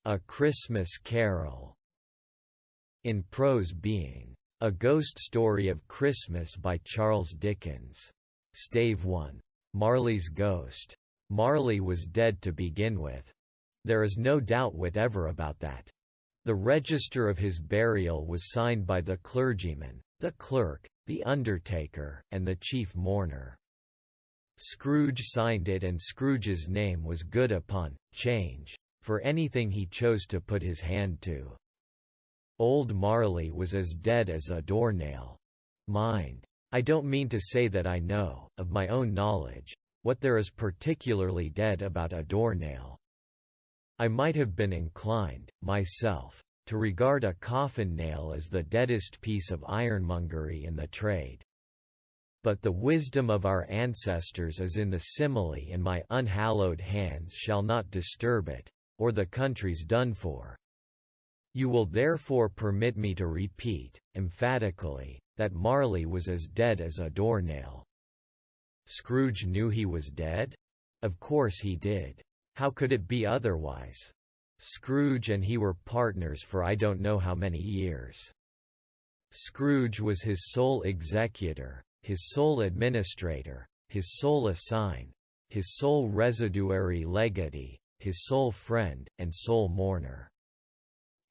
A Christmas Carol. In prose being, A Ghost Story of Christmas by Charles Dickens. Stave 1. Marley's Ghost. Marley was dead to begin with. There is no doubt whatever about that. The register of his burial was signed by the clergyman, the clerk, the undertaker, and the chief mourner. Scrooge signed it, and Scrooge's name was good upon change for anything he chose to put his hand to. Old Marley was as dead as a doornail. Mind, I don't mean to say that I know, of my own knowledge, what there is particularly dead about a doornail. I might have been inclined, myself, to regard a coffin nail as the deadest piece of ironmongery in the trade. But the wisdom of our ancestors is in the simile, and my unhallowed hands shall not disturb it, or the country's done for. You will therefore permit me to repeat, emphatically, that Marley was as dead as a doornail. Scrooge knew he was dead? Of course he did. How could it be otherwise? Scrooge and he were partners for I don't know how many years. Scrooge was his sole executor, his sole administrator, his sole assign, his sole residuary legatee, his sole friend, and sole mourner.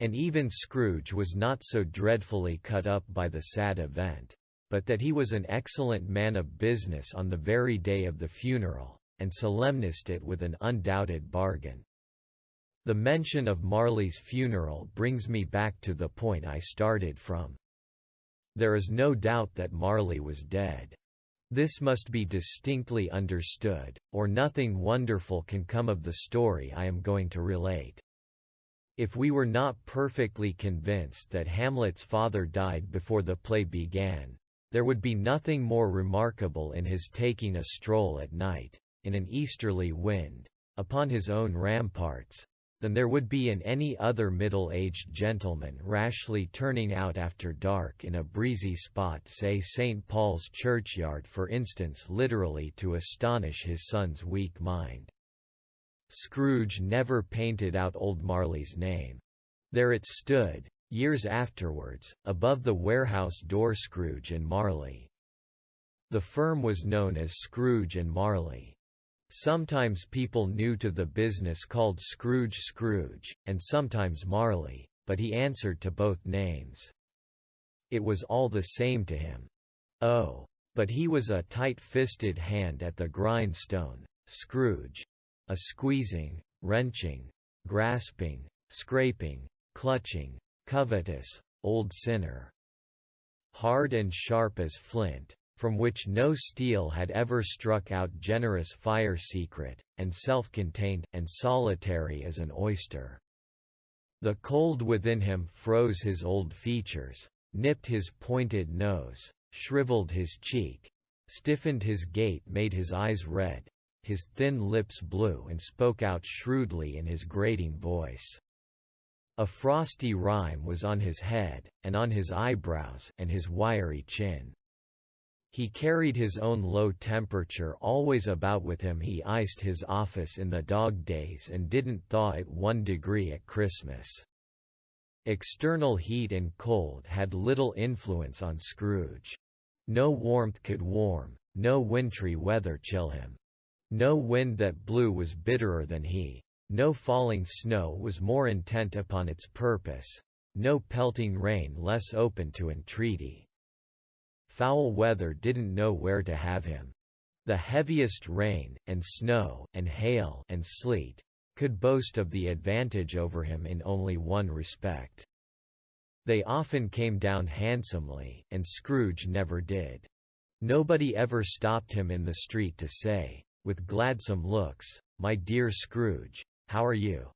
And even Scrooge was not so dreadfully cut up by the sad event, but that he was an excellent man of business on the very day of the funeral, and solemnized it with an undoubted bargain. The mention of Marley's funeral brings me back to the point I started from. There is no doubt that Marley was dead. This must be distinctly understood, or nothing wonderful can come of the story I am going to relate. If we were not perfectly convinced that Hamlet's father died before the play began, there would be nothing more remarkable in his taking a stroll at night, in an easterly wind, upon his own ramparts, than there would be in any other middle-aged gentleman rashly turning out after dark in a breezy spot, say St. Paul's churchyard for instance, literally to astonish his son's weak mind. Scrooge never painted out old Marley's name. There it stood, years afterwards, above the warehouse door. Scrooge and Marley. The firm was known as Scrooge and Marley. Sometimes people new to the business called Scrooge, and sometimes Marley, but he answered to both names. It was all the same to him. Oh, but he was a tight-fisted hand at the grindstone, Scrooge. A squeezing, wrenching, grasping, scraping, clutching, covetous, old sinner. Hard and sharp as flint, from which no steel had ever struck out, generous fire, secret, and self-contained, and solitary as an oyster. The cold within him froze his old features, nipped his pointed nose, shriveled his cheek, stiffened his gait, made his eyes red, his thin lips blue, and spoke out shrewdly in his grating voice. A frosty rime was on his head, and on his eyebrows, and his wiry chin. He carried his own low temperature always about with him. He iced his office in the dog days and didn't thaw it 1 degree at Christmas. External heat and cold had little influence on Scrooge. No warmth could warm, no wintry weather chill him. No wind that blew was bitterer than he. No falling snow was more intent upon its purpose. No pelting rain less open to entreaty. Foul weather didn't know where to have him. The heaviest rain, and snow, and hail, and sleet, could boast of the advantage over him in only one respect. They often came down handsomely, and Scrooge never did. Nobody ever stopped him in the street to say, with gladsome looks, "My dear Scrooge, how are you?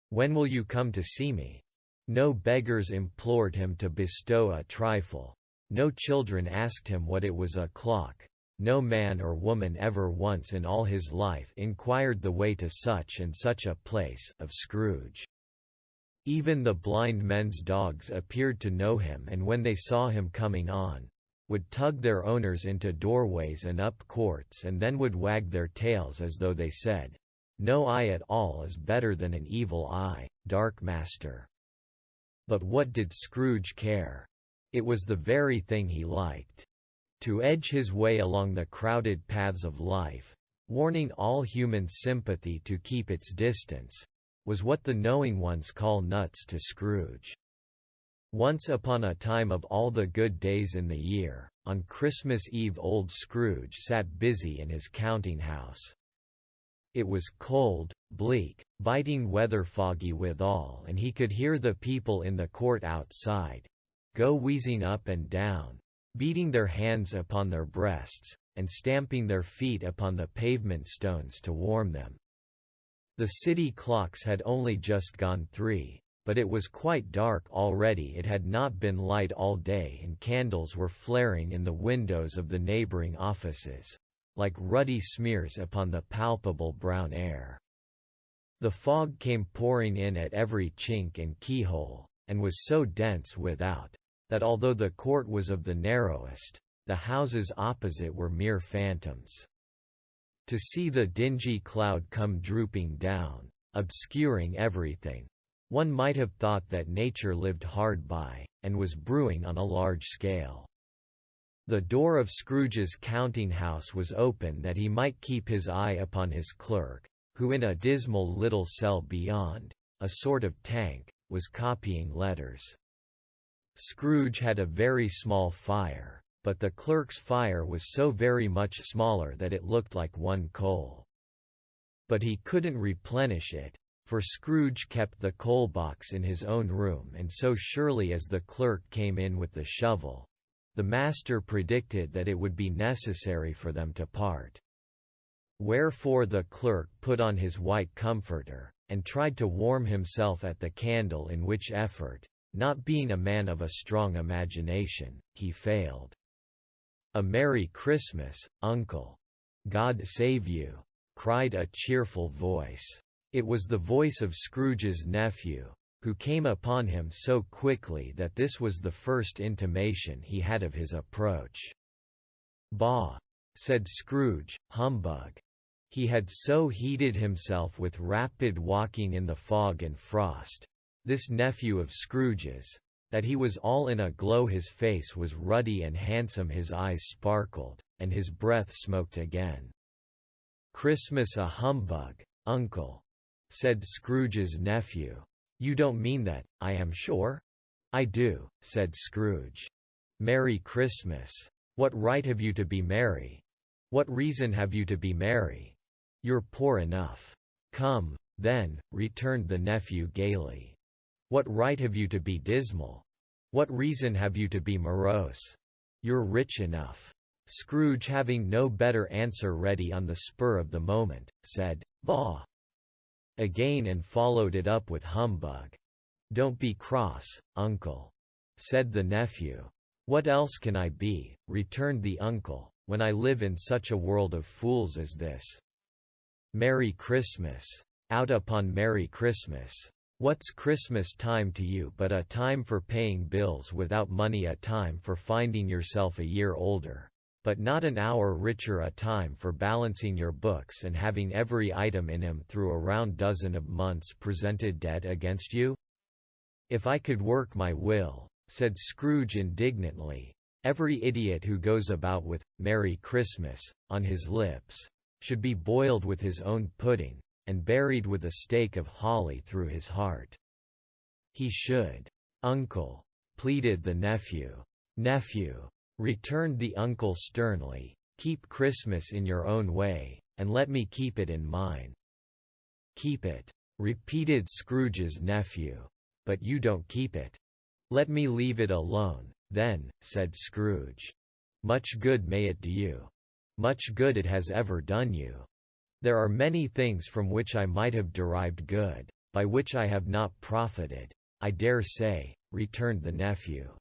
When will you come to see me?" No beggars implored him to bestow a trifle. No children asked him what it was o'clock. No man or woman ever once in all his life inquired the way to such and such a place of Scrooge. Even the blind men's dogs appeared to know him, and when they saw him coming on, would tug their owners into doorways and up courts, and then would wag their tails as though they said, No eye at all is better than an evil eye, dark master." But what did Scrooge care? It was the very thing he liked. To edge his way along the crowded paths of life, warning all human sympathy to keep its distance, was what the knowing ones call nuts to Scrooge. Once upon a time of all the good days in the year, on Christmas Eve old Scrooge sat busy in his counting-house. It was cold, bleak, biting weather, foggy withal, and he could hear the people in the court outside go wheezing up and down, beating their hands upon their breasts, and stamping their feet upon the pavement stones to warm them. The city clocks had only just gone 3, but it was quite dark already. It had not been light all day, and candles were flaring in the windows of the neighboring offices, like ruddy smears upon the palpable brown air. The fog came pouring in at every chink and keyhole, and was so dense without, that although the court was of the narrowest, the houses opposite were mere phantoms. To see the dingy cloud come drooping down, obscuring everything, one might have thought that nature lived hard by, and was brewing on a large scale. The door of Scrooge's counting-house was open that he might keep his eye upon his clerk, who in a dismal little cell beyond, a sort of tank, was copying letters. Scrooge had a very small fire, but the clerk's fire was so very much smaller that it looked like one coal. But he couldn't replenish it, for Scrooge kept the coal box in his own room, and so surely as the clerk came in with the shovel, the master predicted that it would be necessary for them to part. Wherefore the clerk put on his white comforter, and tried to warm himself at the candle, in which effort, not being a man of a strong imagination, he failed. "A Merry Christmas, Uncle! God save you!" cried a cheerful voice. It was the voice of Scrooge's nephew, who came upon him so quickly that this was the first intimation he had of his approach. "Bah!" said Scrooge, "humbug!" He had so heated himself with rapid walking in the fog and frost, this nephew of Scrooge's, that he was all in a glow. His face was ruddy and handsome, his eyes sparkled, and his breath smoked again. "Christmas a humbug, Uncle," said Scrooge's nephew. "You don't mean that, I am sure?" "I do," said Scrooge. "Merry Christmas! What right have you to be merry? What reason have you to be merry? You're poor enough." "Come, then," returned the nephew gaily. "What right have you to be dismal? What reason have you to be morose? You're rich enough." Scrooge, having no better answer ready on the spur of the moment, said, "Bah!" again, and followed it up with humbug. "Don't be cross, Uncle," said the nephew. "What else can I be," returned the uncle, "when I live in such a world of fools as this? Merry Christmas! Out upon Merry Christmas! What's Christmas time to you but a time for paying bills without money, a time for finding yourself a year older, but not an hour richer, a time for balancing your books and having every item in 'em through a round dozen of months presented dead against you? If I could work my will," said Scrooge indignantly, "every idiot who goes about with 'Merry Christmas' on his lips should be boiled with his own pudding, and buried with a stake of holly through his heart." "He should, Uncle," pleaded the nephew. "Nephew," returned the uncle sternly, "keep Christmas in your own way, and let me keep it in mine." "Keep it," repeated Scrooge's nephew. "But you don't keep it." "Let me leave it alone, then," said Scrooge. "Much good may it do you. Much good it has ever done you. There are many things from which I might have derived good, by which I have not profited, I dare say," returned the nephew.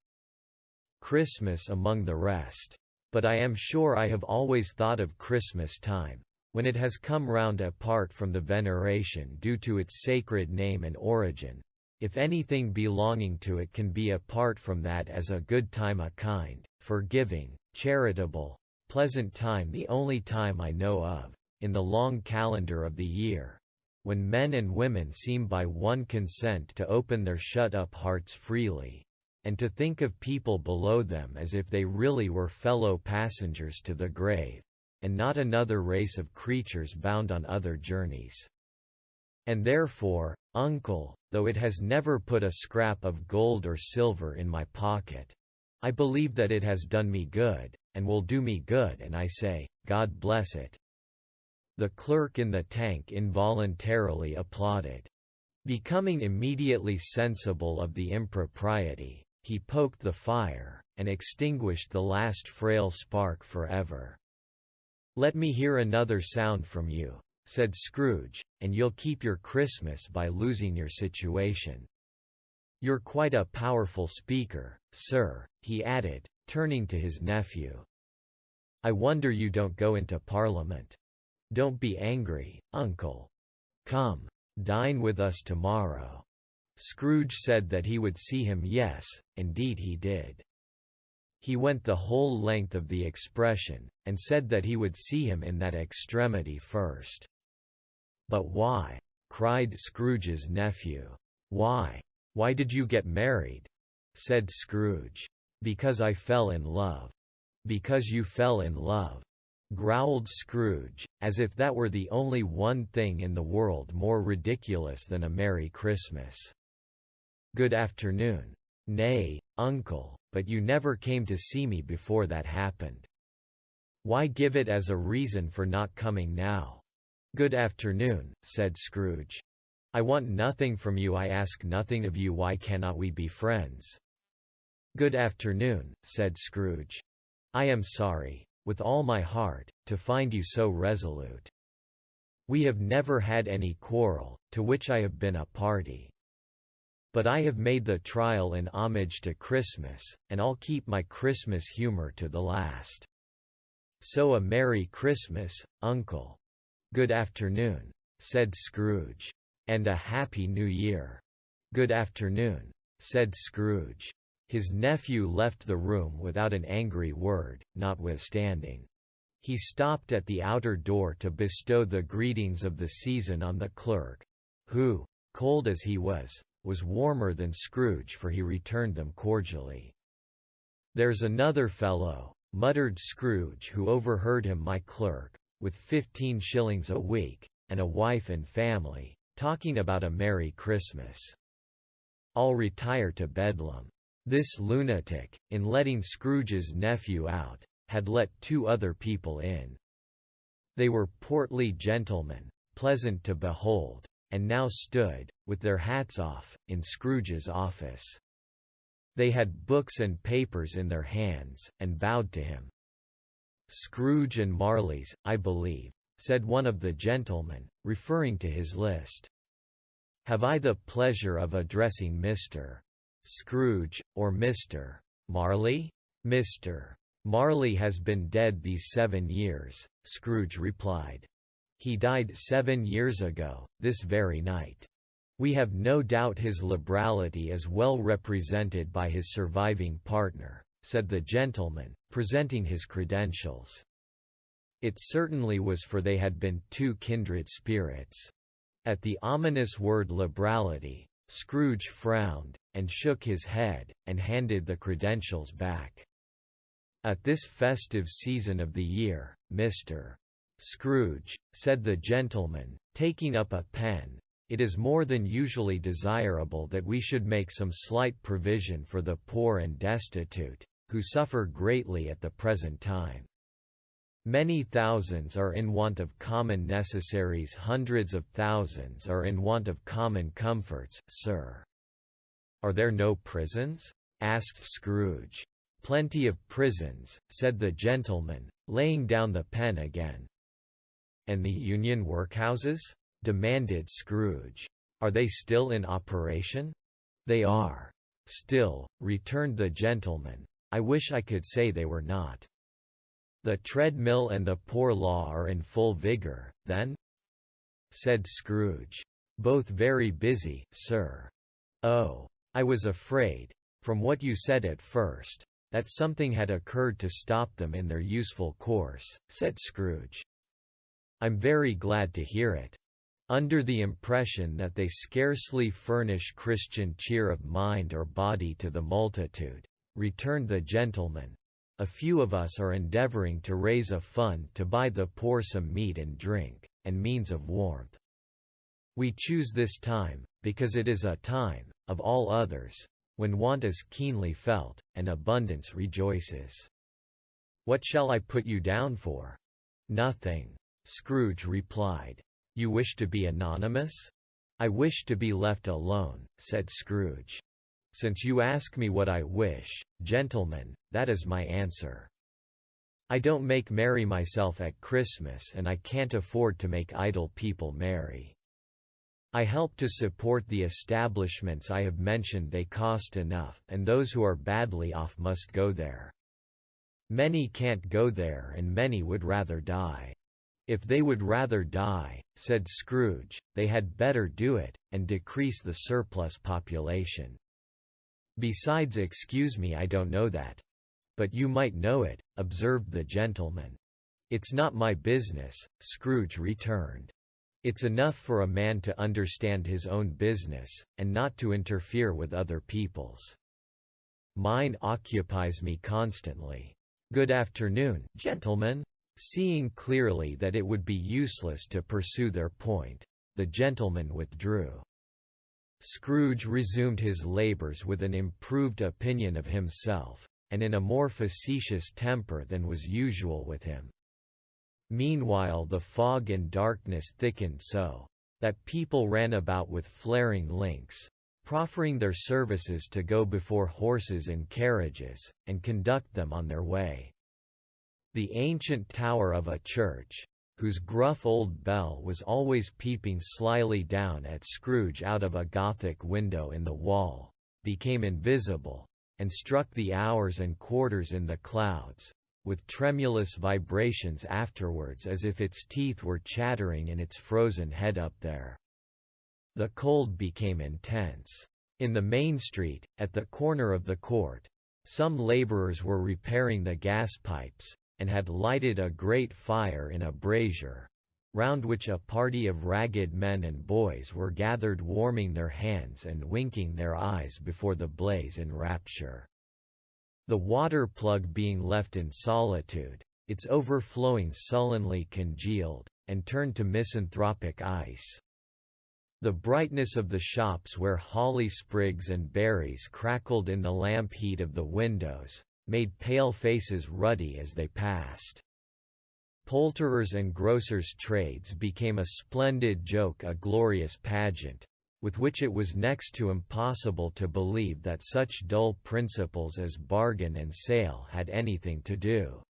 "Christmas among the rest. But I am sure I have always thought of Christmas time, when it has come round apart from the veneration due to its sacred name and origin, if anything belonging to it can be apart from that, as a good time, a kind, forgiving, charitable, pleasant time, the only time I know of, in the long calendar of the year, when men and women seem by one consent to open their shut-up hearts freely, and to think of people below them as if they really were fellow passengers to the grave, and not another race of creatures bound on other journeys. And therefore, uncle, though it has never put a scrap of gold or silver in my pocket, I believe that it has done me good, and will do me good, and I say, God bless it." The clerk in the tank involuntarily applauded. Becoming immediately sensible of the impropriety, he poked the fire, and extinguished the last frail spark forever. "Let me hear another sound from you," said Scrooge, "and you'll keep your Christmas by losing your situation. You're quite a powerful speaker, sir," he added, turning to his nephew. "I wonder you don't go into Parliament. Don't be angry, uncle. Come, dine with us tomorrow." Scrooge said that he would see him. Yes, indeed he did. He went the whole length of the expression, and said that he would see him in that extremity first. "But why?" cried Scrooge's nephew. "Why? Why did you get married?" said Scrooge. "Because I fell in love." "Because you fell in love," growled Scrooge, as if that were the only one thing in the world more ridiculous than a Merry Christmas. "Good afternoon." "Nay, uncle, but you never came to see me before that happened. Why give it as a reason for not coming now?" "Good afternoon," said Scrooge. "I want nothing from you, I ask nothing of you, why cannot we be friends?" "Good afternoon," said Scrooge. "I am sorry, with all my heart, to find you so resolute. We have never had any quarrel, to which I have been a party. But I have made the trial in homage to Christmas, and I'll keep my Christmas humor to the last. So a Merry Christmas, uncle." "Good afternoon," said Scrooge. "And a Happy New Year." "Good afternoon," said Scrooge. His nephew left the room without an angry word, notwithstanding. He stopped at the outer door to bestow the greetings of the season on the clerk, who, cold as he was warmer than Scrooge, for he returned them cordially. "There's another fellow," muttered Scrooge, who overheard him, "my clerk, with 15 shillings a week, and a wife and family, talking about a Merry Christmas. I'll retire to Bedlam." This lunatic, in letting Scrooge's nephew out, had let 2 other people in. They were portly gentlemen, pleasant to behold, and now stood, with their hats off, in Scrooge's office. They had books and papers in their hands, and bowed to him. "Scrooge and Marley's, I believe," said one of the gentlemen, referring to his list. "Have I the pleasure of addressing Mr. Scrooge, or Mr. Marley?" "Mr. Marley has been dead these 7 years," Scrooge replied. "He died 7 years ago, this very night. We have no doubt his liberality is well represented by his surviving partner," said the gentleman, presenting his credentials. It certainly was, for they had been 2 kindred spirits. At the ominous word liberality, Scrooge frowned, and shook his head, and handed the credentials back. "At this festive season of the year, Mr. Scrooge," said the gentleman, taking up a pen, "it is more than usually desirable that we should make some slight provision for the poor and destitute, who suffer greatly at the present time. Many thousands are in want of common necessaries, hundreds of thousands are in want of common comforts, sir." "Are there no prisons?" asked Scrooge. "Plenty of prisons," said the gentleman, laying down the pen again. "And the Union workhouses?" demanded Scrooge. "Are they still in operation?" "They are. Still," returned the gentleman. "I wish I could say they were not." "The treadmill and the poor law are in full vigor, then?" said Scrooge. "Both very busy, sir." "Oh, I was afraid, from what you said at first, that something had occurred to stop them in their useful course," said Scrooge. "I'm very glad to hear it. Under the impression that they scarcely furnish Christian cheer of mind or body to the multitude, returned the gentleman, a few of us are endeavoring to raise a fund to buy the poor some meat and drink, and means of warmth. We choose this time, because it is a time, of all others, when want is keenly felt, and abundance rejoices. What shall I put you down for? Nothing, Scrooge replied. You wish to be anonymous? I wish to be left alone, said Scrooge. Since you ask me what I wish, gentlemen, that is my answer. I don't make merry myself at Christmas, and I can't afford to make idle people merry. I help to support the establishments I have mentioned. They cost enough, and those who are badly off must go there. Many can't go there, and many would rather die. If they would rather die, said Scrooge, they had better do it, and decrease the surplus population. Besides, excuse me, I don't know that. But you might know it, observed the gentleman. It's not my business, Scrooge returned. It's enough for a man to understand his own business, and not to interfere with other people's. Mine occupies me constantly. Good afternoon, gentlemen. Seeing clearly that it would be useless to pursue their point, the gentleman withdrew. Scrooge resumed his labors with an improved opinion of himself, and in a more facetious temper than was usual with him. Meanwhile the fog and darkness thickened so that people ran about with flaring links, proffering their services to go before horses and carriages, and conduct them on their way. The ancient tower of a church, whose gruff old bell was always peeping slyly down at Scrooge out of a Gothic window in the wall, became invisible, and struck the hours and quarters in the clouds, with tremulous vibrations afterwards, as if its teeth were chattering in its frozen head up there. The cold became intense. In the main street, at the corner of the court, some laborers were repairing the gas pipes, and had lighted a great fire in a brazier, round which a party of ragged men and boys were gathered, warming their hands and winking their eyes before the blaze in rapture. The water plug being left in solitude, its overflowing sullenly congealed, and turned to misanthropic ice. The brightness of the shops where holly sprigs and berries crackled in the lamp heat of the windows, made pale faces ruddy as they passed. Poulterers' and grocers' trades became a splendid joke, a glorious pageant, with which it was next to impossible to believe that such dull principles as bargain and sale had anything to do.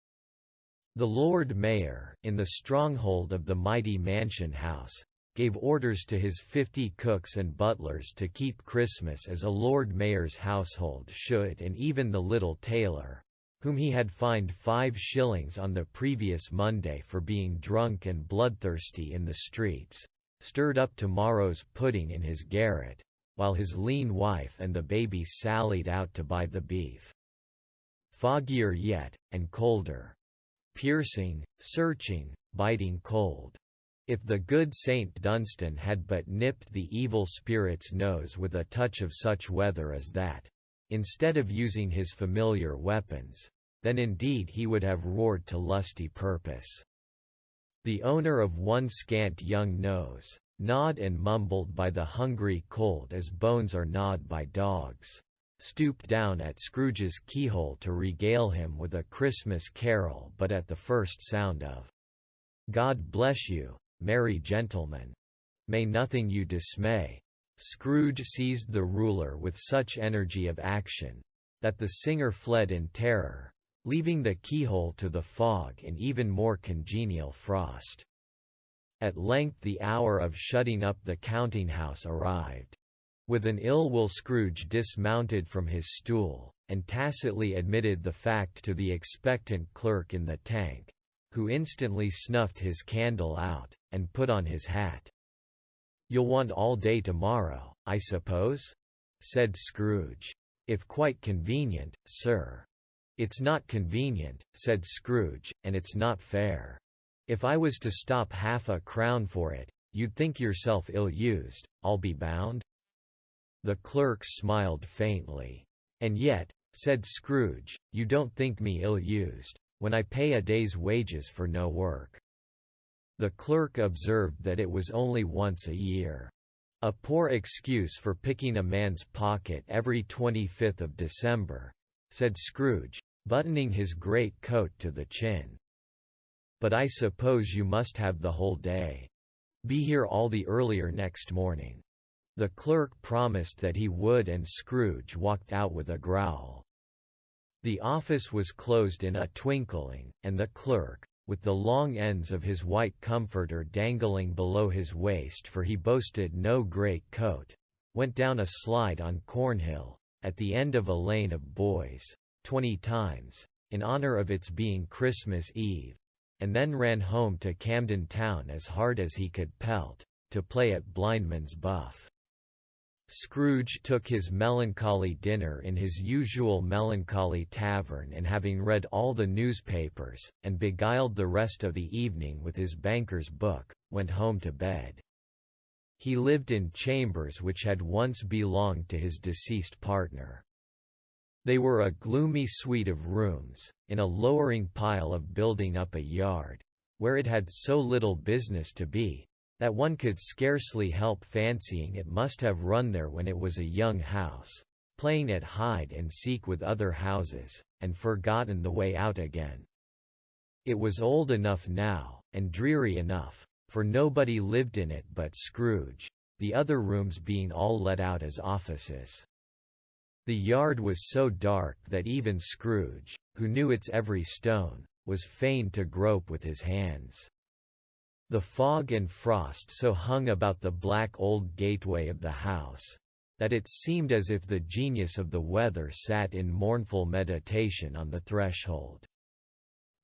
The Lord Mayor, in the stronghold of the mighty mansion house, gave orders to his 50 cooks and butlers to keep Christmas as a Lord Mayor's household should, and even the little tailor, whom he had fined 5 shillings on the previous Monday for being drunk and bloodthirsty in the streets, stirred up tomorrow's pudding in his garret, while his lean wife and the baby sallied out to buy the beef. Foggier yet, and colder. Piercing, searching, biting cold. If the good Saint Dunstan had but nipped the evil spirit's nose with a touch of such weather as that, instead of using his familiar weapons, then indeed he would have roared to lusty purpose. The owner of one scant young nose, gnawed and mumbled by the hungry cold as bones are gnawed by dogs, stooped down at Scrooge's keyhole to regale him with a Christmas carol, but at the first sound of "God bless you, merry gentlemen, may nothing you dismay," Scrooge seized the ruler with such energy of action, that the singer fled in terror, leaving the keyhole to the fog and even more congenial frost. At length the hour of shutting up the counting-house arrived. With an ill-will Scrooge dismounted from his stool, and tacitly admitted the fact to the expectant clerk in the tank, who instantly snuffed his candle out, and put on his hat. "You'll want all day tomorrow, I suppose?" said Scrooge. "If quite convenient, sir." "It's not convenient," said Scrooge, "and it's not fair. If I was to stop half a crown for it, "You'd think yourself ill-used, I'll be bound?" The clerk smiled faintly. "And yet," said Scrooge, "you don't think me ill-used, when I pay a day's wages for no work." The clerk observed that it was only once a year. "A poor excuse for picking a man's pocket every 25th of December," said Scrooge, buttoning his great coat to the chin. "But I suppose you must have the whole day. Be here all the earlier next morning." The clerk promised that he would, and Scrooge walked out with a growl. The office was closed in a twinkling, and the clerk, with the long ends of his white comforter dangling below his waist, for he boasted no great coat, went down a slide on Cornhill, at the end of a lane of boys, 20 times, in honor of its being Christmas Eve, and then ran home to Camden Town as hard as he could pelt, to play at blindman's buff. Scrooge took his melancholy dinner in his usual melancholy tavern, and having read all the newspapers, and beguiled the rest of the evening with his banker's book, went home to bed. He lived in chambers which had once belonged to his deceased partner. They were a gloomy suite of rooms, in a lowering pile of building up a yard, where it had so little business to be, that one could scarcely help fancying it must have run there when it was a young house, playing at hide-and-seek with other houses, and forgotten the way out again. It was old enough now, and dreary enough, for nobody lived in it but Scrooge, the other rooms being all let out as offices. The yard was so dark that even Scrooge, who knew its every stone, was fain to grope with his hands. The fog and frost so hung about the black old gateway of the house, that it seemed as if the genius of the weather sat in mournful meditation on the threshold.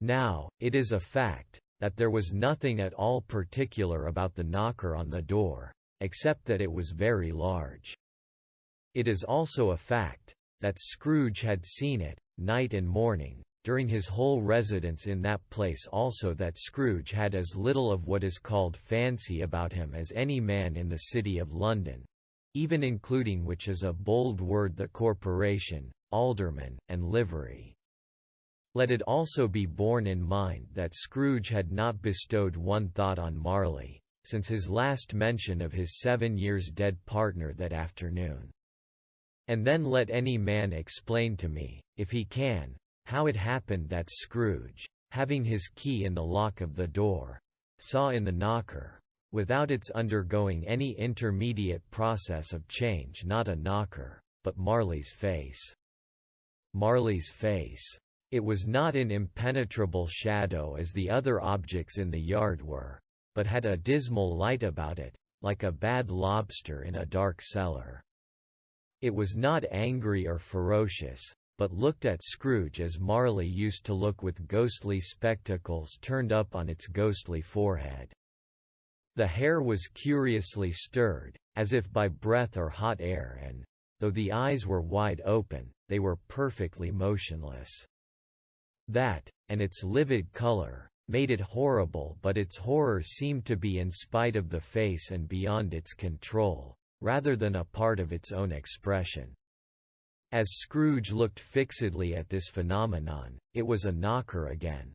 Now, it is a fact, that there was nothing at all particular about the knocker on the door, except that it was very large. It is also a fact, that Scrooge had seen it, night and morning, during his whole residence in that place, also that Scrooge had as little of what is called fancy about him as any man in the City of London, even including, which is a bold word, the corporation, alderman, and livery. Let it also be borne in mind that Scrooge had not bestowed one thought on Marley, since his last mention of his 7 years dead partner that afternoon. And then let any man explain to me, if he can, how it happened that Scrooge, having his key in the lock of the door, saw in the knocker, without its undergoing any intermediate process of change, not a knocker, but Marley's face. Marley's face. It was not in impenetrable shadow as the other objects in the yard were, but had a dismal light about it, like a bad lobster in a dark cellar. It was not angry or ferocious, but looked at Scrooge as Marley used to look, with ghostly spectacles turned up on its ghostly forehead. The hair was curiously stirred, as if by breath or hot air, and, though the eyes were wide open, they were perfectly motionless. That, and its livid color, made it horrible, but its horror seemed to be in spite of the face and beyond its control, rather than a part of its own expression. As Scrooge looked fixedly at this phenomenon, it was a knocker again.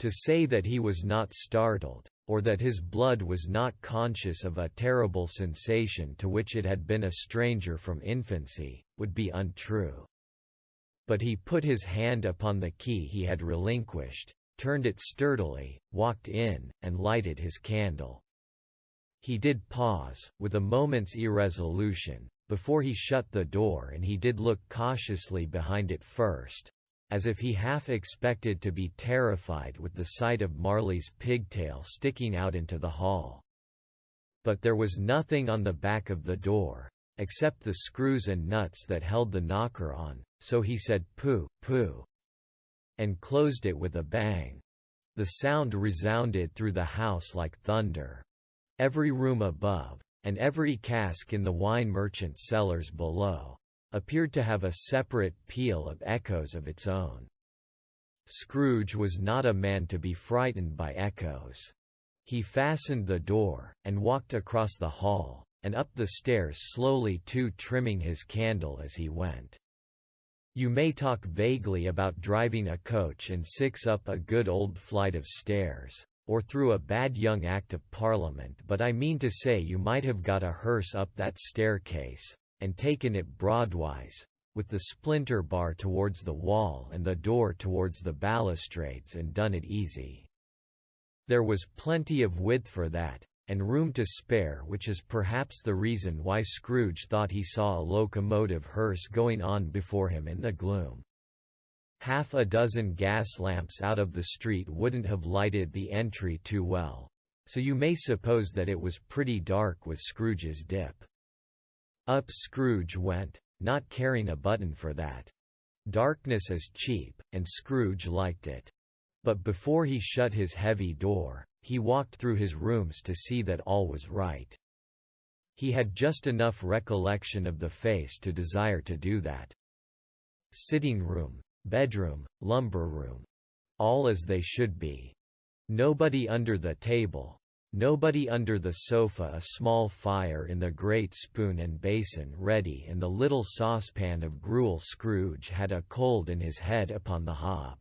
To say that he was not startled, or that his blood was not conscious of a terrible sensation to which it had been a stranger from infancy, would be untrue. But he put his hand upon the key he had relinquished, turned it sturdily, walked in, and lighted his candle. He did pause, with a moment's irresolution, before he shut the door, and he did look cautiously behind it first, as if he half expected to be terrified with the sight of Marley's pigtail sticking out into the hall. But there was nothing on the back of the door, except the screws and nuts that held the knocker on, so he said "Pooh, pooh," and closed it with a bang. The sound resounded through the house like thunder. Every room above, and every cask in the wine merchant's cellars below, appeared to have a separate peal of echoes of its own. Scrooge was not a man to be frightened by echoes. He fastened the door, and walked across the hall, and up the stairs slowly too, trimming his candle as he went. You may talk vaguely about driving a coach and 6 up a good old flight of stairs, or through a bad young Act of Parliament, but I mean to say you might have got a hearse up that staircase, and taken it broadwise, with the splinter bar towards the wall and the door towards the balustrades, and done it easy. There was plenty of width for that, and room to spare, which is perhaps the reason why Scrooge thought he saw a locomotive hearse going on before him in the gloom. Half a dozen gas lamps out of the street wouldn't have lighted the entry too well, so you may suppose that it was pretty dark with Scrooge's dip. Up Scrooge went, not caring a button for that. Darkness is cheap, and Scrooge liked it. But before he shut his heavy door, he walked through his rooms to see that all was right. He had just enough recollection of the face to desire to do that. Sitting room, bedroom, lumber room. All as they should be. Nobody under the table. Nobody under the sofa, a small fire in the great spoon and basin ready, and the little saucepan of gruel. Scrooge had a cold in his head upon the hob.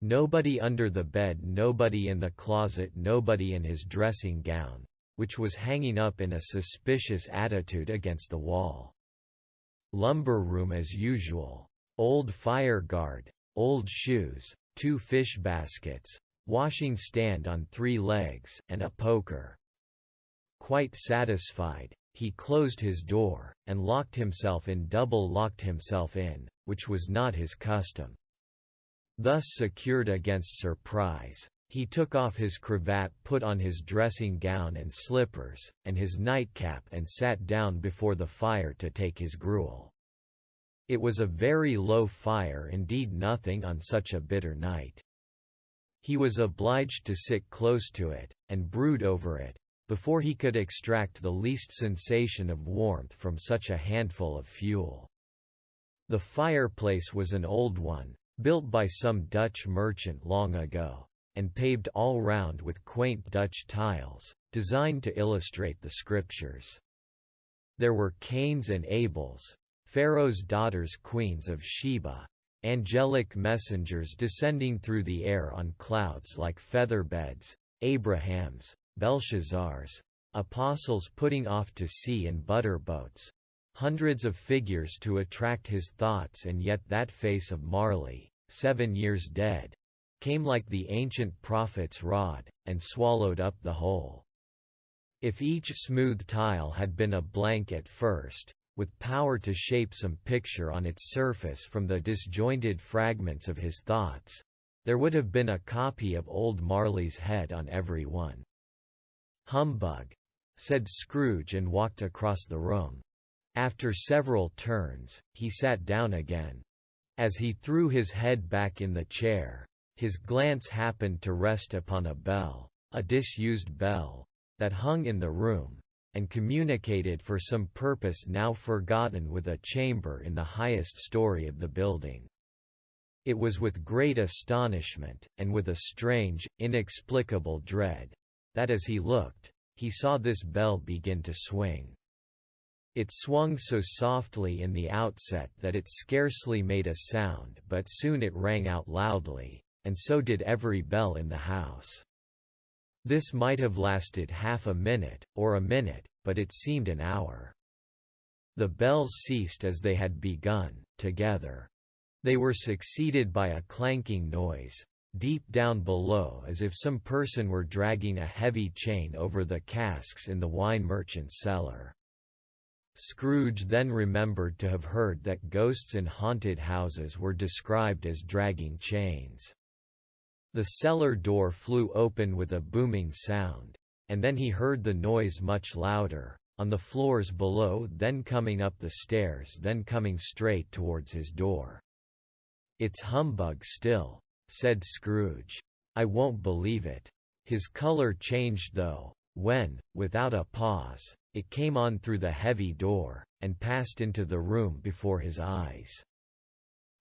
Nobody under the bed, nobody in the closet, nobody in his dressing gown, which was hanging up in a suspicious attitude against the wall. Lumber room as usual. Old fire guard, old shoes, 2 fish baskets, washing stand on 3 legs, and a poker. Quite satisfied, he closed his door, and locked himself in, double-locked himself in, which was not his custom. Thus secured against surprise, he took off his cravat, put on his dressing gown and slippers, and his nightcap, and sat down before the fire to take his gruel. It was a very low fire indeed, nothing on such a bitter night. He was obliged to sit close to it, and brood over it, before he could extract the least sensation of warmth from such a handful of fuel. The fireplace was an old one, built by some Dutch merchant long ago, and paved all round with quaint Dutch tiles, designed to illustrate the Scriptures. There were Cains and Abels, Pharaoh's daughters, queens of Sheba, angelic messengers descending through the air on clouds like feather beds, Abrahams, Belshazzars, apostles putting off to sea in butter boats, hundreds of figures to attract his thoughts, and yet that face of Marley, 7 years dead, came like the ancient prophet's rod, and swallowed up the whole. If each smooth tile had been a blank at first, with power to shape some picture on its surface from the disjointed fragments of his thoughts, there would have been a copy of old Marley's head on every one. "Humbug," said Scrooge, and walked across the room. After several turns, he sat down again. As he threw his head back in the chair, his glance happened to rest upon a bell, a disused bell, that hung in the room, and communicated for some purpose now forgotten with a chamber in the highest story of the building. It was with great astonishment, and with a strange, inexplicable dread, that as he looked, he saw this bell begin to swing. It swung so softly in the outset that it scarcely made a sound, but soon it rang out loudly, and so did every bell in the house. This might have lasted half a minute, or a minute, but it seemed an hour. The bells ceased as they had begun, together. They were succeeded by a clanking noise, deep down below, as if some person were dragging a heavy chain over the casks in the wine merchant's cellar. Scrooge then remembered to have heard that ghosts in haunted houses were described as dragging chains. The cellar door flew open with a booming sound, and then he heard the noise much louder, on the floors below, then coming up the stairs, then coming straight towards his door. "It's humbug still," said Scrooge. "I won't believe it." His color changed though, when, without a pause, it came on through the heavy door, and passed into the room before his eyes.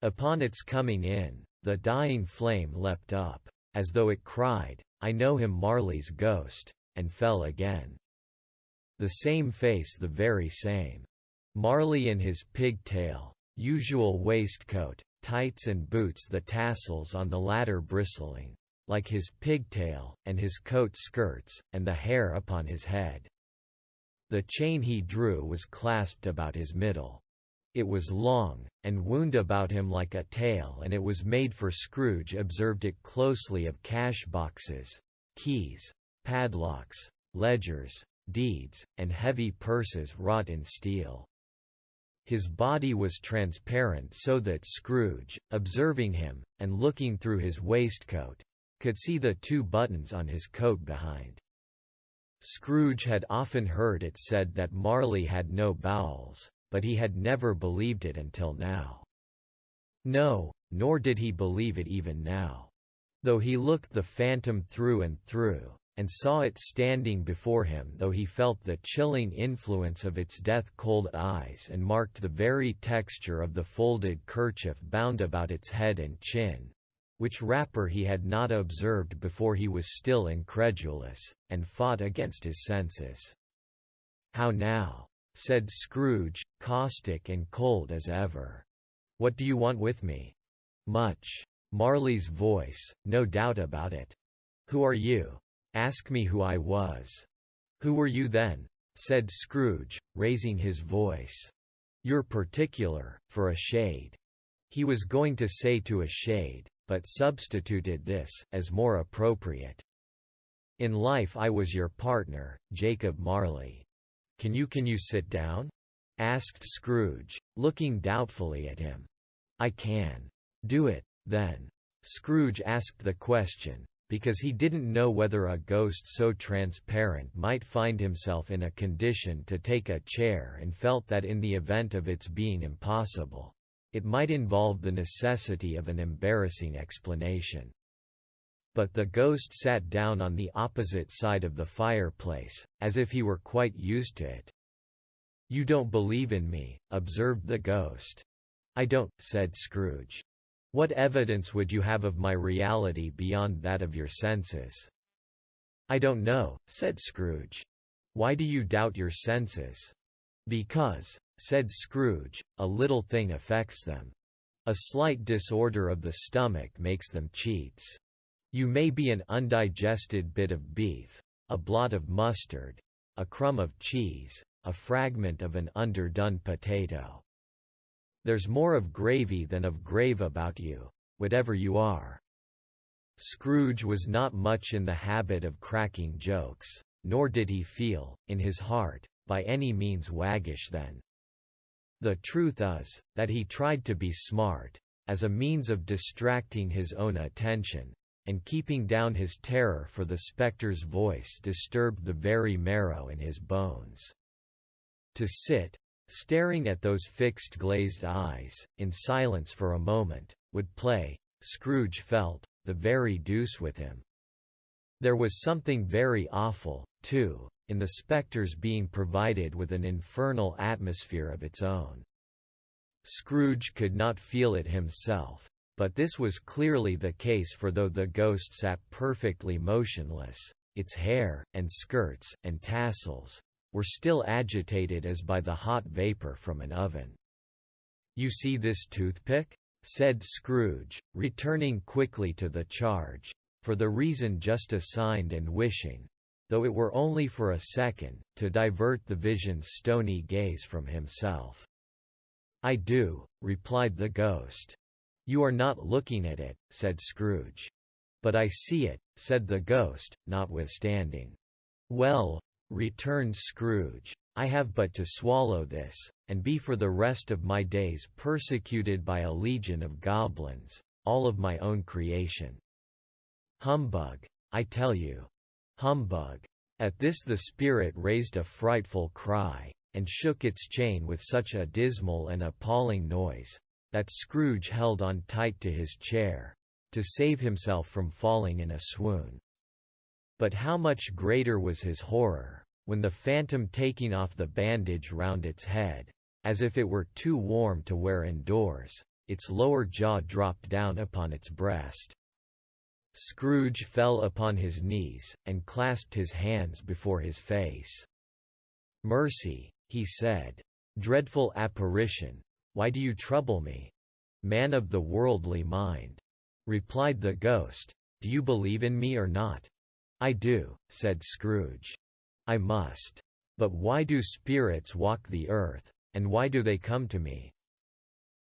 Upon its coming in, the dying flame leapt up, as though it cried, "I know him, Marley's ghost," and fell again. The same face, the very same. Marley in his pigtail, usual waistcoat, tights and boots, the tassels on the latter bristling, like his pigtail, and his coat skirts, and the hair upon his head. The chain he drew was clasped about his middle. It was long, and wound about him like a tail, and it was made for Scrooge observed it closely of cash boxes, keys, padlocks, ledgers, deeds, and heavy purses wrought in steel. His body was transparent, so that Scrooge, observing him, and looking through his waistcoat, could see the 2 buttons on his coat behind. Scrooge had often heard it said that Marley had no bowels, but he had never believed it until now. No, nor did he believe it even now. Though he looked the phantom through and through, and saw it standing before him, though he felt the chilling influence of its death-cold eyes and marked the very texture of the folded kerchief bound about its head and chin, which wrapper he had not observed before, he was still incredulous, and fought against his senses. "How now?" said Scrooge, caustic and cold as ever. "What do you want with me?" "Much." Marley's voice, no doubt about it. "Who are you?" "Ask me who I was." "Who were you then?" said Scrooge, raising his voice. "You're particular, for a shade." He was going to say to a shade, but substituted this, as more appropriate. "In life I was your partner, Jacob Marley." Can you sit down?" asked Scrooge, looking doubtfully at him. "I can." "Do it, then." Scrooge asked the question, because he didn't know whether a ghost so transparent might find himself in a condition to take a chair, and felt that in the event of its being impossible, it might involve the necessity of an embarrassing explanation. But the ghost sat down on the opposite side of the fireplace, as if he were quite used to it. "You don't believe in me," observed the ghost. "I don't," said Scrooge. "What evidence would you have of my reality beyond that of your senses?" "I don't know," said Scrooge. "Why do you doubt your senses?" "Because," said Scrooge, "a little thing affects them. A slight disorder of the stomach makes them cheats. You may be an undigested bit of beef, a blot of mustard, a crumb of cheese, a fragment of an underdone potato. There's more of gravy than of grave about you, whatever you are." Scrooge was not much in the habit of cracking jokes, nor did he feel, in his heart, by any means waggish then. The truth is, that he tried to be smart, as a means of distracting his own attention, and keeping down his terror, for the spectre's voice disturbed the very marrow in his bones. To sit, staring at those fixed glazed eyes, in silence for a moment, would play, Scrooge felt, the very deuce with him. There was something very awful, too, in the spectre's being provided with an infernal atmosphere of its own. Scrooge could not feel it himself, but this was clearly the case, for though the ghost sat perfectly motionless, its hair, and skirts, and tassels, were still agitated as by the hot vapor from an oven. "You see this toothpick?" said Scrooge, returning quickly to the charge, for the reason just assigned, and wishing, though it were only for a second, to divert the vision's stony gaze from himself. "I do," replied the ghost. "You are not looking at it," said Scrooge. "But I see it," said the ghost, notwithstanding. "Well," returned Scrooge, "I have but to swallow this, and be for the rest of my days persecuted by a legion of goblins, all of my own creation. Humbug, I tell you. Humbug." At this the spirit raised a frightful cry, and shook its chain with such a dismal and appalling noise, that Scrooge held on tight to his chair, to save himself from falling in a swoon. But how much greater was his horror, when the phantom, taking off the bandage round its head, as if it were too warm to wear indoors, its lower jaw dropped down upon its breast. Scrooge fell upon his knees, and clasped his hands before his face. "Mercy," he said. "Dreadful apparition, why do you trouble me? Man of the worldly mind," replied the ghost, "do you believe in me or not?" "I do," said Scrooge. "I must. But why do spirits walk the earth, and why do they come to me?"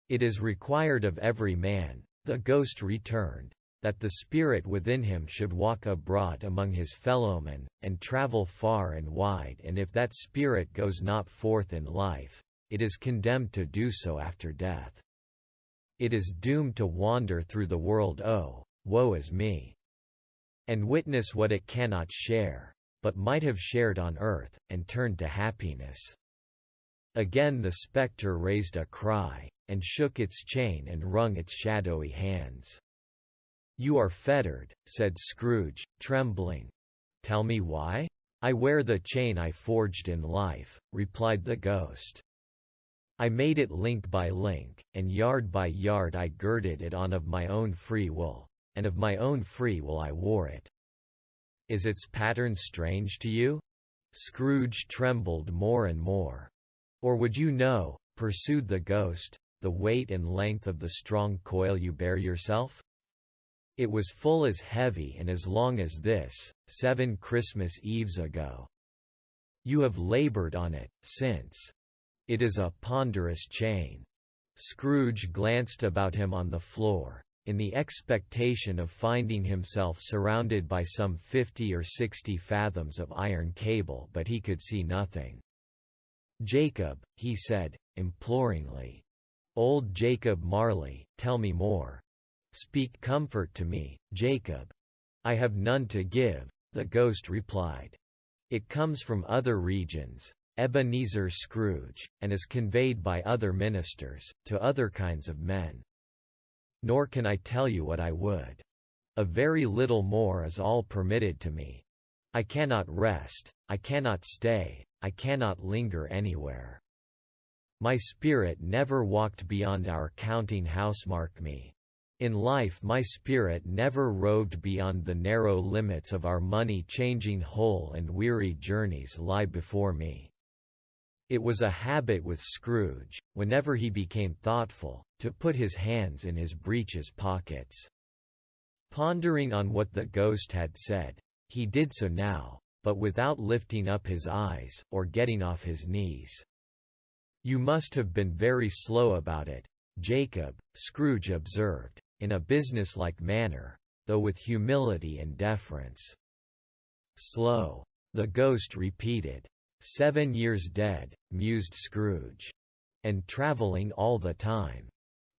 "It is required of every man," the ghost returned, "that the spirit within him should walk abroad among his fellowmen, and travel far and wide, and if that spirit goes not forth in life, it is condemned to do so after death. It is doomed to wander through the world, oh, woe is me! And witness what it cannot share, but might have shared on earth, and turned to happiness." Again the spectre raised a cry, and shook its chain and wrung its shadowy hands. "You are fettered," said Scrooge, trembling. "Tell me why?" "I wear the chain I forged in life," replied the ghost. "I made it link by link, and yard by yard I girded it on of my own free will, and of my own free will I wore it. Is its pattern strange to you?" Scrooge trembled more and more. "Or would you know," pursued the ghost, "the weight and length of the strong coil you bear yourself? It was full as heavy and as long as this, 7 Christmas Eves ago. You have labored on it since. It is a ponderous chain." Scrooge glanced about him on the floor, in the expectation of finding himself surrounded by some 50 or 60 fathoms of iron cable, but he could see nothing. "Jacob," he said, imploringly. "Old Jacob Marley, tell me more. Speak comfort to me, Jacob." "I have none to give," the ghost replied. "It comes from other regions, Ebenezer Scrooge, and is conveyed by other ministers, to other kinds of men. Nor can I tell you what I would. A very little more is all permitted to me. I cannot rest, I cannot stay, I cannot linger anywhere. My spirit never walked beyond our counting house, mark me. In life my spirit never roved beyond the narrow limits of our money-changing whole, and weary journeys lie before me." It was a habit with Scrooge, whenever he became thoughtful, to put his hands in his breeches pockets. Pondering on what the ghost had said, he did so now, but without lifting up his eyes, or getting off his knees. "You must have been very slow about it, Jacob," Scrooge observed, in a businesslike manner, though with humility and deference. "Slow," the ghost repeated. 7 years dead," mused Scrooge. "And traveling all the time."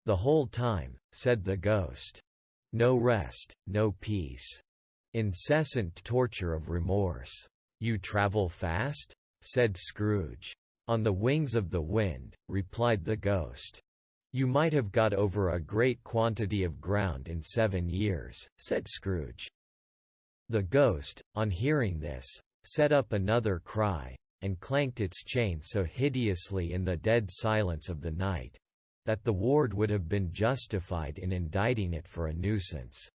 "The whole time," said the ghost. "No rest, no peace. Incessant torture of remorse." "You travel fast?" said Scrooge. "On the wings of the wind," replied the ghost. "You might have got over a great quantity of ground in 7 years," said Scrooge. The ghost, on hearing this, set up another cry, and clanked its chain so hideously in the dead silence of the night, that the ward would have been justified in indicting it for a nuisance.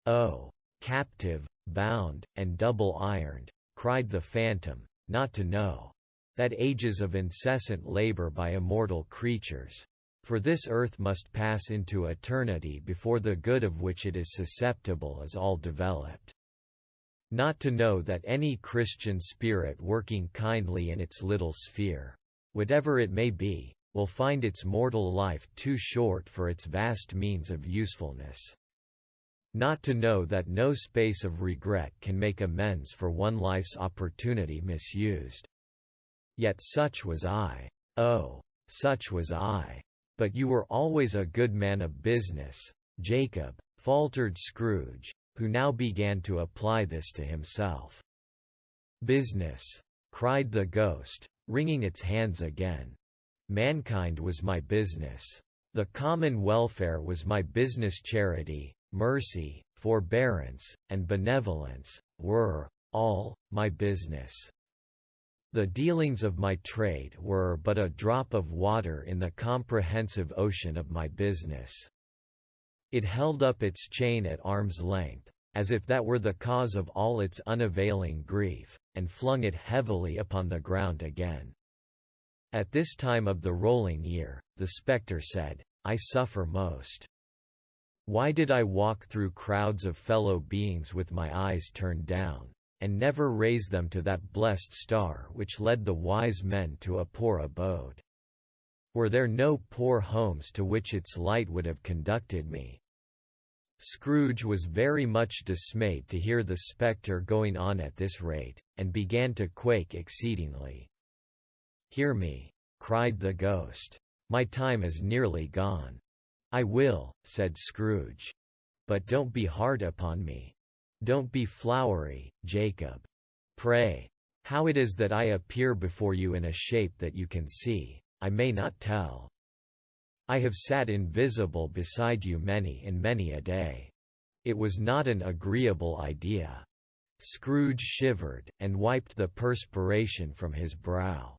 "Oh, captive, bound, and double-ironed," cried the phantom, "not to know that ages of incessant labor by immortal creatures, for this earth must pass into eternity before the good of which it is susceptible is all developed. Not to know that any Christian spirit working kindly in its little sphere, whatever it may be, will find its mortal life too short for its vast means of usefulness. Not to know that no space of regret can make amends for one life's opportunity misused. Yet such was I. Oh, such was I. But you were always a good man of business, Jacob," faltered Scrooge, who now began to apply this to himself. "Business!" cried the ghost, wringing its hands again. "Mankind was my business. The common welfare was my business. Charity, mercy, forbearance, and benevolence were all my business. The dealings of my trade were but a drop of water in the comprehensive ocean of my business. It held up its chain at arm's length, as if that were the cause of all its unavailing grief, and flung it heavily upon the ground again. At this time of the rolling year, the spectre said, I suffer most. Why did I walk through crowds of fellow beings with my eyes turned down, and never raise them to that blessed star which led the wise men to a poor abode? Were there no poor homes to which its light would have conducted me? Scrooge was very much dismayed to hear the spectre going on at this rate, and began to quake exceedingly. "Hear me," cried the ghost. "My time is nearly gone." "I will," said Scrooge. "But don't be hard upon me. Don't be flowery, Jacob. Pray. How it is that I appear before you in a shape that you can see, I may not tell. I have sat invisible beside you many and many a day. It was not an agreeable idea." Scrooge shivered, and wiped the perspiration from his brow.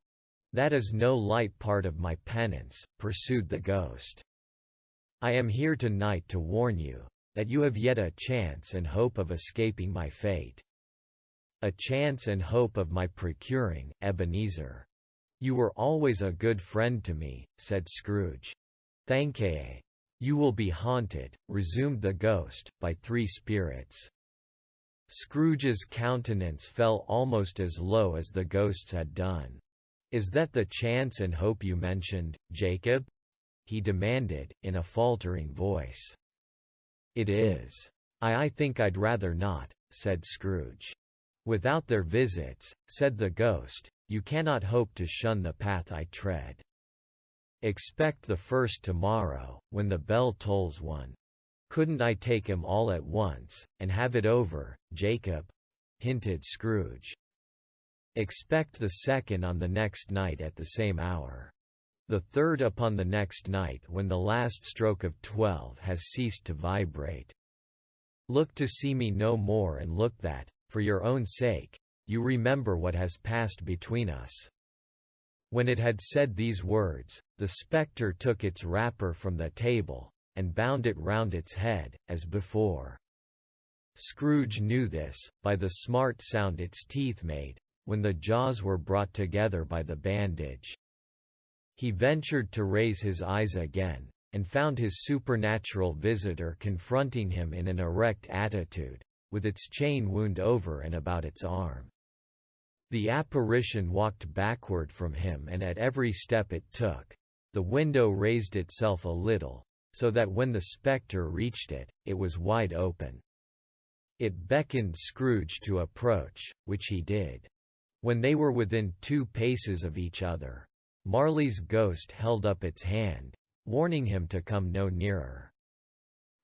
"That is no light part of my penance," pursued the ghost. "I am here tonight to warn you, that you have yet a chance and hope of escaping my fate. A chance and hope of my procuring Ebenezer. You were always a good friend to me," said Scrooge. "Thankye. You will be haunted," resumed the ghost, "by 3 spirits." Scrooge's countenance fell almost as low as the ghost's had done. "Is that the chance and hope you mentioned, Jacob?" he demanded, in a faltering voice. "It is. I think I'd rather not," said Scrooge. "Without their visits," said the ghost, "you cannot hope to shun the path I tread. Expect the first tomorrow, when the bell tolls 1. Couldn't I take 'em all at once, and have it over, Jacob?" hinted Scrooge. "Expect the second on the next night at the same hour. The third upon the next night when the last stroke of 12 has ceased to vibrate. Look to see me no more, and look that, for your own sake, you remember what has passed between us." When it had said these words, the spectre took its wrapper from the table, and bound it round its head, as before. Scrooge knew this, by the smart sound its teeth made, when the jaws were brought together by the bandage. He ventured to raise his eyes again, and found his supernatural visitor confronting him in an erect attitude, with its chain wound over and about its arm. The apparition walked backward from him, and at every step it took, the window raised itself a little, so that when the spectre reached it, it was wide open. It beckoned Scrooge to approach, which he did. When they were within 2 paces of each other, Marley's ghost held up its hand, warning him to come no nearer.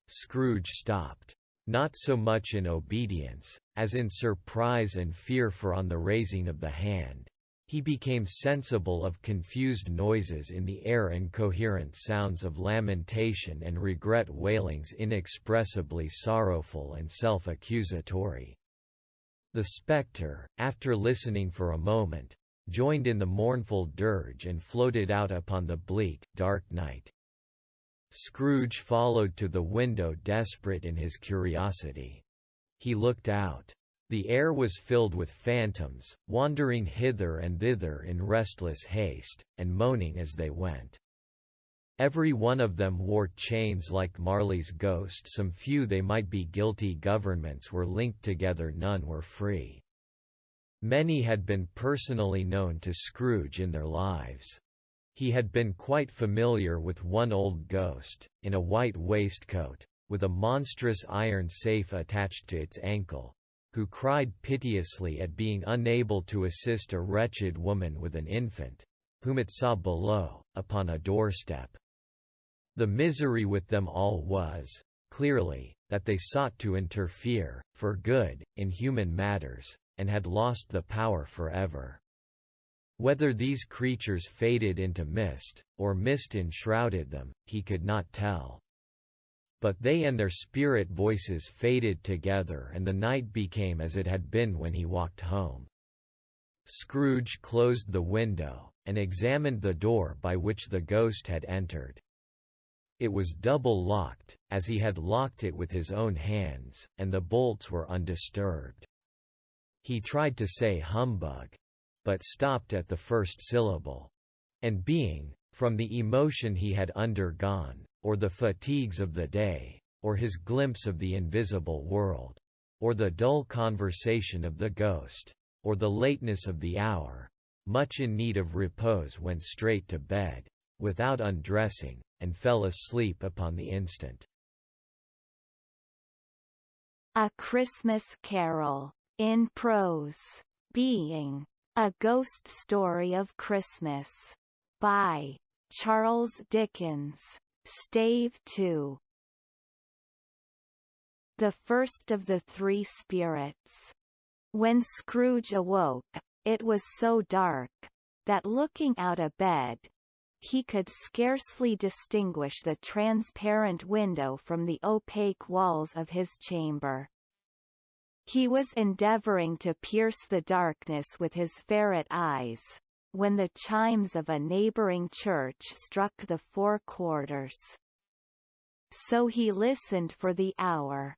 Scrooge stopped. Not so much in obedience, as in surprise and fear, for on the raising of the hand, he became sensible of confused noises in the air and coherent sounds of lamentation and regret, wailings inexpressibly sorrowful and self-accusatory. The spectre, after listening for a moment, joined in the mournful dirge and floated out upon the bleak, dark night. Scrooge followed to the window, desperate in his curiosity. He looked out. The air was filled with phantoms, wandering hither and thither in restless haste, and moaning as they went. Every one of them wore chains like Marley's ghost. Some few they might be guilty governments were linked together, none were free. Many had been personally known to Scrooge in their lives. He had been quite familiar with one old ghost, in a white waistcoat, with a monstrous iron safe attached to its ankle, who cried piteously at being unable to assist a wretched woman with an infant, whom it saw below, upon a doorstep. The misery with them all was, clearly, that they sought to interfere, for good, in human matters, and had lost the power forever. Whether these creatures faded into mist, or mist enshrouded them, he could not tell. But they and their spirit voices faded together, and the night became as it had been when he walked home. Scrooge closed the window, and examined the door by which the ghost had entered. It was double-locked, as he had locked it with his own hands, and the bolts were undisturbed. He tried to say humbug, but stopped at the first syllable. And being, from the emotion he had undergone, or the fatigues of the day, or his glimpse of the invisible world, or the dull conversation of the ghost, or the lateness of the hour, much in need of repose, went straight to bed, without undressing, and fell asleep upon the instant. A Christmas Carol, in prose, being a ghost story of Christmas, by Charles Dickens, Stave 2. The first of the three spirits. When Scrooge awoke, it was so dark that, looking out of bed, he could scarcely distinguish the transparent window from the opaque walls of his chamber. He was endeavoring to pierce the darkness with his ferret eyes, when the chimes of a neighboring church struck the 4 quarters. So he listened for the hour.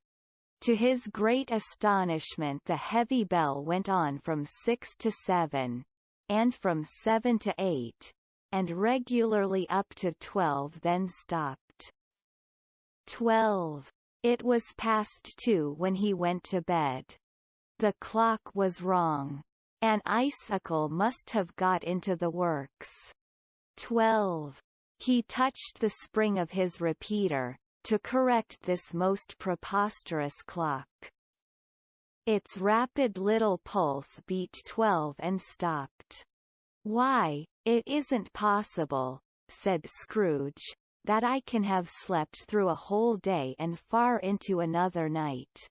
To his great astonishment, the heavy bell went on from 6 to 7, and from 7 to 8, and regularly up to 12, then stopped. 12. It was past 2 when he went to bed. The clock was wrong. An icicle must have got into the works. 12. He touched the spring of his repeater, to correct this most preposterous clock. Its rapid little pulse beat 12 and stopped. "Why, it isn't possible," said Scrooge, "that I can have slept through a whole day and far into another night.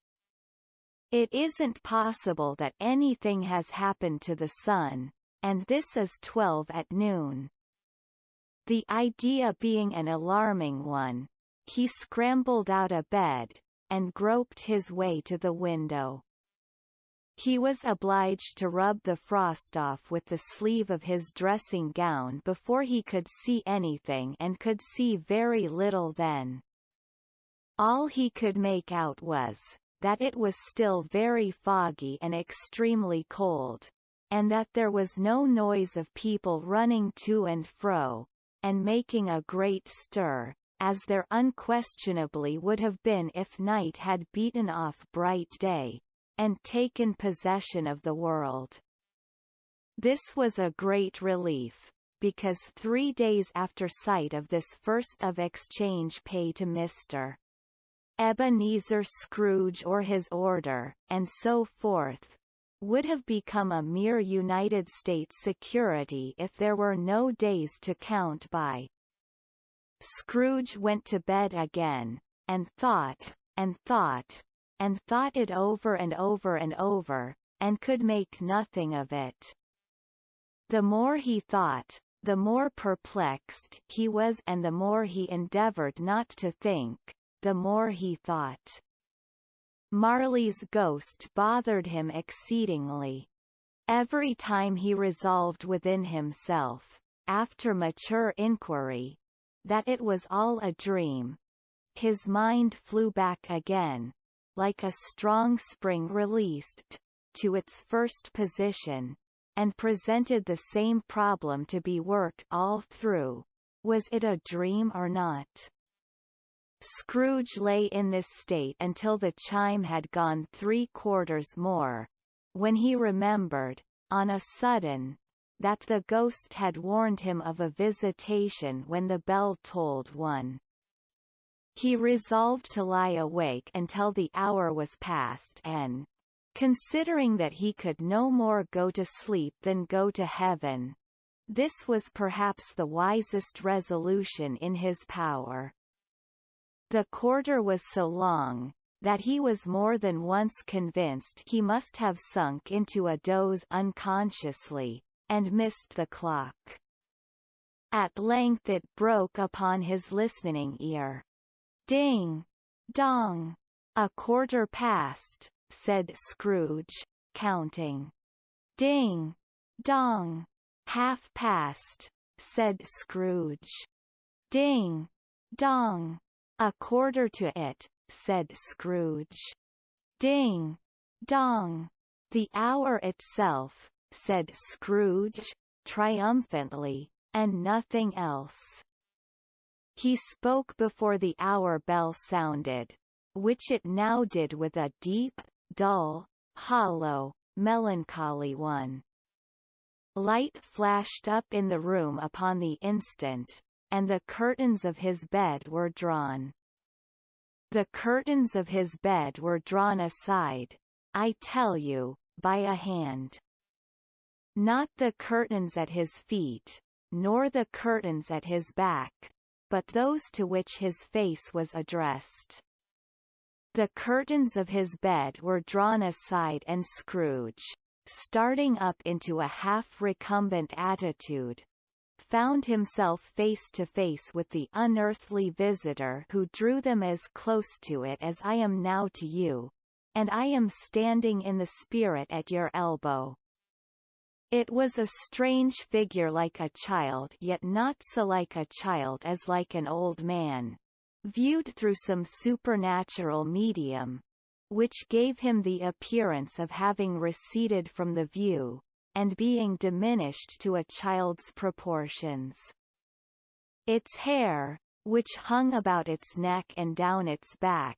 It isn't possible that anything has happened to the sun, and this is 12 at noon." The idea being an alarming one, he scrambled out of bed, and groped his way to the window. He was obliged to rub the frost off with the sleeve of his dressing gown before he could see anything, and could see very little then. All he could make out was, that it was still very foggy and extremely cold, and that there was no noise of people running to and fro, and making a great stir, as there unquestionably would have been if night had beaten off bright day, and taken possession of the world. This was a great relief, because 3 days after sight of this first of exchange pay to Mr. Ebenezer Scrooge or his order, and so forth, would have become a mere United States security if there were no days to count by. Scrooge went to bed again, and thought, and thought, and thought it over and over and over, and could make nothing of it. The more he thought, the more perplexed he was, and the more he endeavored not to think, the more he thought. Marley's ghost bothered him exceedingly. Every time he resolved within himself, after mature inquiry, that it was all a dream, his mind flew back again, like a strong spring released, to its first position, and presented the same problem to be worked all through: was it a dream or not? Scrooge lay in this state until the chime had gone 3 quarters more, when he remembered, on a sudden, that the ghost had warned him of a visitation when the bell tolled 1. He resolved to lie awake until the hour was past, and, considering that he could no more go to sleep than go to heaven, this was perhaps the wisest resolution in his power. The quarter was so long, that he was more than once convinced he must have sunk into a doze unconsciously, and missed the clock. At length it broke upon his listening ear. Ding! Dong! "A quarter past," said Scrooge, counting. Ding! Dong! "Half past," said Scrooge. Ding! Dong. A quarter to it, said Scrooge. Ding. Dong. The hour itself, said Scrooge, triumphantly, and nothing else. He spoke before the hour bell sounded, which it now did with a deep, dull, hollow, melancholy one. Light flashed up in the room upon the instant, and the curtains of his bed were drawn. The curtains of his bed were drawn aside, I tell you, by a hand. Not the curtains at his feet, nor the curtains at his back, but those to which his face was addressed. The curtains of his bed were drawn aside, and Scrooge, starting up into a half-recumbent attitude, found himself face to face with the unearthly visitor who drew them as close to it as I am now to you, and I am standing in the spirit at your elbow. It was a strange figure, like a child, yet not so like a child as like an old man, viewed through some supernatural medium, which gave him the appearance of having receded from the view, and being diminished to a child's proportions. Its hair, which hung about its neck and down its back,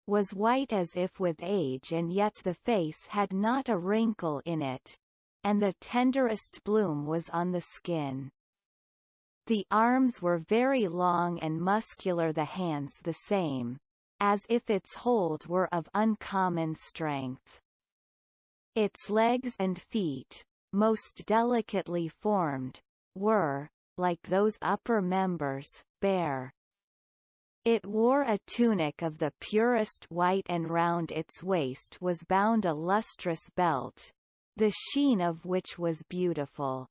was white as if with age, and yet the face had not a wrinkle in it, and the tenderest bloom was on the skin. The arms were very long and muscular, the hands the same, as if its hold were of uncommon strength. Its legs and feet, most delicately formed, were, like those upper members, bare. It wore a tunic of the purest white, and round its waist was bound a lustrous belt, the sheen of which was beautiful.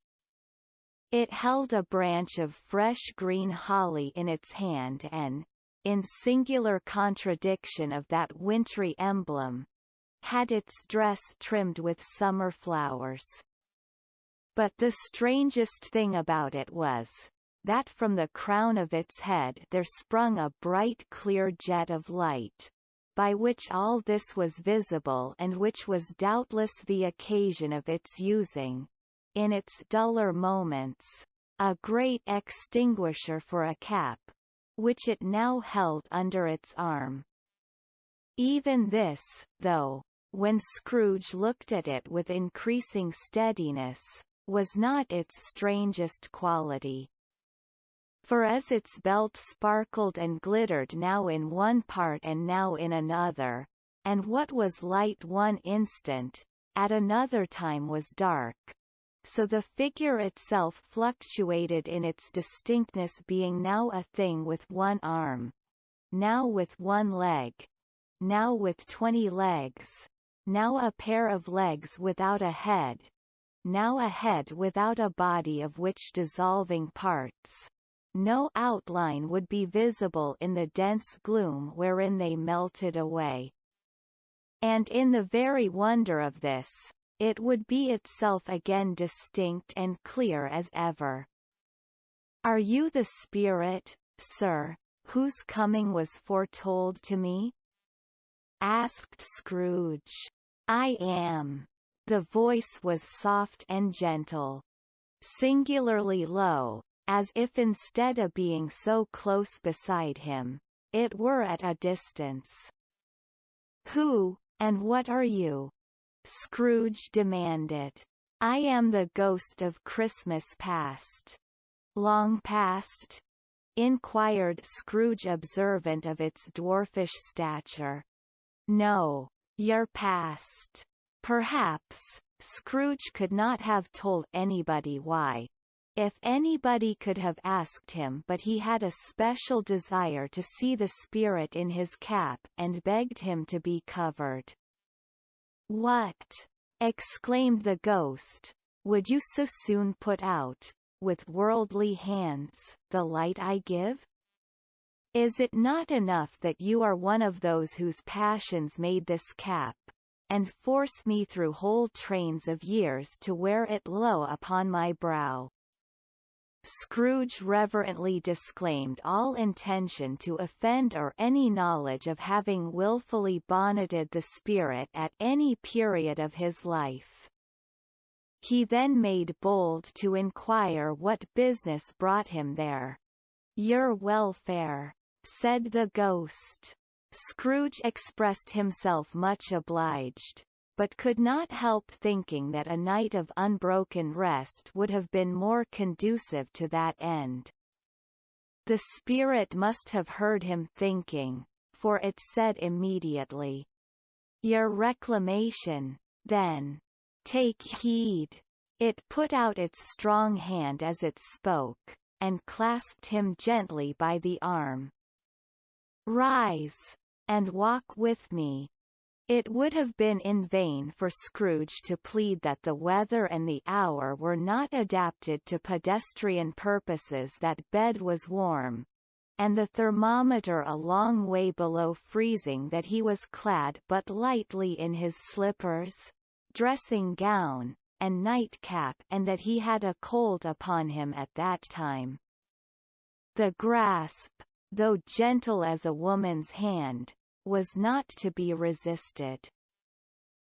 It held a branch of fresh green holly in its hand, and, in singular contradiction of that wintry emblem, had its dress trimmed with summer flowers. But the strangest thing about it was, that from the crown of its head there sprung a bright clear jet of light, by which all this was visible, and which was doubtless the occasion of its using, in its duller moments, a great extinguisher for a cap, which it now held under its arm. Even this, though, when Scrooge looked at it with increasing steadiness, was not its strangest quality. For as its belt sparkled and glittered now in one part and now in another, and what was light one instant, at another time was dark, so the figure itself fluctuated in its distinctness, being now a thing with one arm, now with one leg, now with 20 legs, now a pair of legs without a head, now a head without a body, of which dissolving parts, no outline would be visible in the dense gloom wherein they melted away. And in the very wonder of this, it would be itself again distinct and clear as ever. Are you the spirit, sir, whose coming was foretold to me? Asked Scrooge. I am. The voice was soft and gentle, singularly low, as if instead of being so close beside him, it were at a distance. Who, and what are you? Scrooge demanded. I am the ghost of Christmas past. Long past? Inquired Scrooge, observant of its dwarfish stature. No, your past. Perhaps, Scrooge could not have told anybody why, if anybody could have asked him, but he had a special desire to see the spirit in his cap, and begged him to be covered. What? Exclaimed the ghost. Would you so soon put out, with worldly hands, the light I give? Is it not enough that you are one of those whose passions made this cap, and force me through whole trains of years to wear it low upon my brow? Scrooge reverently disclaimed all intention to offend or any knowledge of having wilfully bonneted the spirit at any period of his life. He then made bold to inquire what business brought him there. "Your welfare," said the ghost. Scrooge expressed himself much obliged, but could not help thinking that a night of unbroken rest would have been more conducive to that end. The spirit must have heard him thinking, for it said immediately, "Your reclamation, then. Take heed." It put out its strong hand as it spoke, and clasped him gently by the arm. "Rise, and walk with me." It would have been in vain for Scrooge to plead that the weather and the hour were not adapted to pedestrian purposes, that bed was warm, and the thermometer a long way below freezing, that he was clad but lightly in his slippers, dressing gown, and nightcap, and that he had a cold upon him at that time. The grasp, though gentle as a woman's hand, was not to be resisted.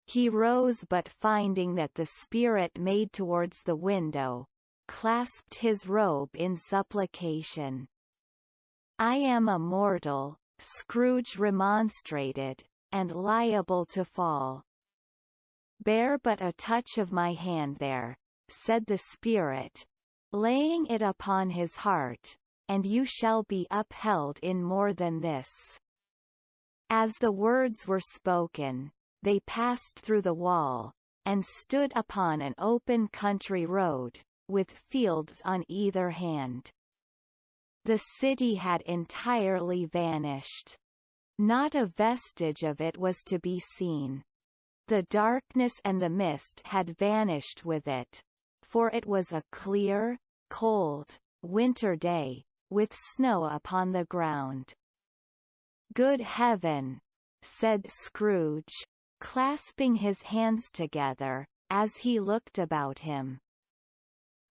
He rose, but finding that the spirit made towards the window, clasped his robe in supplication. "I am a mortal," Scrooge remonstrated, "and liable to fall." "Bear but a touch of my hand there," said the spirit, laying it upon his heart, "and you shall be upheld in more than this." As the words were spoken, they passed through the wall, and stood upon an open country road, with fields on either hand. The city had entirely vanished. Not a vestige of it was to be seen. The darkness and the mist had vanished with it, for it was a clear, cold, winter day, with snow upon the ground. "Good heaven!" said Scrooge, clasping his hands together, as he looked about him.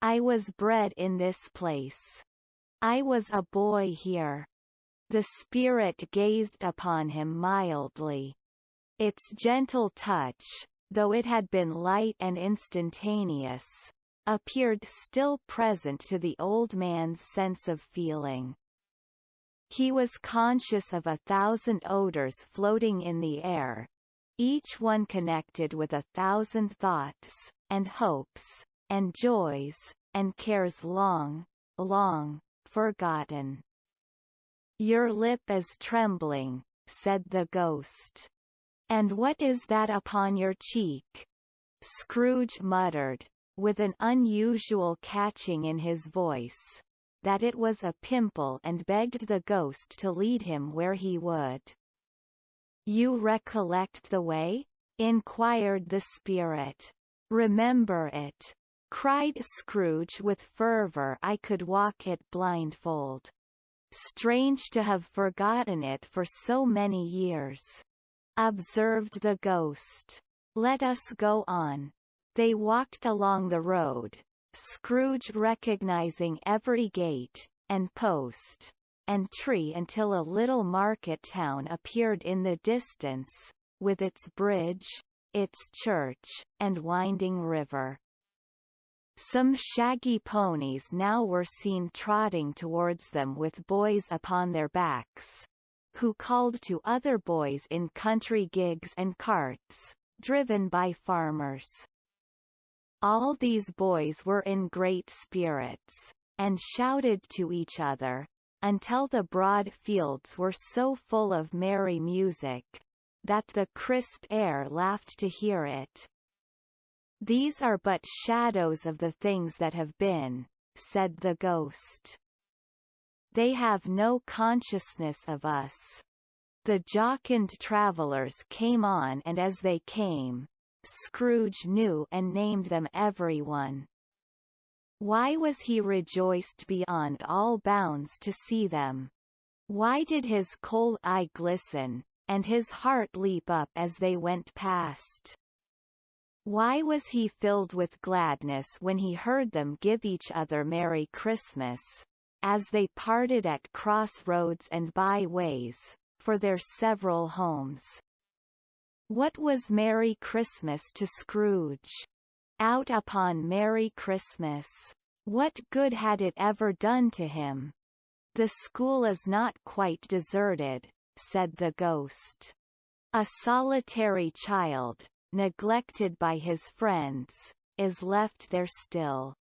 "I was bred in this place. I was a boy here." The spirit gazed upon him mildly. Its gentle touch, though it had been light and instantaneous, appeared still present to the old man's sense of feeling. He was conscious of 1,000 odors floating in the air, each one connected with 1,000 thoughts, and hopes, and joys, and cares long, long forgotten. "Your lip is trembling," said the ghost. "And what is that upon your cheek?" Scrooge muttered, with an unusual catching in his voice, that it was a pimple, and begged the ghost to lead him where he would. "You recollect the way?" inquired the spirit. "Remember it," cried Scrooge with fervor. "I could walk it blindfold. Strange to have forgotten it for so many years," observed the ghost. "Let us go on." They walked along the road, Scrooge recognizing every gate, and post, and tree, until a little market town appeared in the distance, with its bridge, its church, and winding river. Some shaggy ponies now were seen trotting towards them with boys upon their backs, who called to other boys in country gigs and carts, driven by farmers. All these boys were in great spirits, and shouted to each other, until the broad fields were so full of merry music, that the crisp air laughed to hear it. "These are but shadows of the things that have been," said the ghost. "They have no consciousness of us." The jocund travellers came on, and as they came, Scrooge knew and named them everyone. Why was he rejoiced beyond all bounds to see them? Why did his cold eye glisten, and his heart leap up as they went past? Why was he filled with gladness when he heard them give each other Merry Christmas, as they parted at crossroads and byways, for their several homes? What was Merry Christmas to Scrooge? Out upon Merry Christmas. What good had it ever done to him? The school is not quite deserted, said the ghost. A solitary child, neglected by his friends, is left there still.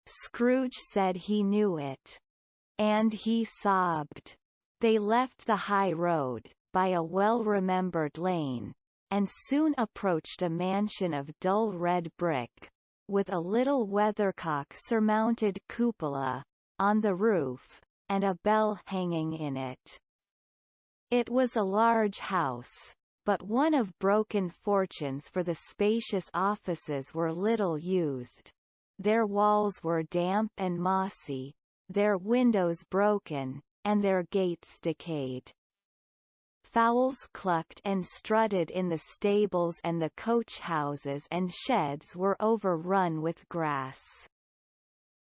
Scrooge said he knew it. And he sobbed. They left the high road, by a well-remembered lane, and soon approached a mansion of dull red brick, with a little weathercock-surmounted cupola on the roof, and a bell hanging in it. It was a large house, but one of broken fortunes, for the spacious offices were little used. Their walls were damp and mossy, their windows broken, and their gates decayed. Fowls clucked and strutted in the stables, and the coach houses and sheds were overrun with grass.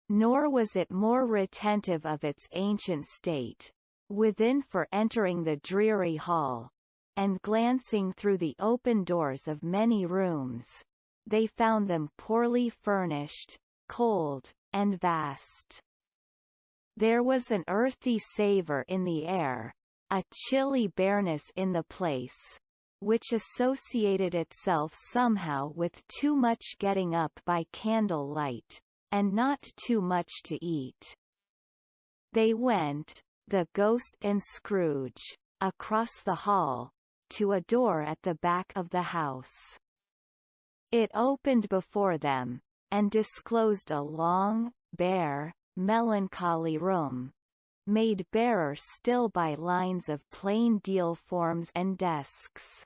Nor was it more retentive of its ancient state, within, for entering the dreary hall, and glancing through the open doors of many rooms, they found them poorly furnished, cold, and vast. There was an earthy savour in the air, a chilly bareness in the place, which associated itself somehow with too much getting up by candle light, and not too much to eat. They went, the ghost and Scrooge, across the hall, to a door at the back of the house. It opened before them, and disclosed a long, bare, melancholy room, made barer still by lines of plain deal forms and desks.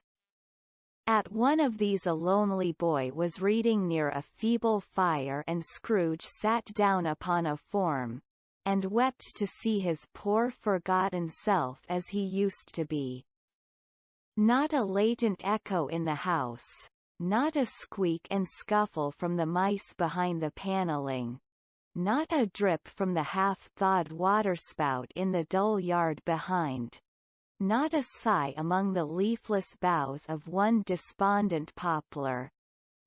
At one of these a lonely boy was reading near a feeble fire, and Scrooge sat down upon a form, and wept to see his poor forgotten self as he used to be. Not a latent echo in the house, not a squeak and scuffle from the mice behind the panelling, not a drip from the half-thawed waterspout in the dull yard behind, not a sigh among the leafless boughs of one despondent poplar,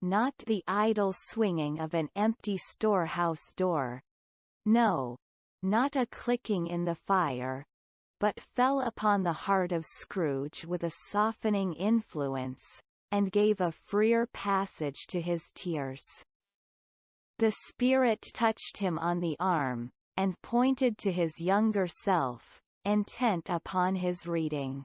not the idle swinging of an empty storehouse door. No, not a clicking in the fire, but fell upon the heart of Scrooge with a softening influence, and gave a freer passage to his tears. The spirit touched him on the arm, and pointed to his younger self, intent upon his reading.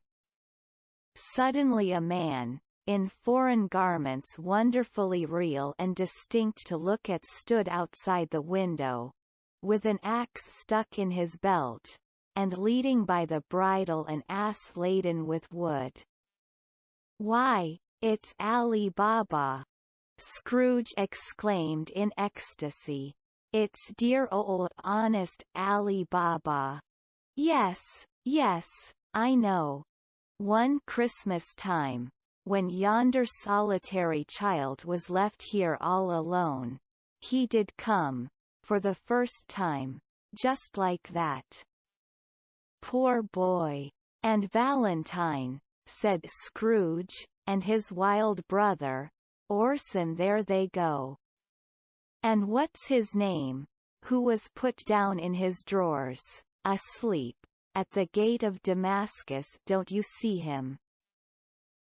Suddenly a man, in foreign garments wonderfully real and distinct to look at, stood outside the window, with an axe stuck in his belt, and leading by the bridle an ass laden with wood. "Why, it's Ali Baba!" Scrooge exclaimed in ecstasy. "It's dear old honest Ali Baba. Yes, yes, I know. One Christmas time, when yonder solitary child was left here all alone, he did come, for the first time, just like that." "Poor boy! And Valentine," said Scrooge, "and his wild brother, Orson, there they go. And what's his name, who was put down in his drawers, asleep, at the gate of Damascus, don't you see him?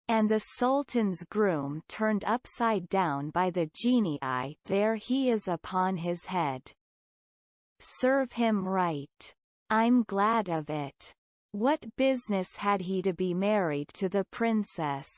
And the Sultan's groom turned upside down by the genii, there he is upon his head. Serve him right. I'm glad of it. What business had he to be married to the princess?"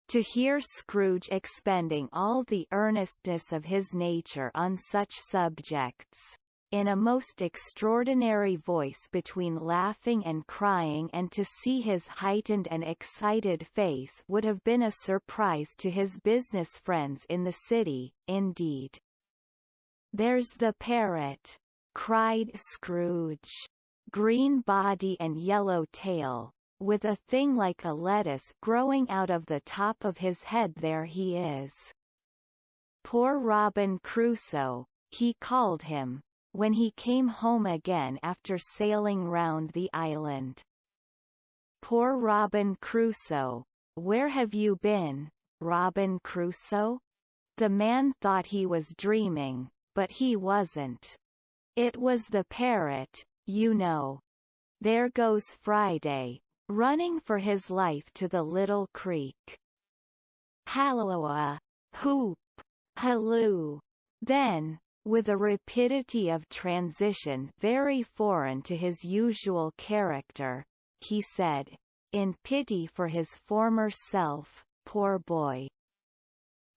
To hear Scrooge expending all the earnestness of his nature on such subjects, in a most extraordinary voice between laughing and crying, and to see his heightened and excited face, would have been a surprise to his business friends in the city, indeed. "There's the parrot!" cried Scrooge. "Green body and yellow tail, with a thing like a lettuce growing out of the top of his head, there he is. Poor Robin Crusoe, he called him, when he came home again after sailing round the island. Poor Robin Crusoe, where have you been, Robin Crusoe? The man thought he was dreaming, but he wasn't. It was the parrot, you know. There goes Friday, running for his life to the little creek. Halloa! Hoop! Halloo! Then, with a rapidity of transition very foreign to his usual character, he said, in pity for his former self, poor boy.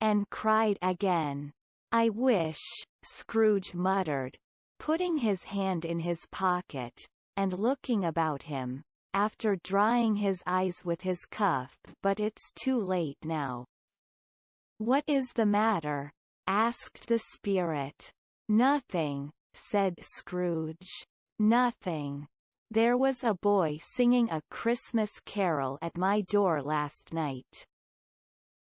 And cried again. I wish, Scrooge muttered, putting his hand in his pocket, and looking about him, after drying his eyes with his cuff, but it's too late now. What is the matter? Asked the spirit. Nothing, said Scrooge. Nothing. There was a boy singing a Christmas carol at my door last night.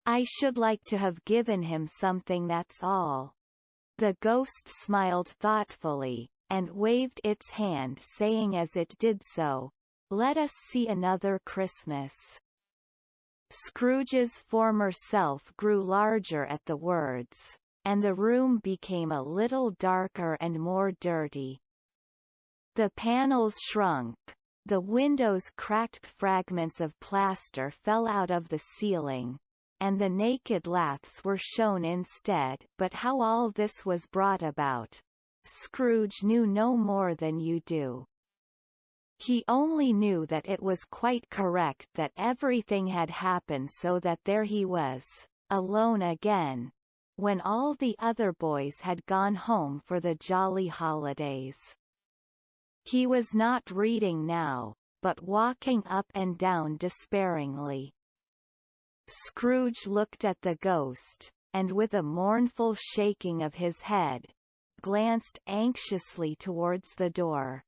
I should like to have given him something, that's all. The ghost smiled thoughtfully, and waved its hand, saying as it did so, let us see another Christmas. Scrooge's former self grew larger at the words, and the room became a little darker and more dirty. The panels shrunk, the windows cracked, fragments of plaster fell out of the ceiling, and the naked laths were shown instead. But how all this was brought about, Scrooge knew no more than you do. He only knew that it was quite correct that everything had happened so that there he was, alone again, when all the other boys had gone home for the jolly holidays. He was not reading now, but walking up and down despairingly. Scrooge looked at the ghost, and with a mournful shaking of his head, glanced anxiously towards the door.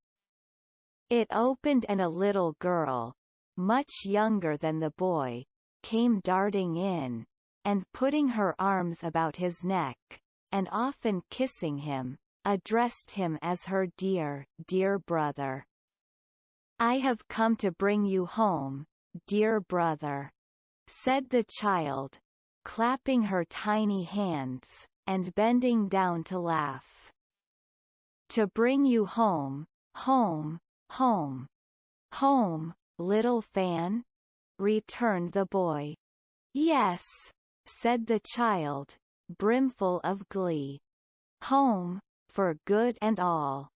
It opened and a little girl, much younger than the boy, came darting in, and putting her arms about his neck, and often kissing him, addressed him as her dear, dear brother. I have come to bring you home, dear brother, said the child, clapping her tiny hands, and bending down to laugh. To bring you home, home, home. Home, little Fan? Returned the boy. Yes, said the child, brimful of glee. Home, for good and all.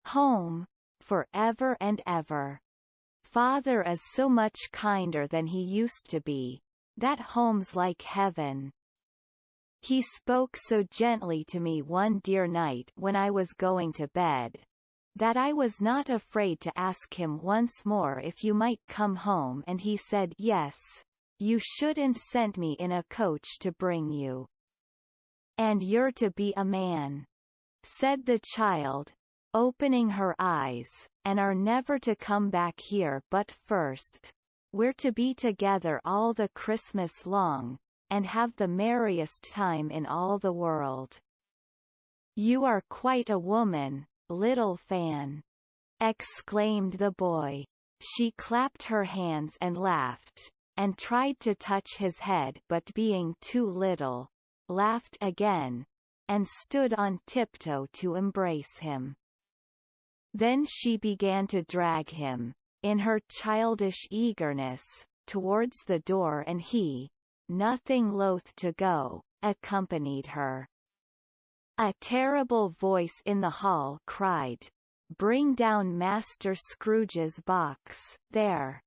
Home, for ever and ever. Father is so much kinder than he used to be, that home's like heaven. He spoke so gently to me one dear night when I was going to bed, that I was not afraid to ask him once more if you might come home, and he said yes, you shouldn't send me in a coach to bring you. And you're to be a man, said the child, opening her eyes, and are never to come back here, but first, we're to be together all the Christmas long, and have the merriest time in all the world. You are quite a woman, little Fan, exclaimed the boy. She clapped her hands and laughed, and tried to touch his head, but being too little, laughed again, and stood on tiptoe to embrace him. Then she began to drag him, in her childish eagerness, towards the door, and he, nothing loath to go, accompanied her. A terrible voice in the hall cried, "Bring down Master Scrooge's box, there!"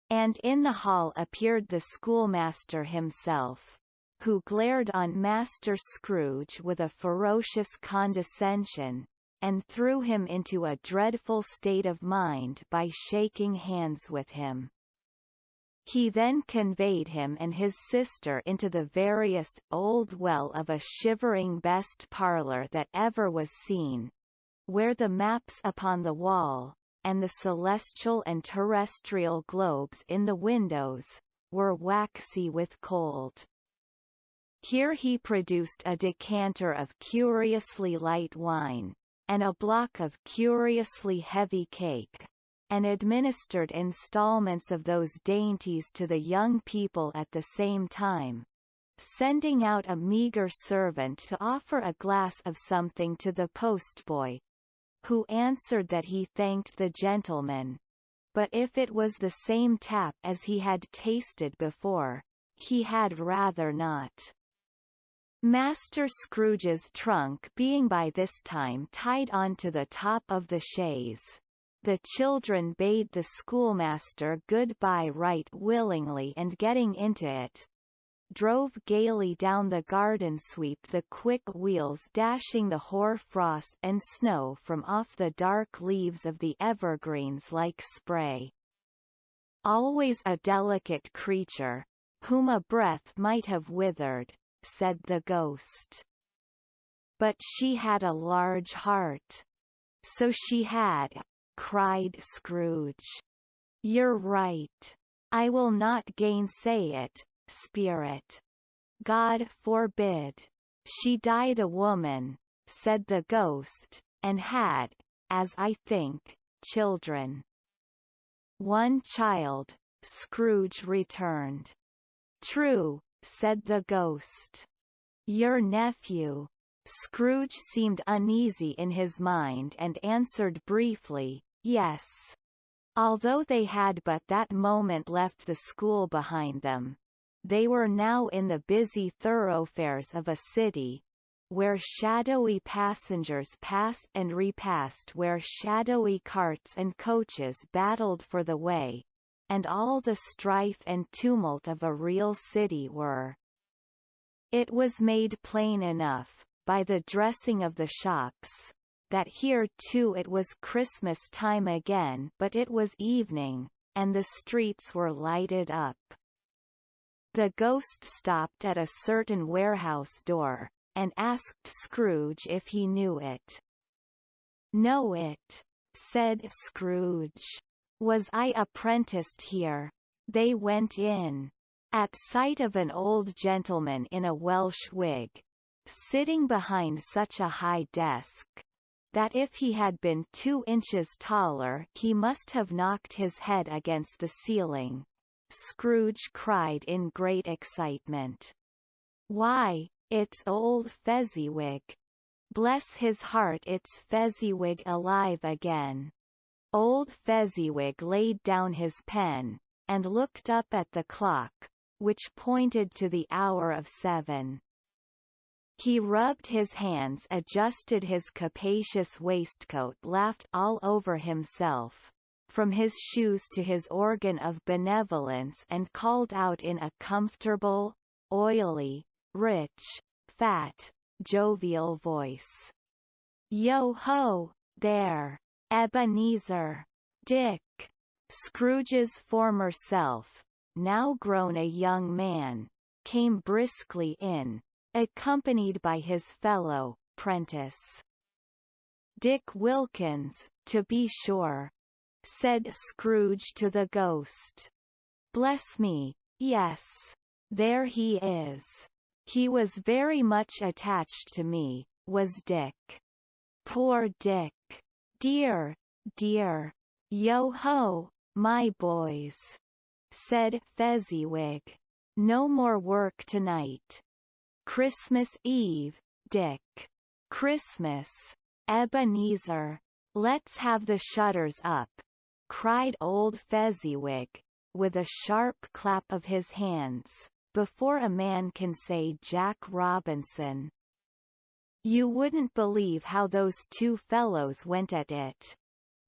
And in the hall appeared the schoolmaster himself, who glared on Master Scrooge with a ferocious condescension, and threw him into a dreadful state of mind by shaking hands with him. He then conveyed him and his sister into the veriest old well of a shivering best parlour that ever was seen, where the maps upon the wall, and the celestial and terrestrial globes in the windows, were waxy with cold. Here he produced a decanter of curiously light wine, and a block of curiously heavy cake, and administered installments of those dainties to the young people at the same time, sending out a meagre servant to offer a glass of something to the postboy, who answered that he thanked the gentleman, but if it was the same tap as he had tasted before, he had rather not. Master Scrooge's trunk being by this time tied on to the top of the chaise, the children bade the schoolmaster good-bye right willingly, and getting into it, drove gaily down the garden sweep, the quick wheels dashing the hoar frost and snow from off the dark leaves of the evergreens like spray. Always a delicate creature, whom a breath might have withered, said the ghost. But she had a large heart. So she had, cried Scrooge. You're right. I will not gainsay it, spirit. God forbid. She died a woman, said the ghost, and had, as I think, children. One child, Scrooge returned. True, said the ghost. Your nephew. Scrooge seemed uneasy in his mind and answered briefly, yes. Although they had but that moment left the school behind them, they were now in the busy thoroughfares of a city, where shadowy passengers passed and repassed, where shadowy carts and coaches battled for the way, and all the strife and tumult of a real city were. It was made plain enough, by the dressing of the shops, that here too it was Christmas time again, but it was evening, and the streets were lighted up. The ghost stopped at a certain warehouse door, and asked Scrooge if he knew it. Know it, said Scrooge. Was I apprenticed here? They went in. At sight of an old gentleman in a Welsh wig, sitting behind such a high desk, that if he had been 2 inches taller he must have knocked his head against the ceiling, Scrooge cried in great excitement. Why, it's old Fezziwig. Bless his heart, it's Fezziwig alive again. Old Fezziwig laid down his pen, and looked up at the clock, which pointed to the hour of 7. He rubbed his hands, adjusted his capacious waistcoat, laughed all over himself, from his shoes to his organ of benevolence, and called out in a comfortable, oily, rich, fat, jovial voice. Yo-ho, there, Ebenezer. Dick. Scrooge's former self, now grown a young man, came briskly in, accompanied by his fellow prentice. Dick Wilkins, to be sure, said Scrooge to the ghost. Bless me, yes. There he is. He was very much attached to me, was Dick. Poor Dick. Dear, dear. Yo-ho, my boys, said Fezziwig. No more work tonight. Christmas Eve, Dick. Christmas, Ebenezer. Let's have the shutters up, cried old Fezziwig, with a sharp clap of his hands, before a man can say Jack Robinson. You wouldn't believe how those 2 fellows went at it.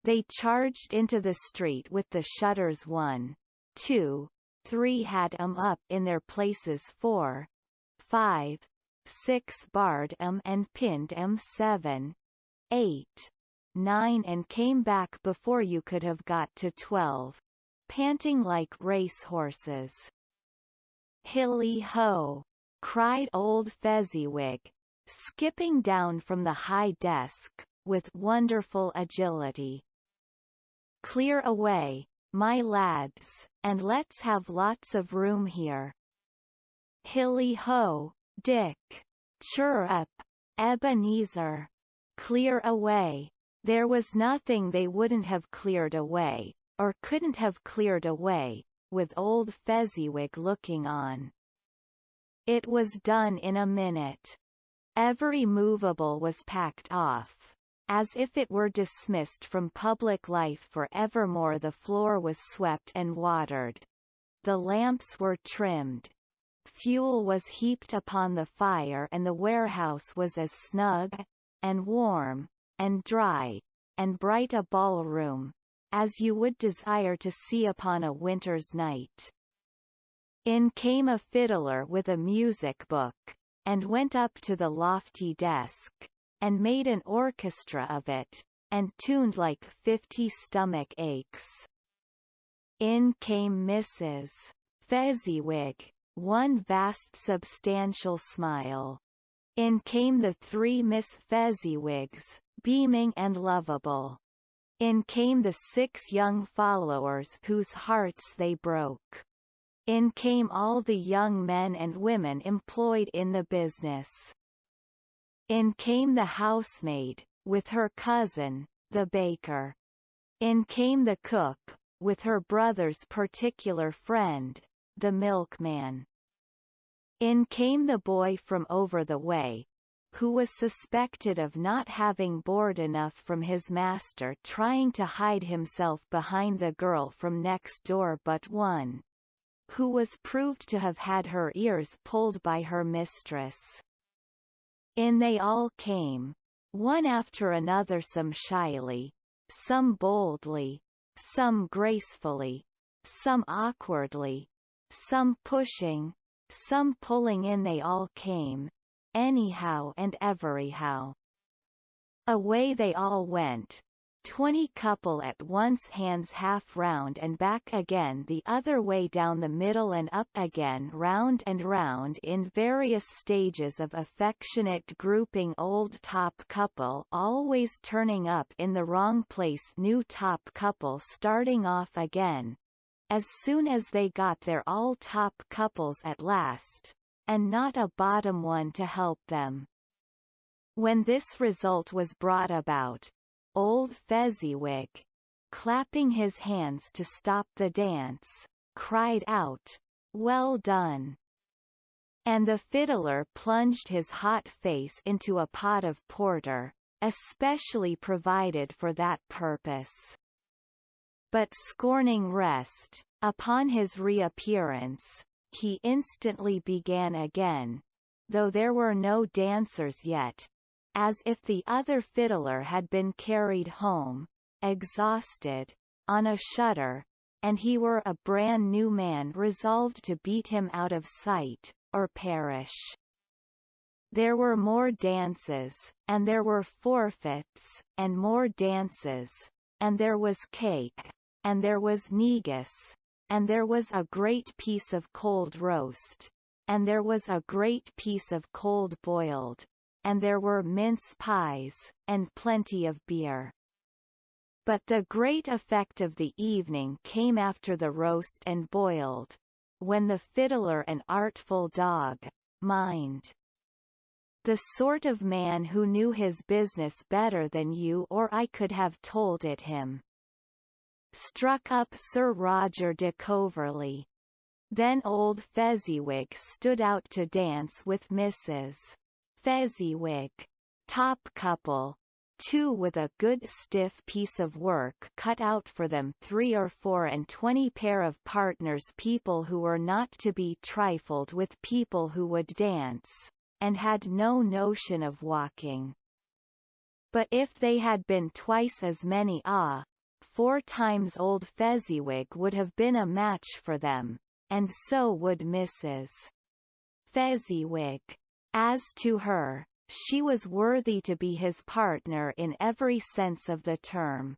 They charged into the street with the shutters 1, 2, 3 had 'em up in their places 4, 5, 6 barred 'em and pinned 'em 7, 8, 9 and came back before you could have got to 12, panting like race horses. Hilly-ho! Cried old Fezziwig, skipping down from the high desk, with wonderful agility. Clear away, my lads, and let's have lots of room here. Hilly-ho, Dick. Chirrup. Ebenezer. Clear away. There was nothing they wouldn't have cleared away, or couldn't have cleared away, with old Fezziwig looking on. It was done in a minute. Every movable was packed off. As if it were dismissed from public life for evermore, the floor was swept and watered. The lamps were trimmed. Fuel was heaped upon the fire, and the warehouse was as snug, and warm, and dry, and bright a ballroom, as you would desire to see upon a winter's night. In came a fiddler with a music book, and went up to the lofty desk, and made an orchestra of it, and tuned like 50 stomach aches. In came Mrs. Fezziwig, one vast substantial smile. In came the 3 Miss Fezziwigs, beaming and lovable. In came the 6 young followers whose hearts they broke. In came all the young men and women employed in the business. In came the housemaid, with her cousin, the baker. In came the cook, with her brother's particular friend, the milkman. In came the boy from over the way, who was suspected of not having board enough from his master, trying to hide himself behind the girl from next door but one, who was proved to have had her ears pulled by her mistress. In they all came, one after another, some shyly, some boldly, some gracefully, some awkwardly, some pushing, some pulling. In they all came, anyhow and everyhow. Away they all went, 20 couple at once, hands half round and back again the other way, down the middle and up again, round and round, in various stages of affectionate grouping. Old top couple always turning up in the wrong place, new top couple starting off again, as soon as they got there, all top couples at last, and not a bottom one to help them. When this result was brought about, old Fezziwig, clapping his hands to stop the dance, cried out, "Well done!" And the fiddler plunged his hot face into a pot of porter, especially provided for that purpose. But scorning rest, upon his reappearance, he instantly began again, though there were no dancers yet, as if the other fiddler had been carried home, exhausted, on a shutter, and he were a brand new man resolved to beat him out of sight, or perish. There were more dances, and there were forfeits, and more dances, and there was cake, and there was negus, and there was a great piece of cold roast, and there was a great piece of cold boiled, and there were mince pies, and plenty of beer. But the great effect of the evening came after the roast and boiled, when the fiddler, an artful dog, mind, the sort of man who knew his business better than you or I could have told it him, struck up Sir Roger de Coverley. Then old Fezziwig stood out to dance with Mrs. Fezziwig. Top couple, 2 with a good stiff piece of work cut out for them, 3 or 4 and 20 pair of partners, people who were not to be trifled with, people who would dance, and had no notion of walking. But if they had been twice as many, 4 times old Fezziwig would have been a match for them, and so would Mrs. Fezziwig. As to her, she was worthy to be his partner in every sense of the term.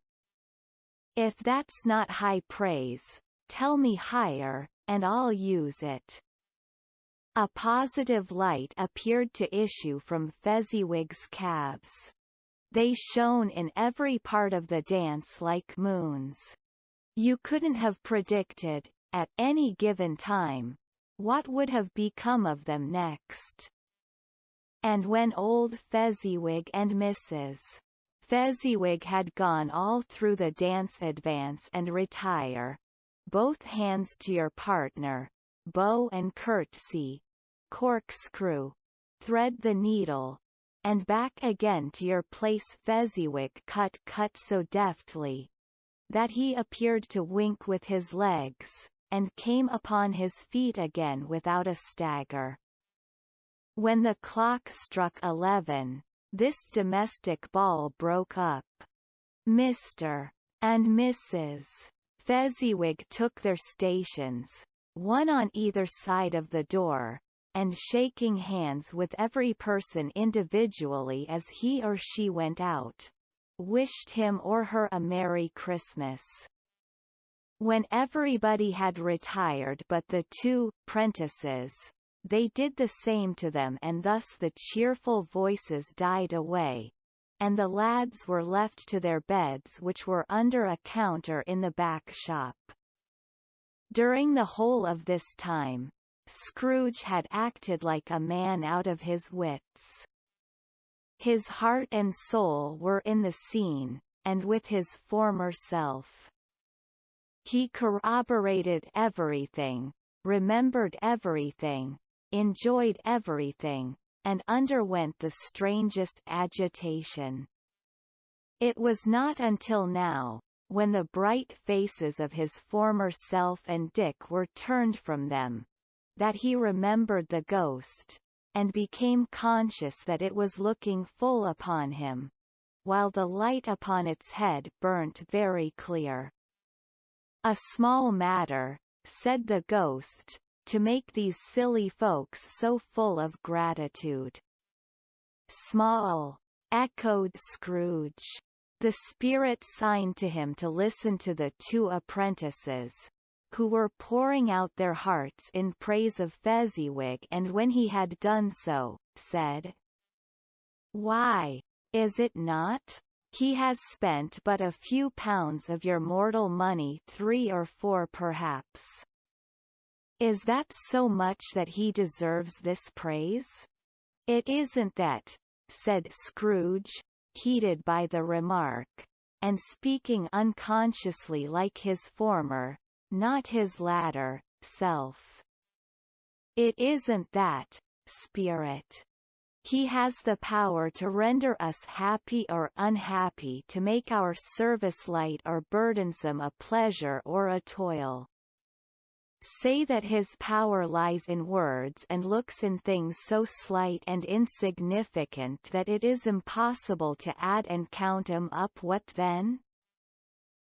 If that's not high praise, tell me higher, and I'll use it. A positive light appeared to issue from Fezziwig's calves. They shone in every part of the dance like moons. You couldn't have predicted, at any given time, what would have become of them next. And when old Fezziwig and Mrs. Fezziwig had gone all through the dance, advance and retire, both hands to your partner, bow and curtsy, corkscrew, thread the needle, and back again to your place. Fezziwig cut so deftly that he appeared to wink with his legs, and came upon his feet again without a stagger. When the clock struck 11, this domestic ball broke up. Mr. and Mrs. Fezziwig took their stations, one on either side of the door, and shaking hands with every person individually as he or she went out, wished him or her a Merry Christmas. When everybody had retired but the two prentices, they did the same to them, and thus the cheerful voices died away, and the lads were left to their beds, which were under a counter in the back shop. During the whole of this time, Scrooge had acted like a man out of his wits. His heart and soul were in the scene, and with his former self. He corroborated everything, remembered everything, enjoyed everything, and underwent the strangest agitation. It was not until now, when the bright faces of his former self and Dick were turned from them, that he remembered the ghost, and became conscious that it was looking full upon him, while the light upon its head burnt very clear. "A small matter," said the ghost, "to make these silly folks so full of gratitude." "Small," echoed Scrooge. The spirit signed to him to listen to the two apprentices, who were pouring out their hearts in praise of Fezziwig, and when he had done so, said, "Why, is it not? He has spent but a few pounds of your mortal money, 3 or 4 perhaps. Is that so much that he deserves this praise?" "It isn't that," said Scrooge, heated by the remark, and speaking unconsciously like his former, not his latter, self. "It isn't that, spirit. He has the power to render us happy or unhappy, to make our service light or burdensome, a pleasure or a toil. Say that his power lies in words and looks in things so slight and insignificant that it is impossible to add and count 'em up. What then?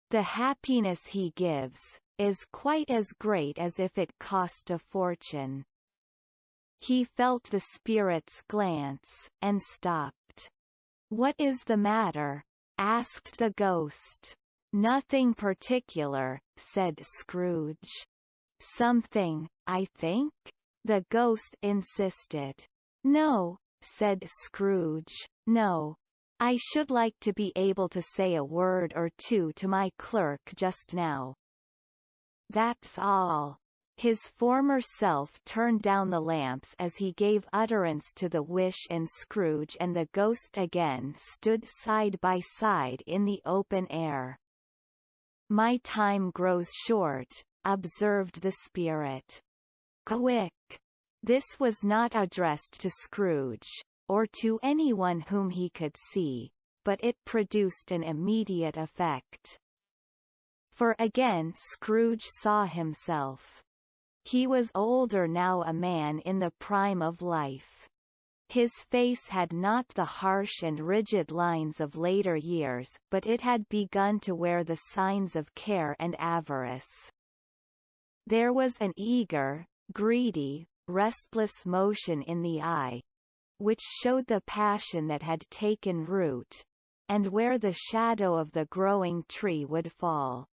The happiness he gives is quite as great as if it cost a fortune." He felt the spirit's glance, and stopped. "What is the matter?" asked the ghost. "Nothing particular," said Scrooge. "Something, I think?" the ghost insisted. "No," said Scrooge, "no. I should like to be able to say a word or two to my clerk just now. That's all." His former self turned down the lamps as he gave utterance to the wish, and Scrooge and the ghost again stood side by side in the open air. "My time grows short," observed the spirit. "Quick!" This was not addressed to Scrooge, or to anyone whom he could see, but it produced an immediate effect. For again Scrooge saw himself. He was older now, a man in the prime of life. His face had not the harsh and rigid lines of later years, but it had begun to wear the signs of care and avarice. There was an eager, greedy, restless motion in the eye, which showed the passion that had taken root, and where the shadow of the growing tree would fall.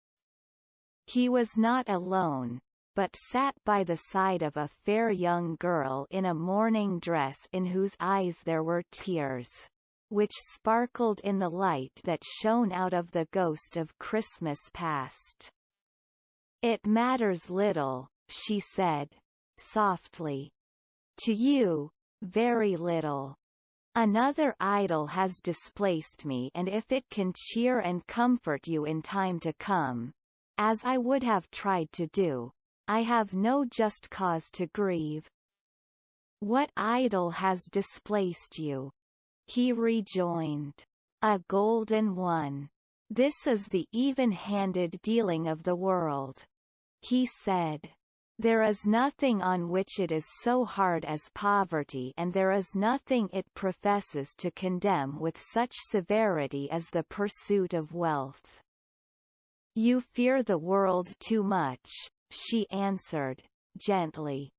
He was not alone, but sat by the side of a fair young girl in a mourning dress, in whose eyes there were tears, which sparkled in the light that shone out of the ghost of Christmas past. "It matters little," she said, softly. "To you, very little. Another idol has displaced me, and if it can cheer and comfort you in time to come, as I would have tried to do, I have no just cause to grieve. What idol has displaced you? He rejoined. A golden one. This is the even-handed dealing of the world. He said. There is nothing on which it is so hard as poverty, and there is nothing it professes to condemn with such severity as the pursuit of wealth. You fear the world too much, she answered, gently.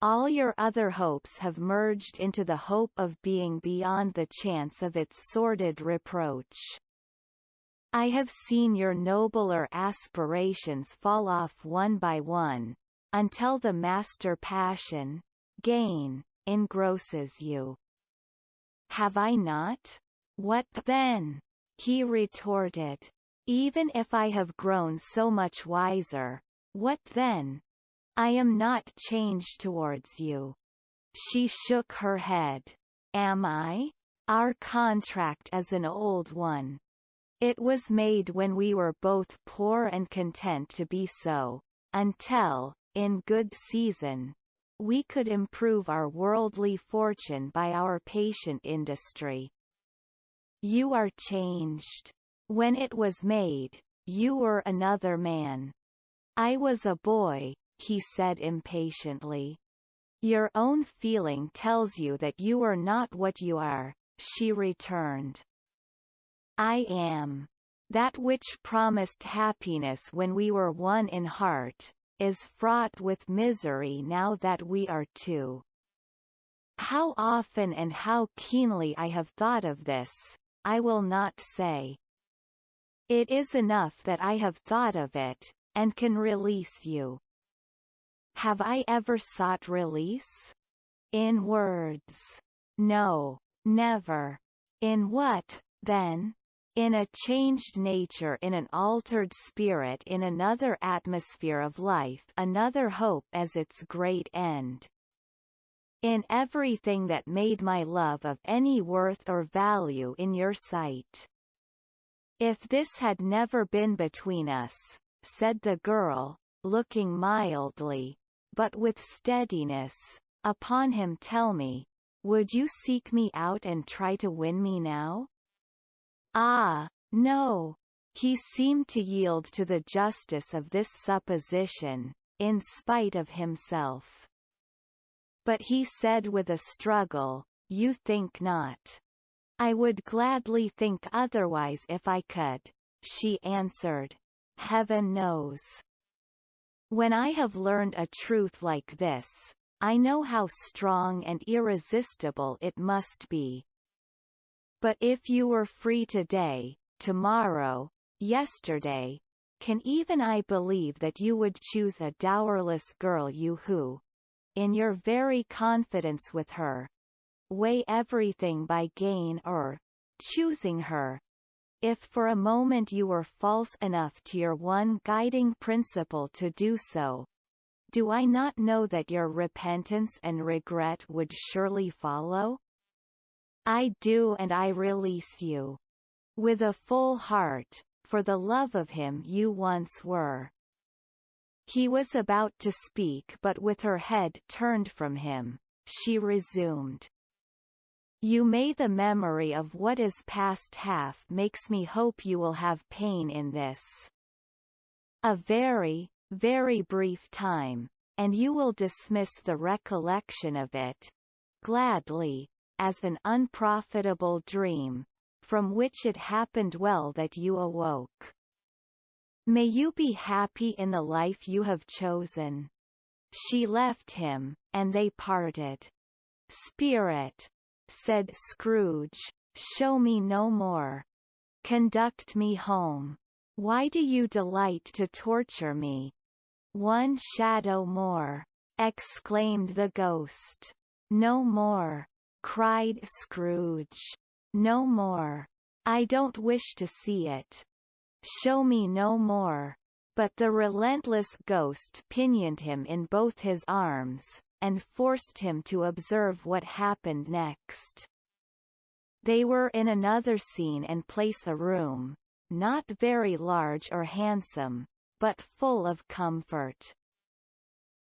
All your other hopes have merged into the hope of being beyond the chance of its sordid reproach. I have seen your nobler aspirations fall off one by one, until the master passion, gain, engrosses you. Have I not? What then? He retorted. Even if I have grown so much wiser, what then? I am not changed towards you. She shook her head. Am I? Our contract is an old one. It was made when we were both poor and content to be so, until, in good season, we could improve our worldly fortune by our patient industry. You are changed. When it was made, you were another man. I was a boy, he said impatiently. Your own feeling tells you that you are not what you are, she returned. I am. That which promised happiness when we were one in heart, is fraught with misery now that we are two. How often and how keenly I have thought of this, I will not say. It is enough that I have thought of it, and can release you. Have I ever sought release? In words. No, never. In what, then? In a changed nature, in an altered spirit, in another atmosphere of life, another hope as its great end. In everything that made my love of any worth or value in your sight. If this had never been between us, said the girl, looking mildly, but with steadiness, upon him, tell me, would you seek me out and try to win me now? Ah, no. He seemed to yield to the justice of this supposition, in spite of himself. But he said with a struggle, you think not. I would gladly think otherwise if I could, she answered. Heaven knows. When I have learned a truth like this, I know how strong and irresistible it must be. But if you were free today, tomorrow, yesterday, can even I believe that you would choose a dowerless girl, you who, in your very confidence with her, weigh everything by gain, or, choosing her, if for a moment you were false enough to your one guiding principle to do so, do I not know that your repentance and regret would surely follow? I do, and I release you. With a full heart, for the love of him you once were. He was about to speak, but with her head turned from him, she resumed. You may the memory of what is past half makes me hope you will have pain in this. A very, very brief time, and you will dismiss the recollection of it, gladly, as an unprofitable dream, from which it happened well that you awoke. May you be happy in the life you have chosen. She left him, and they parted. Spirit, said Scrooge, show me no more. Conduct me home. Why do you delight to torture me? One shadow more, exclaimed the ghost. No more, cried Scrooge. No more. I don't wish to see it. Show me no more. But the relentless ghost pinioned him in both his arms, and forced him to observe what happened next. They were in another scene and place a room, not very large or handsome, but full of comfort.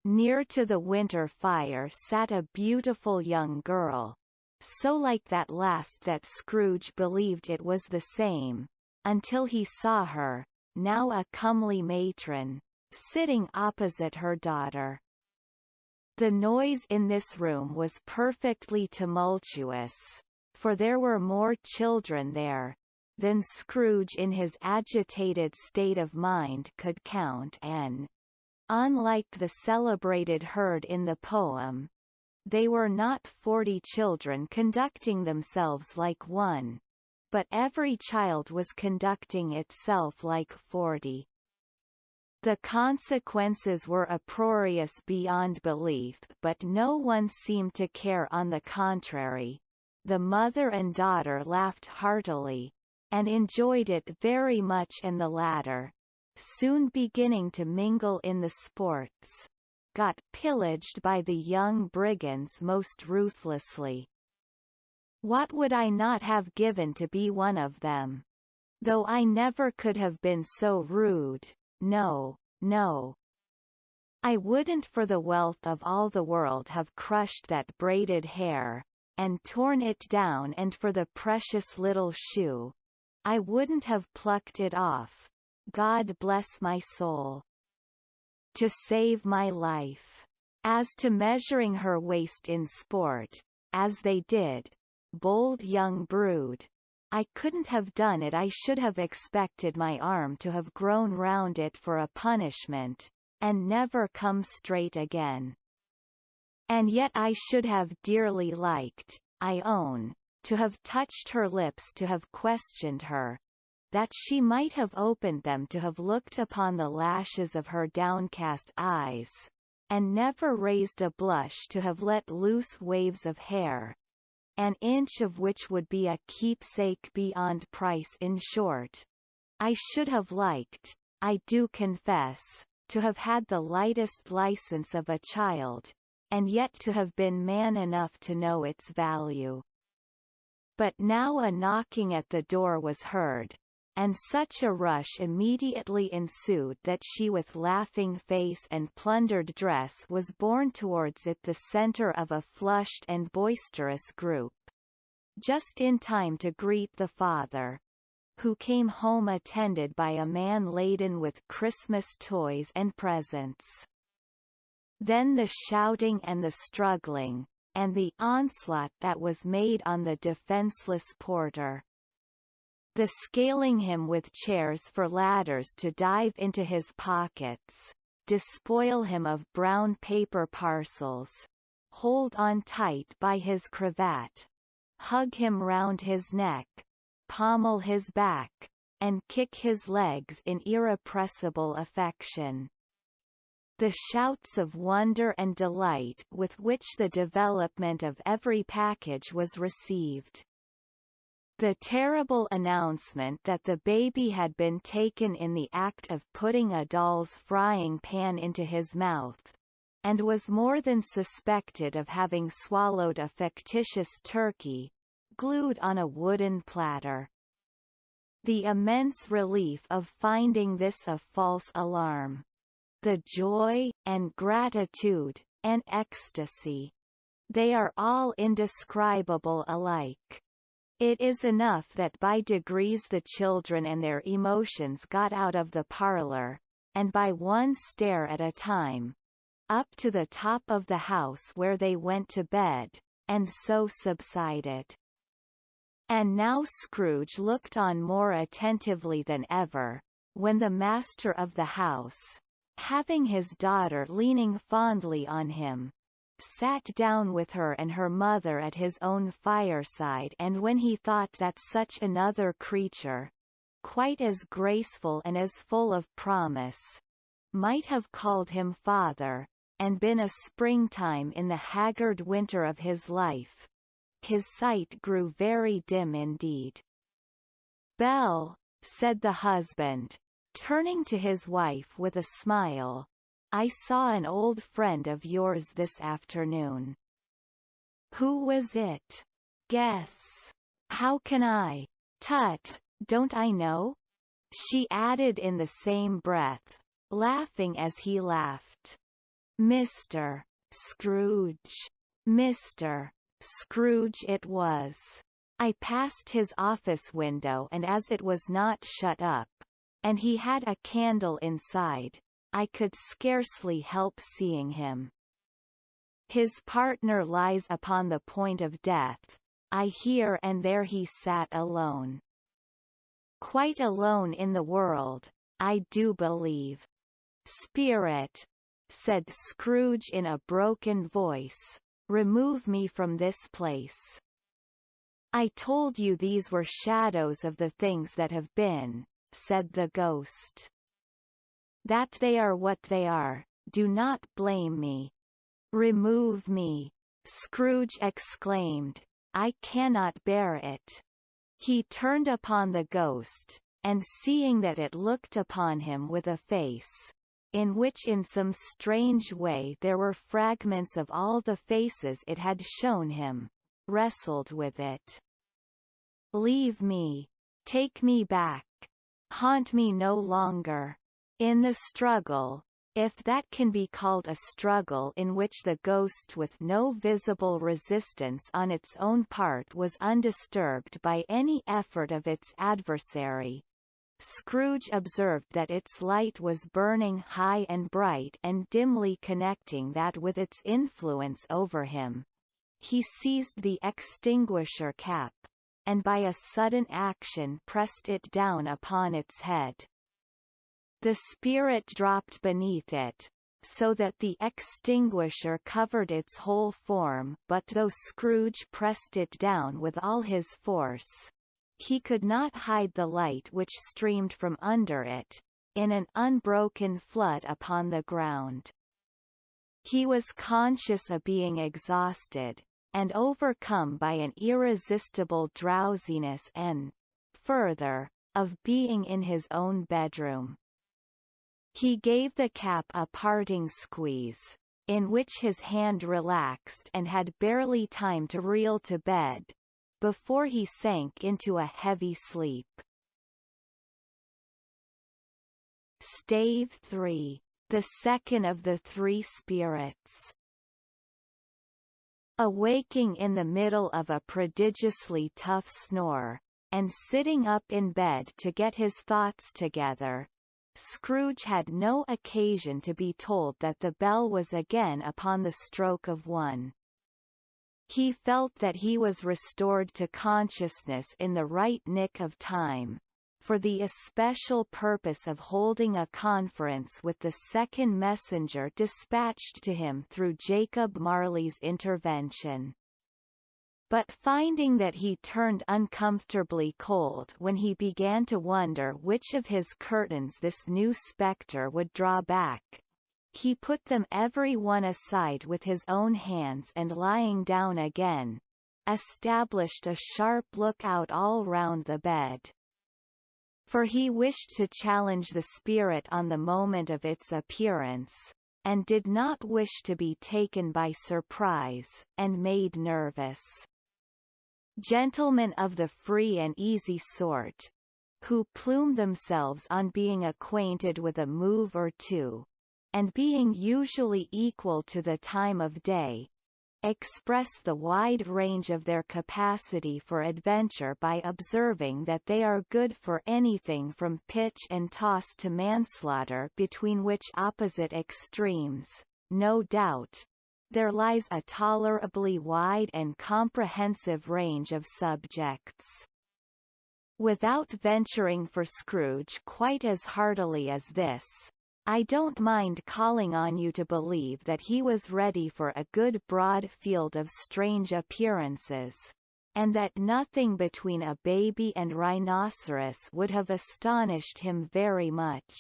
Near to the winter fire sat a beautiful young girl, so like that last that Scrooge believed it was the same, until he saw her, now a comely matron, sitting opposite her daughter. The noise in this room was perfectly tumultuous, for there were more children there than Scrooge in his agitated state of mind could count, and, unlike the celebrated herd in the poem, they were not 40 children conducting themselves like one, but every child was conducting itself like 40. The consequences were uproarious beyond belief, but no one seemed to care. On the contrary, the mother and daughter laughed heartily, and enjoyed it very much, and the latter, soon beginning to mingle in the sports, got pillaged by the young brigands most ruthlessly. What would I not have given to be one of them? Though I never could have been so rude, no, no. I wouldn't for the wealth of all the world have crushed that braided hair, and torn it down, and for the precious little shoe, I wouldn't have plucked it off, God bless my soul, to save my life. As to measuring her waist in sport, as they did, bold young brood, I couldn't have done it. I should have expected my arm to have grown round it for a punishment, and never come straight again. And yet I should have dearly liked, I own, to have touched her lips, to have questioned her, that she might have opened them, to have looked upon the lashes of her downcast eyes, and never raised a blush, to have let loose waves of hair, an inch of which would be a keepsake beyond price. In short, I should have liked, I do confess, to have had the lightest license of a child, and yet to have been man enough to know its value. But now a knocking at the door was heard, and such a rush immediately ensued that she, with laughing face and plundered dress, was borne towards it, the centre of a flushed and boisterous group, just in time to greet the father, who came home attended by a man laden with Christmas toys and presents. Then the shouting and the struggling, and the onslaught that was made on the defenceless porter. The scaling him with chairs for ladders to dive into his pockets, despoil him of brown paper parcels, hold on tight by his cravat, hug him round his neck, pommel his back, and kick his legs in irrepressible affection. The shouts of wonder and delight with which the development of every package was received. The terrible announcement that the baby had been taken in the act of putting a doll's frying pan into his mouth, and was more than suspected of having swallowed a fictitious turkey, glued on a wooden platter. The immense relief of finding this a false alarm. The joy, and gratitude, and ecstasy. They are all indescribable alike. It is enough that by degrees the children and their emotions got out of the parlor, and by one stair at a time, up to the top of the house where they went to bed, and so subsided. And now Scrooge looked on more attentively than ever, when the master of the house, having his daughter leaning fondly on him, sat down with her and her mother at his own fireside, and when he thought that such another creature, quite as graceful and as full of promise, might have called him father, and been a springtime in the haggard winter of his life, his sight grew very dim indeed. "Belle," said the husband, turning to his wife with a smile, "I saw an old friend of yours this afternoon." "Who was it?" "Guess." How can I? Tut, don't I know? She added in the same breath, laughing as he laughed. Mr. Scrooge. Mr. Scrooge it was. I passed his office window, and as it was not shut up, and he had a candle inside, I could scarcely help seeing him. His partner lies upon the point of death, I hear, and there he sat alone. Quite alone in the world, I do believe. Spirit, said Scrooge in a broken voice, remove me from this place. I told you these were shadows of the things that have been, said the ghost. That they are what they are, do not blame me. Remove me, Scrooge exclaimed, I cannot bear it. He turned upon the ghost, and seeing that it looked upon him with a face, in which in some strange way there were fragments of all the faces it had shown him, wrestled with it. Leave me. Take me back. Haunt me no longer. In the struggle, if that can be called a struggle in which the ghost with no visible resistance on its own part was undisturbed by any effort of its adversary, Scrooge observed that its light was burning high and bright and dimly connecting that with its influence over him. He seized the extinguisher cap, and by a sudden action pressed it down upon its head. The spirit dropped beneath it, so that the extinguisher covered its whole form, but though Scrooge pressed it down with all his force, he could not hide the light which streamed from under it, in an unbroken flood upon the ground. He was conscious of being exhausted, and overcome by an irresistible drowsiness and, further, of being in his own bedroom. He gave the cap a parting squeeze, in which his hand relaxed and had barely time to reel to bed, before he sank into a heavy sleep. Stave 3. The second of the three spirits. Awaking in the middle of a prodigiously tough snore, and sitting up in bed to get his thoughts together, Scrooge had no occasion to be told that the bell was again upon the stroke of 1. He felt that he was restored to consciousness in the right nick of time, for the especial purpose of holding a conference with the second messenger dispatched to him through Jacob Marley's intervention. But finding that he turned uncomfortably cold when he began to wonder which of his curtains this new spectre would draw back, he put them every one aside with his own hands and lying down again, established a sharp lookout all round the bed. For he wished to challenge the spirit on the moment of its appearance, and did not wish to be taken by surprise, and made nervous. Gentlemen of the free and easy sort, who plume themselves on being acquainted with a move or two, and being usually equal to the time of day, express the wide range of their capacity for adventure by observing that they are good for anything from pitch and toss to manslaughter, between which opposite extremes, no doubt, there lies a tolerably wide and comprehensive range of subjects. Without venturing for Scrooge quite as heartily as this, I don't mind calling on you to believe that he was ready for a good broad field of strange appearances, and that nothing between a baby and rhinoceros would have astonished him very much.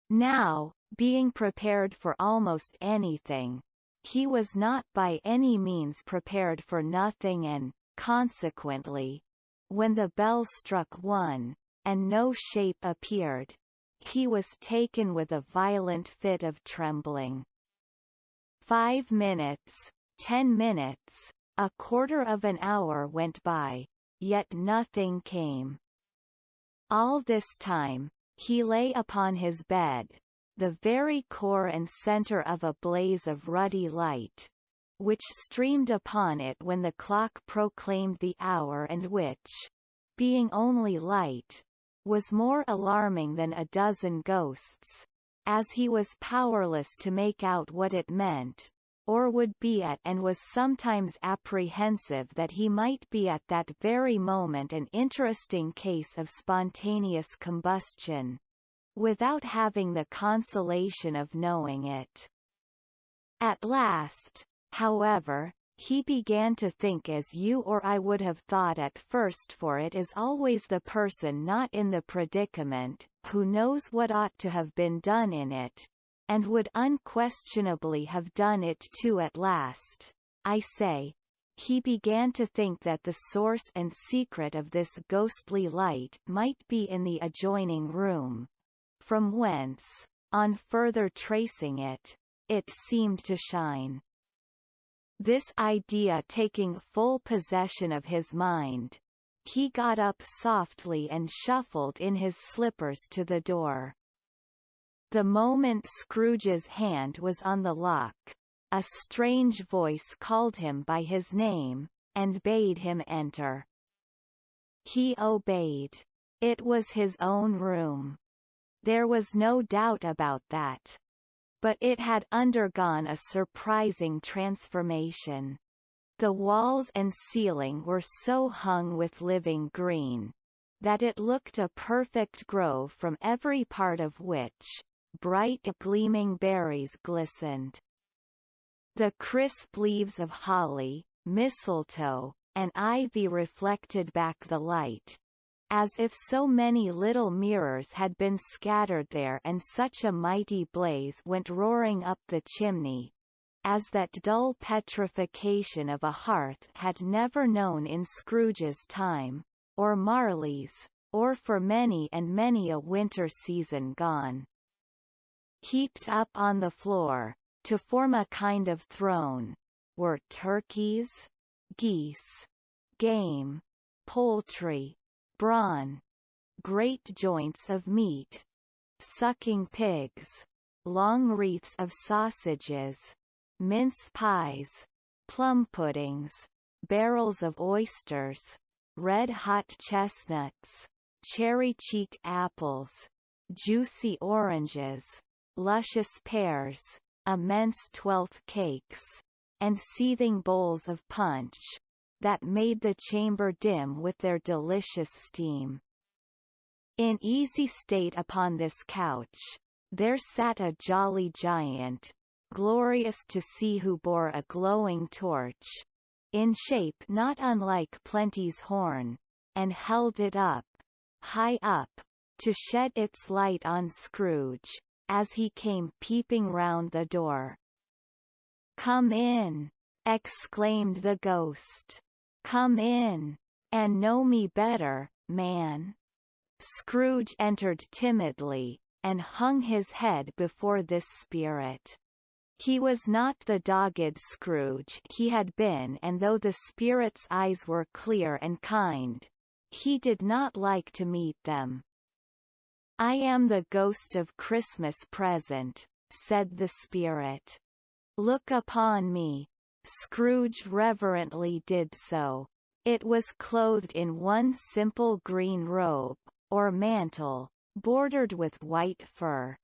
Now, being prepared for almost anything, he was not by any means prepared for nothing, and, consequently, when the bell struck 1, and no shape appeared, he was taken with a violent fit of trembling. 5 minutes, 10 minutes, a quarter of an hour went by, yet nothing came. All this time, he lay upon his bed, the very core and center of a blaze of ruddy light, which streamed upon it when the clock proclaimed the hour and which, being only light, was more alarming than a dozen ghosts, as he was powerless to make out what it meant, or would be at, and was sometimes apprehensive that he might be at that very moment an interesting case of spontaneous combustion, without having the consolation of knowing it. At last, however, he began to think as you or I would have thought at first, for it is always the person not in the predicament, who knows what ought to have been done in it, and would unquestionably have done it too at last. I say, he began to think that the source and secret of this ghostly light might be in the adjoining room, from whence, on further tracing it, it seemed to shine. This idea taking full possession of his mind, he got up softly and shuffled in his slippers to the door. The moment Scrooge's hand was on the lock, a strange voice called him by his name, and bade him enter. He obeyed. It was his own room. There was no doubt about that. But it had undergone a surprising transformation. The walls and ceiling were so hung with living green, that it looked a perfect grove, from every part of which bright gleaming berries glistened. The crisp leaves of holly, mistletoe, and ivy reflected back the light, as if so many little mirrors had been scattered there, and such a mighty blaze went roaring up the chimney, as that dull petrification of a hearth had never known in Scrooge's time, or Marley's, or for many and many a winter season gone. Heaped up on the floor, to form a kind of throne, were turkeys, geese, game, poultry, brawn, great joints of meat, sucking pigs, long wreaths of sausages, mince pies, plum puddings, barrels of oysters, red-hot chestnuts, cherry-cheeked apples, juicy oranges, luscious pears, immense 12th cakes, and seething bowls of punch, that made the chamber dim with their delicious steam. In easy state upon this couch, there sat a jolly giant, glorious to see, who bore a glowing torch, in shape not unlike Plenty's horn, and held it up, high up, to shed its light on Scrooge, as he came peeping round the door. "Come in!" exclaimed the ghost. "Come in, and know me better, man." Scrooge entered timidly, and hung his head before this spirit. He was not the dogged Scrooge he had been, and though the spirit's eyes were clear and kind, he did not like to meet them. "I am the ghost of Christmas Present," said the spirit. "Look upon me." Scrooge reverently did so. It was clothed in one simple green robe, or mantle, bordered with white fur.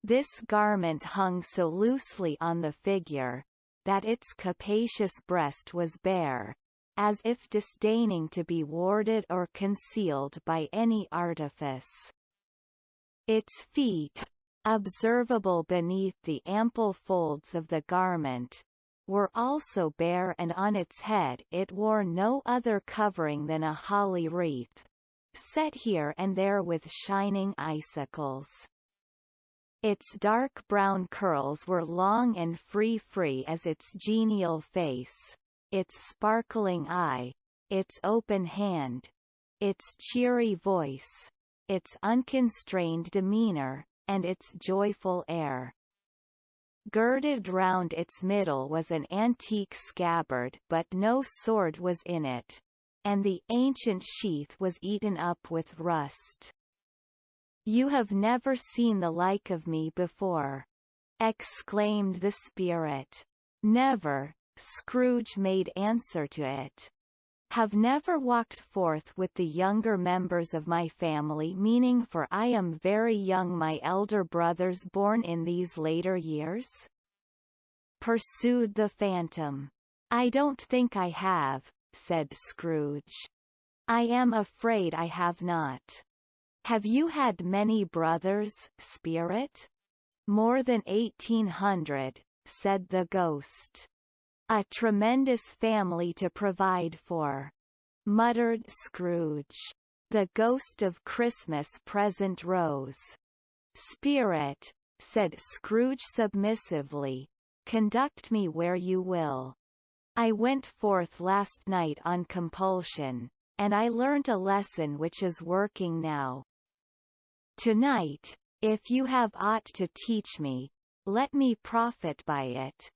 This garment hung so loosely on the figure, that its capacious breast was bare, as if disdaining to be warded or concealed by any artifice. Its feet, observable beneath the ample folds of the garment, were also bare, and on its head it wore no other covering than a holly wreath, set here and there with shining icicles. Its dark brown curls were long and free as its genial face, its sparkling eye, its open hand, its cheery voice, its unconstrained demeanor, and its joyful air. Girded round its middle was an antique scabbard, but no sword was in it, and the ancient sheath was eaten up with rust. "You have never seen the like of me before," exclaimed the spirit. "Never," Scrooge made answer to it. "Have never walked forth with the younger members of my family, meaning for I am very young, my elder brothers born in these later years?" pursued the phantom. "I don't think I have," said Scrooge. "I am afraid I have not." "Have you had many brothers, spirit?" "More than 1,800, said the ghost. "A tremendous family to provide for," muttered Scrooge. The ghost of Christmas present rose. "Spirit," said Scrooge submissively, "conduct me where you will. I went forth last night on compulsion, and I learnt a lesson which is working now. Tonight, if you have aught to teach me, let me profit by it."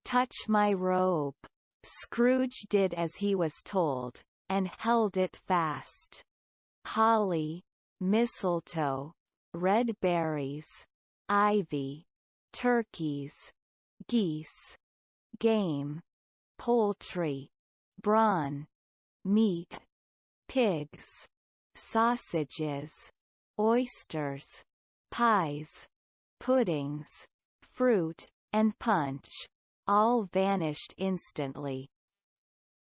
"Touch my robe." Scrooge did as he was told, and held it fast. Holly, mistletoe, red berries, ivy, turkeys, geese, game, poultry, brawn, meat, pigs, sausages, oysters, pies, puddings, fruit, and punch, all vanished instantly.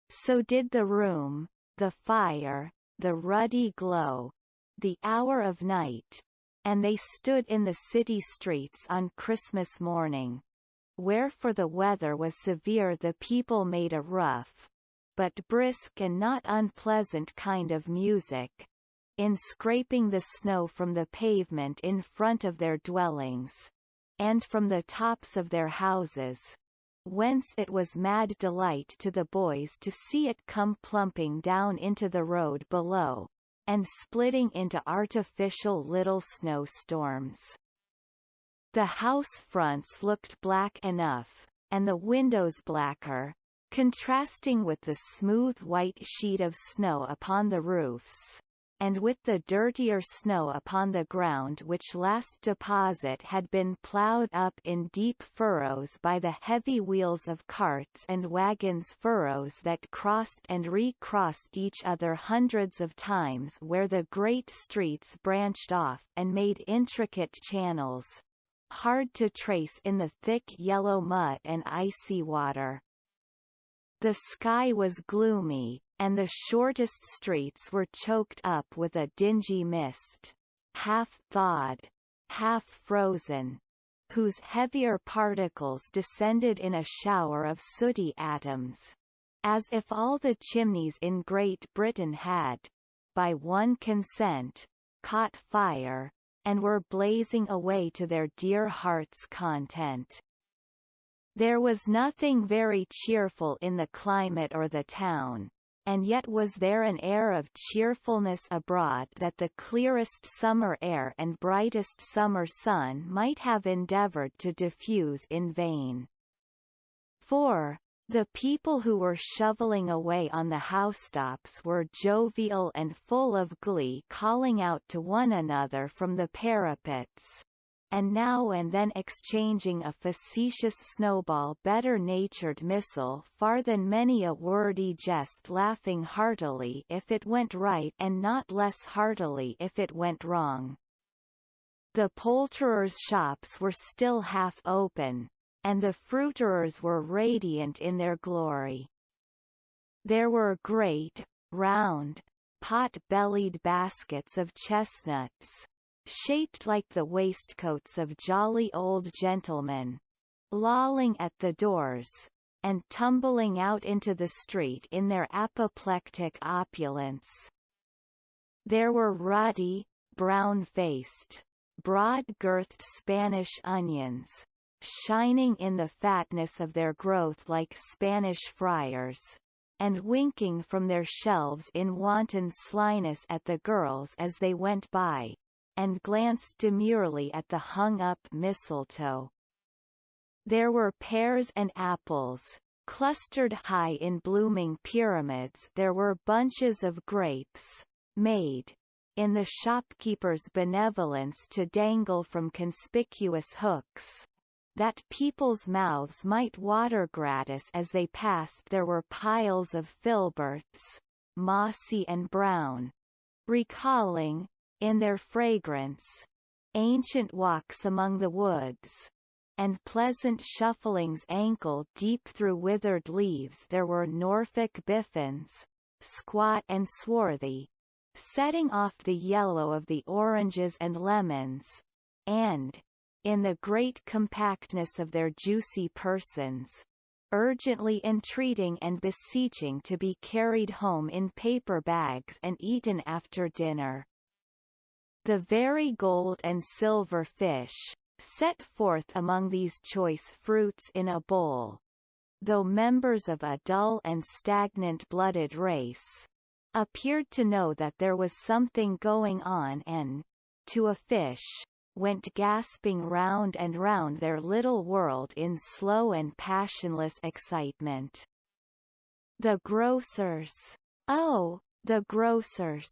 So did the room, the fire, the ruddy glow, the hour of night, and they stood in the city streets on Christmas morning. Where for the weather was severe, the people made a rough, but brisk and not unpleasant kind of music, in scraping the snow from the pavement in front of their dwellings, and from the tops of their houses, whence it was mad delight to the boys to see it come plumping down into the road below, and splitting into artificial little snowstorms. The house fronts looked black enough, and the windows blacker, contrasting with the smooth white sheet of snow upon the roofs, and with the dirtier snow upon the ground, which last deposit had been ploughed up in deep furrows by the heavy wheels of carts and wagons, furrows that crossed and recrossed each other hundreds of times, where the great streets branched off and made intricate channels, hard to trace in the thick yellow mud and icy water. The sky was gloomy, and the shortest streets were choked up with a dingy mist, half thawed, half frozen, whose heavier particles descended in a shower of sooty atoms, as if all the chimneys in Great Britain had, by one consent, caught fire, and were blazing away to their dear hearts' content. There was nothing very cheerful in the climate or the town, and yet was there an air of cheerfulness abroad that the clearest summer air and brightest summer sun might have endeavoured to diffuse in vain. For, the people who were shovelling away on the housetops were jovial and full of glee, calling out to one another from the parapets, and now and then exchanging a facetious snowball better-natured missile far than many a wordy jest, laughing heartily if it went right and not less heartily if it went wrong. The poulterers' shops were still half open, and the fruiterers were radiant in their glory. There were great, round, pot-bellied baskets of chestnuts, shaped like the waistcoats of jolly old gentlemen, lolling at the doors, and tumbling out into the street in their apoplectic opulence. There were ruddy, brown-faced, broad-girthed Spanish onions, shining in the fatness of their growth like Spanish friars, and winking from their shelves in wanton slyness at the girls as they went by, and glanced demurely at the hung-up mistletoe. There were pears and apples, clustered high in blooming pyramids there were bunches of grapes, made, in the shopkeeper's benevolence to dangle from conspicuous hooks, that people's mouths might water gratis as they passed. There were piles of filberts, mossy and brown, recalling, in their fragrance, ancient walks among the woods, and pleasant shufflings ankle-deep through withered leaves. There were Norfolk biffins, squat and swarthy, setting off the yellow of the oranges and lemons, and, in the great compactness of their juicy persons, urgently entreating and beseeching to be carried home in paper bags and eaten after dinner. The very gold and silver fish, set forth among these choice fruits in a bowl, though members of a dull and stagnant-blooded race, appeared to know that there was something going on and, to a fish, went gasping round and round their little world in slow and passionless excitement. The grocers. Oh, the grocers.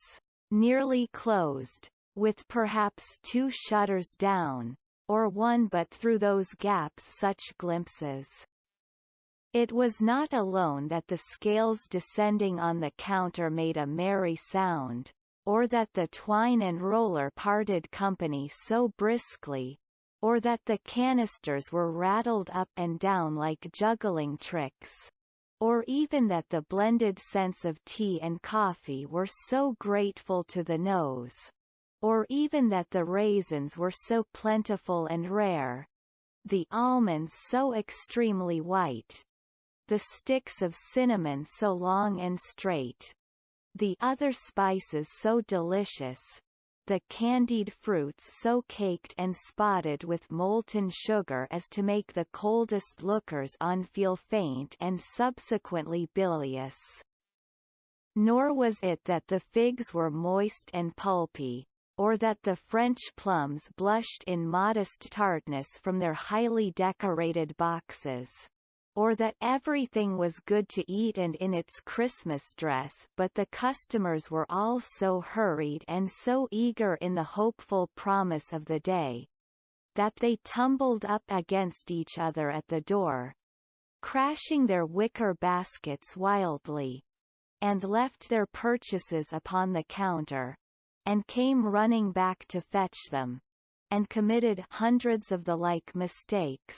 Nearly closed, with perhaps 2 shutters down, or one, but through those gaps such glimpses. It was not alone that the scales descending on the counter made a merry sound, or that the twine and roller parted company so briskly, or that the canisters were rattled up and down like juggling tricks, or even that the blended scents of tea and coffee were so grateful to the nose, or even that the raisins were so plentiful and rare, the almonds so extremely white, the sticks of cinnamon so long and straight, the other spices so delicious, the candied fruits so caked and spotted with molten sugar as to make the coldest lookers-on feel faint and subsequently bilious. Nor was it that the figs were moist and pulpy, or that the French plums blushed in modest tartness from their highly decorated boxes, or that everything was good to eat and in its Christmas dress, but the customers were all so hurried and so eager in the hopeful promise of the day, that they tumbled up against each other at the door, crashing their wicker baskets wildly, and left their purchases upon the counter, and came running back to fetch them, and committed hundreds of the like mistakes,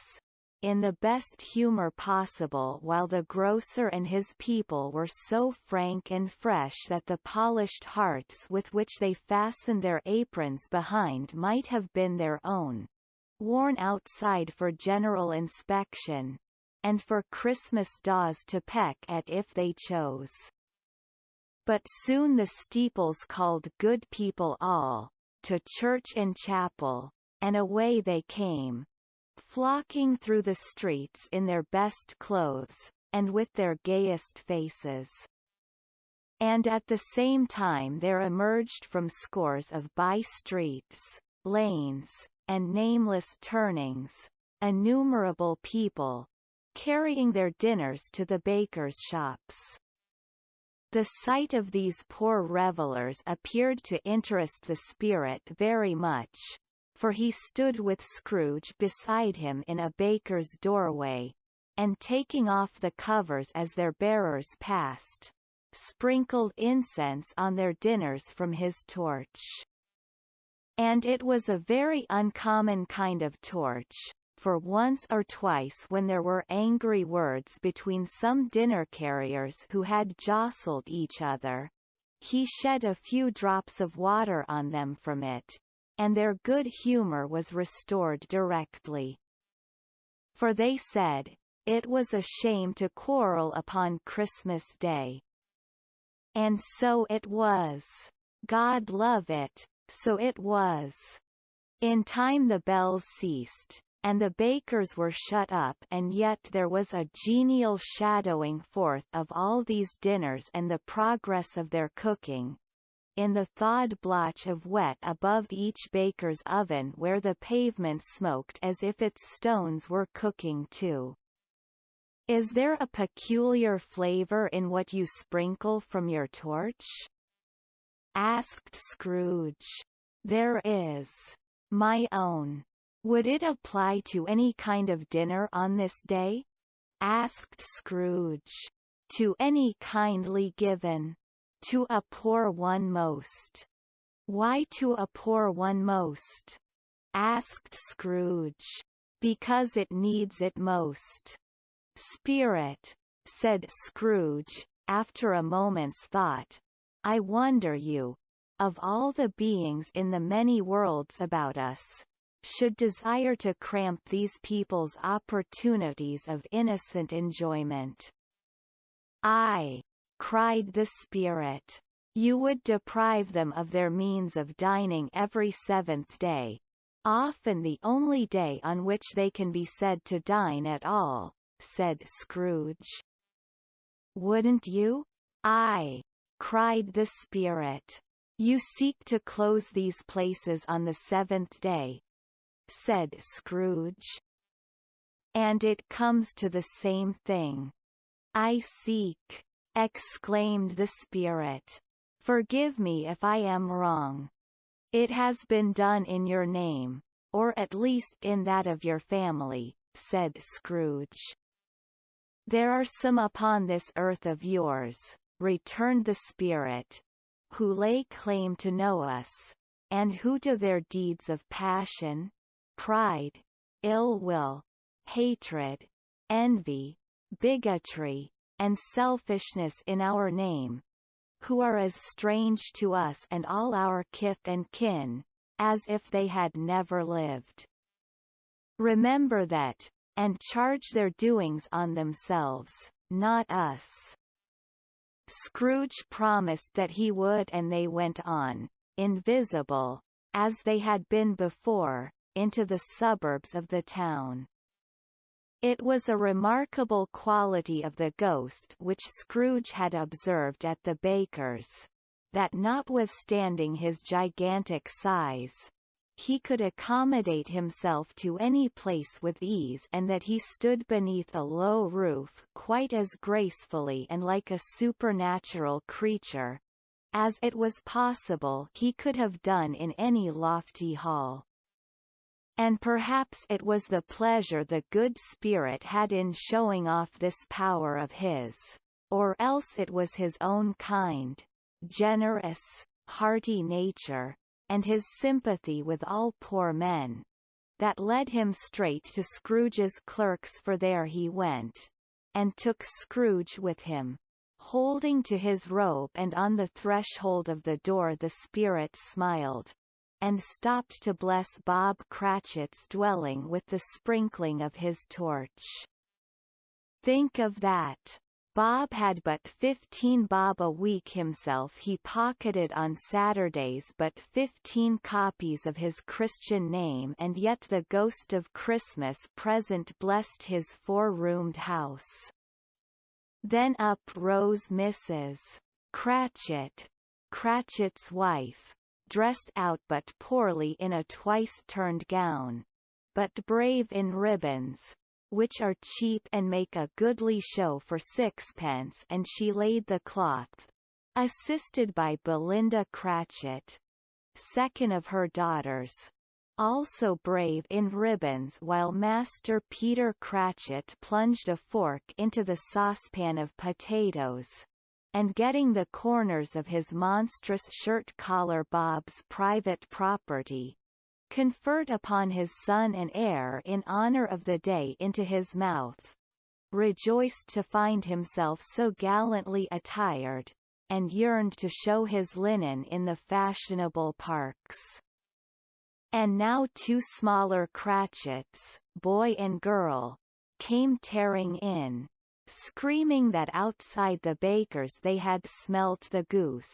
in the best humor possible, while the grocer and his people were so frank and fresh that the polished hearts with which they fastened their aprons behind might have been their own, worn outside for general inspection, and for Christmas daws to peck at if they chose. But soon the steeples called good people all, to church and chapel, and away they came, flocking through the streets in their best clothes, and with their gayest faces. And at the same time there emerged from scores of by-streets, lanes, and nameless turnings, innumerable people, carrying their dinners to the bakers' shops. The sight of these poor revellers appeared to interest the spirit very much, for he stood with Scrooge beside him in a baker's doorway, and taking off the covers as their bearers passed, sprinkled incense on their dinners from his torch. And it was a very uncommon kind of torch, for once or twice when there were angry words between some dinner-carriers who had jostled each other, he shed a few drops of water on them from it, and their good humour was restored directly. For they said, it was a shame to quarrel upon Christmas Day. And so it was. God love it, so it was. In time the bells ceased, and the bakers were shut up, and yet there was a genial shadowing forth of all these dinners and the progress of their cooking, in the thawed blotch of wet above each baker's oven where the pavement smoked as if its stones were cooking too. Is there a peculiar flavor in what you sprinkle from your torch? Asked Scrooge. There is. My own. Would it apply to any kind of dinner on this day? Asked Scrooge. To any kindly given. To a poor one most. Why to a poor one most? Asked Scrooge. Because it needs it most. Spirit, said Scrooge, after a moment's thought, I wonder you, of all the beings in the many worlds about us, should desire to cramp these people's opportunities of innocent enjoyment. Aye, cried the spirit, you would deprive them of their means of dining every seventh day, often the only day on which they can be said to dine at all, said Scrooge. Wouldn't you? Aye, cried the spirit. You seek to close these places on the seventh day, said Scrooge. And it comes to the same thing. I seek, exclaimed the spirit. Forgive me if I am wrong. It has been done in your name, or at least in that of your family, said Scrooge. There are some upon this earth of yours, returned the spirit, who lay claim to know us, and who do their deeds of passion, pride, ill will, hatred, envy, bigotry, and selfishness in our name, who are as strange to us and all our kith and kin, as if they had never lived. Remember that, and charge their doings on themselves, not us. Scrooge promised that he would, and they went on, invisible, as they had been before, into the suburbs of the town. It was a remarkable quality of the ghost which Scrooge had observed at the baker's, that notwithstanding his gigantic size, he could accommodate himself to any place with ease, and that he stood beneath a low roof quite as gracefully and like a supernatural creature, as it was possible he could have done in any lofty hall. And perhaps it was the pleasure the good spirit had in showing off this power of his, or else it was his own kind, generous, hearty nature, and his sympathy with all poor men, that led him straight to Scrooge's clerks, for there he went, and took Scrooge with him. Holding to his robe, and on the threshold of the door the spirit smiled, and stopped to bless Bob Cratchit's dwelling with the sprinkling of his torch. Think of that! Bob had but 15 bob a week himself. He pocketed on Saturdays but 15 copies of his Christian name, and yet the ghost of Christmas present blessed his 4-roomed house. Then up rose Mrs. Cratchit, Cratchit's wife, dressed out but poorly in a twice-turned gown, but brave in ribbons, which are cheap and make a goodly show for 6pence, and she laid the cloth, assisted by Belinda Cratchit, second of her daughters, also brave in ribbons, while Master Peter Cratchit plunged a fork into the saucepan of potatoes, and getting the corners of his monstrous shirt-collar, Bob's private property, conferred upon his son and heir in honor of the day into his mouth, rejoiced to find himself so gallantly attired, and yearned to show his linen in the fashionable parks. And now 2 smaller Cratchits, boy and girl, came tearing in, screaming that outside the baker's they had smelt the goose,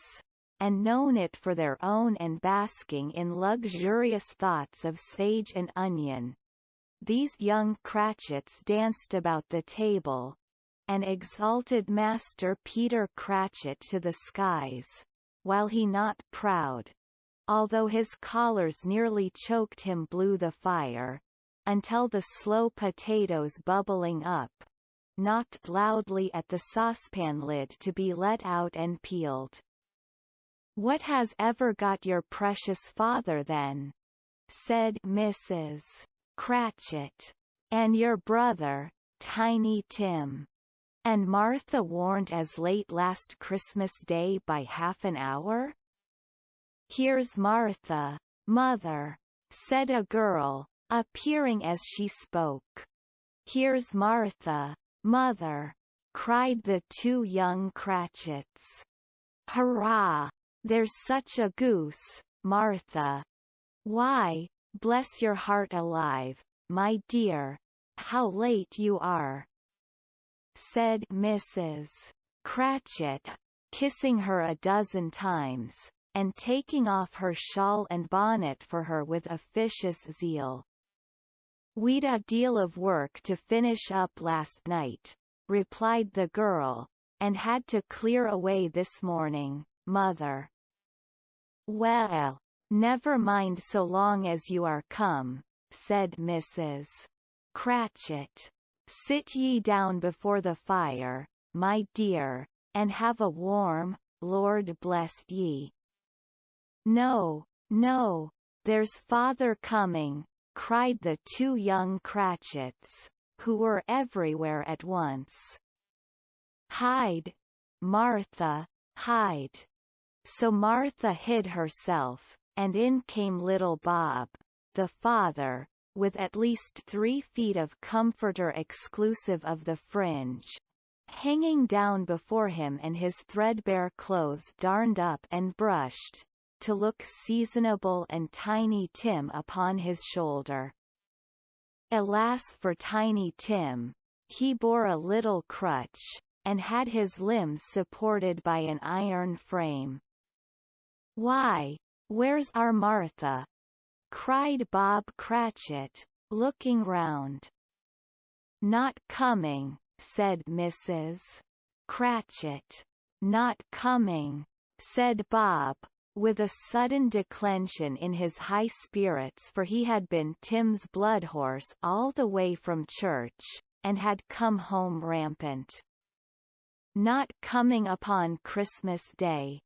and known it for their own, and basking in luxurious thoughts of sage and onion. These young Cratchits danced about the table, and exalted Master Peter Cratchit to the skies, while he, not proud, although his collars nearly choked him, blew the fire, until the slow potatoes bubbling up, knocked loudly at the saucepan lid to be let out and peeled. "What has ever got your precious father then?" said Mrs. Cratchit. "And your brother, Tiny Tim? And Martha warn't as late last Christmas Day by half an hour?" "Here's Martha, mother," said a girl, appearing as she spoke. "Here's Martha, mother," cried the two young Cratchits. "Hurrah! There's such a goose, Martha." "Why, bless your heart alive, my dear, how late you are," said Mrs. Cratchit, kissing her a dozen times, and taking off her shawl and bonnet for her with officious zeal. "We'd a deal of work to finish up last night," replied the girl, "and had to clear away this morning, mother." "Well, never mind so long as you are come," said Mrs. Cratchit. "Sit ye down before the fire, my dear, and have a warm, Lord bless ye." "No, no, there's father coming," cried the two young Cratchits, who were everywhere at once. "Hide, Martha, hide." So Martha hid herself, and in came little Bob, the father, with at least 3 feet of comforter exclusive of the fringe, hanging down before him, and his threadbare clothes darned up and brushed, to look seasonable, and Tiny Tim upon his shoulder. Alas for Tiny Tim! He bore a little crutch, and had his limbs supported by an iron frame. "Why, where's our Martha?" cried Bob Cratchit, looking round. "Not coming," said Mrs. Cratchit. "Not coming," said Bob, with a sudden declension in his high spirits, for he had been Tim's blood horse all the way from church, and had come home rampant. "Not coming upon Christmas Day."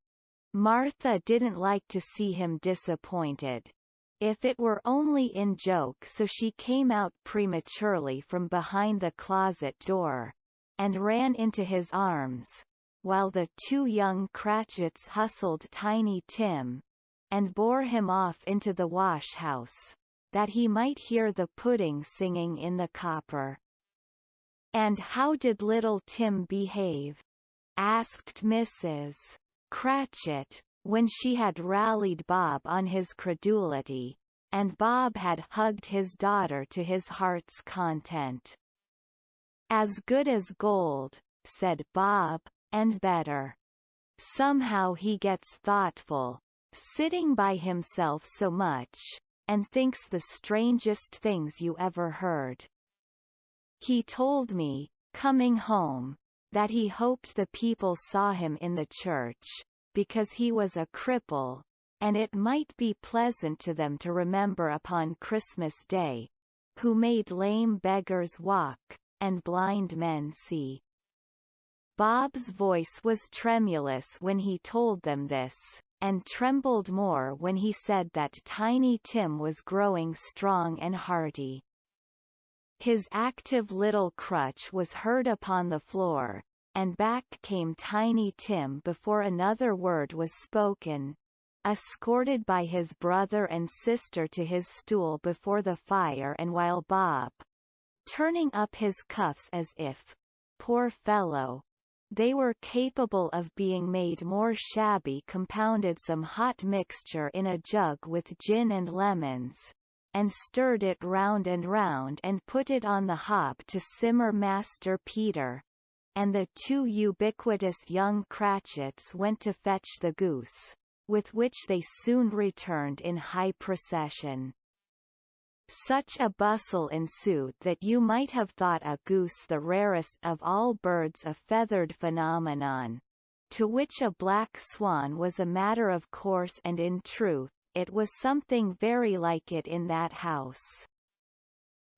Martha didn't like to see him disappointed, if it were only in joke, so she came out prematurely from behind the closet door, and ran into his arms, while the two young Cratchits hustled Tiny Tim, and bore him off into the wash-house, that he might hear the pudding singing in the copper. "And how did little Tim behave?" asked Mrs. Cratchit, when she had rallied Bob on his credulity, and Bob had hugged his daughter to his heart's content. "As good as gold," said Bob, "and better. Somehow he gets thoughtful, sitting by himself so much, and thinks the strangest things you ever heard. He told me, coming home, that he hoped the people saw him in the church, because he was a cripple, and it might be pleasant to them to remember upon Christmas Day, who made lame beggars walk, and blind men see." Bob's voice was tremulous when he told them this, and trembled more when he said that Tiny Tim was growing strong and hearty. His active little crutch was heard upon the floor, and back came Tiny Tim before another word was spoken, escorted by his brother and sister to his stool before the fire, and while Bob, turning up his cuffs as if, poor fellow, they were capable of being made more shabby, compounded some hot mixture in a jug with gin and lemons, and stirred it round and put it on the hob to simmer Master Peter, and the two ubiquitous young Cratchits went to fetch the goose, with which they soon returned in high procession. Such a bustle ensued that you might have thought a goose the rarest of all birds, a feathered phenomenon, to which a black swan was a matter of course, and in truth, it was something very like it in that house.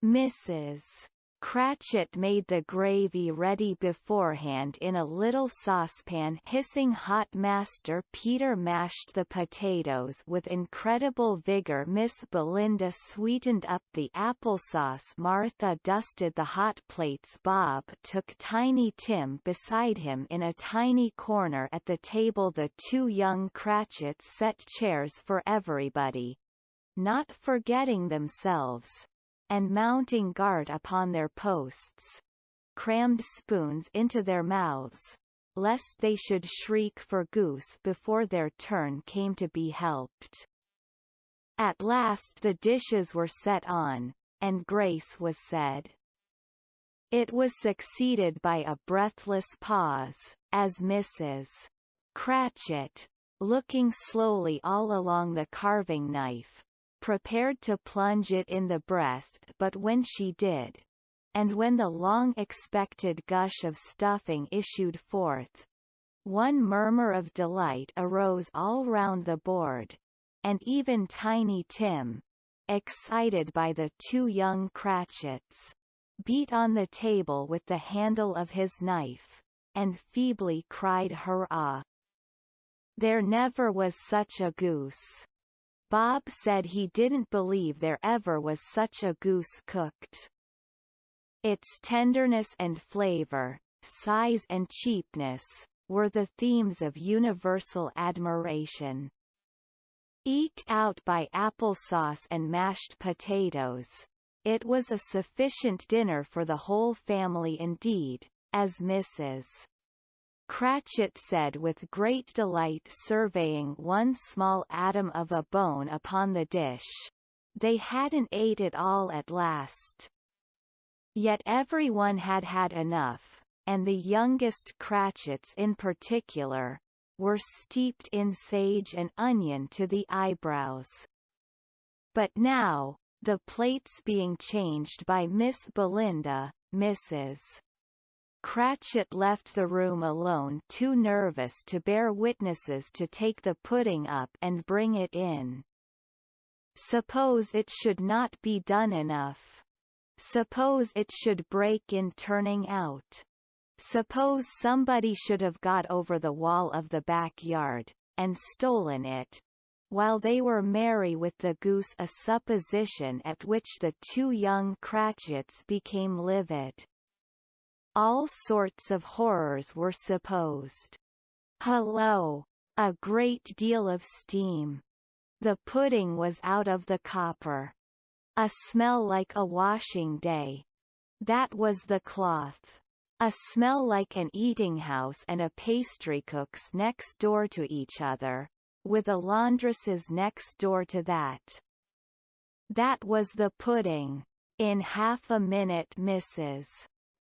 Mrs. Cratchit made the gravy ready beforehand in a little saucepan hissing hot. Master Peter mashed the potatoes with incredible vigor. Miss Belinda sweetened up the applesauce. Martha dusted the hot plates. Bob took Tiny Tim beside him in a tiny corner at the table. The two young Cratchits set chairs for everybody, not forgetting themselves, and mounting guard upon their posts, crammed spoons into their mouths, lest they should shriek for goose before their turn came to be helped. At last the dishes were set on, and grace was said. It was succeeded by a breathless pause, as Mrs. Cratchit, looking slowly all along the carving knife, prepared to plunge it in the breast. But when she did, and when the long-expected gush of stuffing issued forth, one murmur of delight arose all round the board, and even Tiny Tim, excited by the two young Cratchits, beat on the table with the handle of his knife, and feebly cried hurrah. There never was such a goose. Bob said he didn't believe there ever was such a goose cooked. Its tenderness and flavor, size and cheapness, were the themes of universal admiration. Eked out by applesauce and mashed potatoes, it was a sufficient dinner for the whole family indeed, as Mrs. Cratchit said with great delight, surveying one small atom of a bone upon the dish. They hadn't ate it all at last. Yet everyone had had enough, and the youngest Cratchits in particular were steeped in sage and onion to the eyebrows. But now, the plates being changed by Miss Belinda, Mrs. Cratchit left the room alone, too nervous to bear witnesses to take the pudding up and bring it in. Suppose it should not be done enough? Suppose it should break in turning out? Suppose somebody should have got over the wall of the backyard, and stolen it, while they were merry with the goose, a supposition at which the two young Cratchits became livid. All sorts of horrors were supposed. Hullo! A great deal of steam. The pudding was out of the copper. A smell like a washing day. That was the cloth. A smell like an eating-house and a pastrycook's next door to each other, with a laundress's next door to that. That was the pudding. In half a minute Mrs.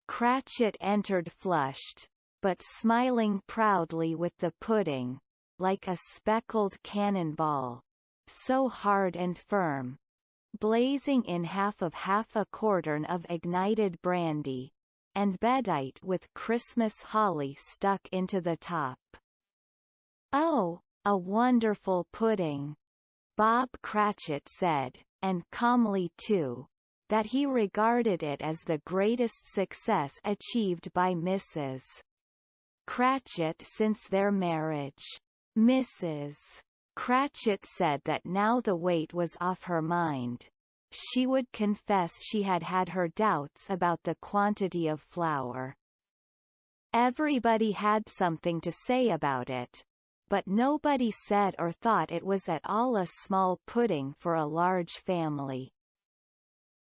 Cratchit entered, flushed, but smiling proudly with the pudding, like a speckled cannonball, so hard and firm, blazing in half a quartern of ignited brandy, and bedight with Christmas holly stuck into the top. "Oh, a wonderful pudding," Bob Cratchit said, and calmly too, that he regarded it as the greatest success achieved by Mrs. Cratchit since their marriage. Mrs. Cratchit said that now the weight was off her mind, she would confess she had had her doubts about the quantity of flour. Everybody had something to say about it, but nobody said or thought it was at all a small pudding for a large family.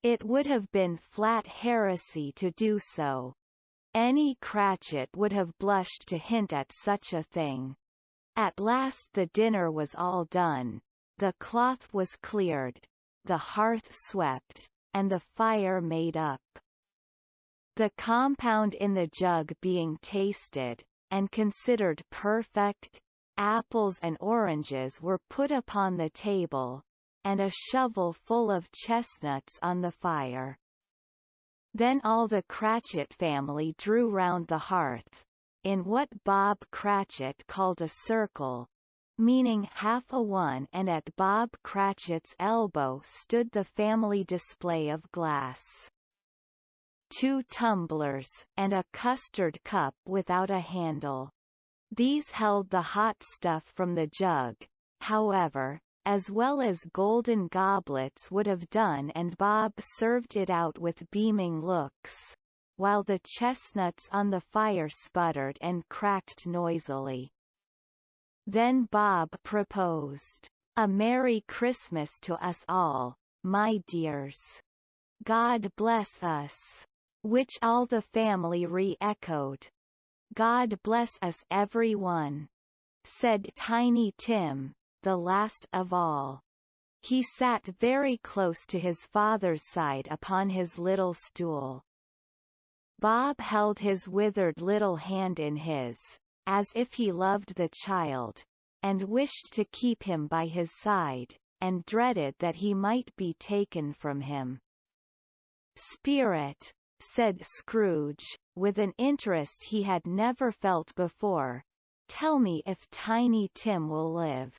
It would have been flat heresy to do so. Any Cratchit would have blushed to hint at such a thing. At last the dinner was all done, the cloth was cleared, the hearth swept, and the fire made up. The compound in the jug being tasted, and considered perfect, apples and oranges were put upon the table, and a shovel full of chestnuts on the fire. Then all the Cratchit family drew round the hearth, in what Bob Cratchit called a circle, meaning half a one, and at Bob Cratchit's elbow stood the family display of glass. 2 tumblers, and a custard cup without a handle. These held the hot stuff from the jug, however, as well as golden goblets would have done, and Bob served it out with beaming looks, while the chestnuts on the fire sputtered and cracked noisily. Then Bob proposed, "A Merry Christmas to us all, my dears. God bless us." Which all the family re-echoed. "God bless us everyone," said Tiny Tim, the last of all. He sat very close to his father's side upon his little stool. Bob held his withered little hand in his, as if he loved the child, and wished to keep him by his side, and dreaded that he might be taken from him. "Spirit," said Scrooge, with an interest he had never felt before, "tell me if Tiny Tim will live."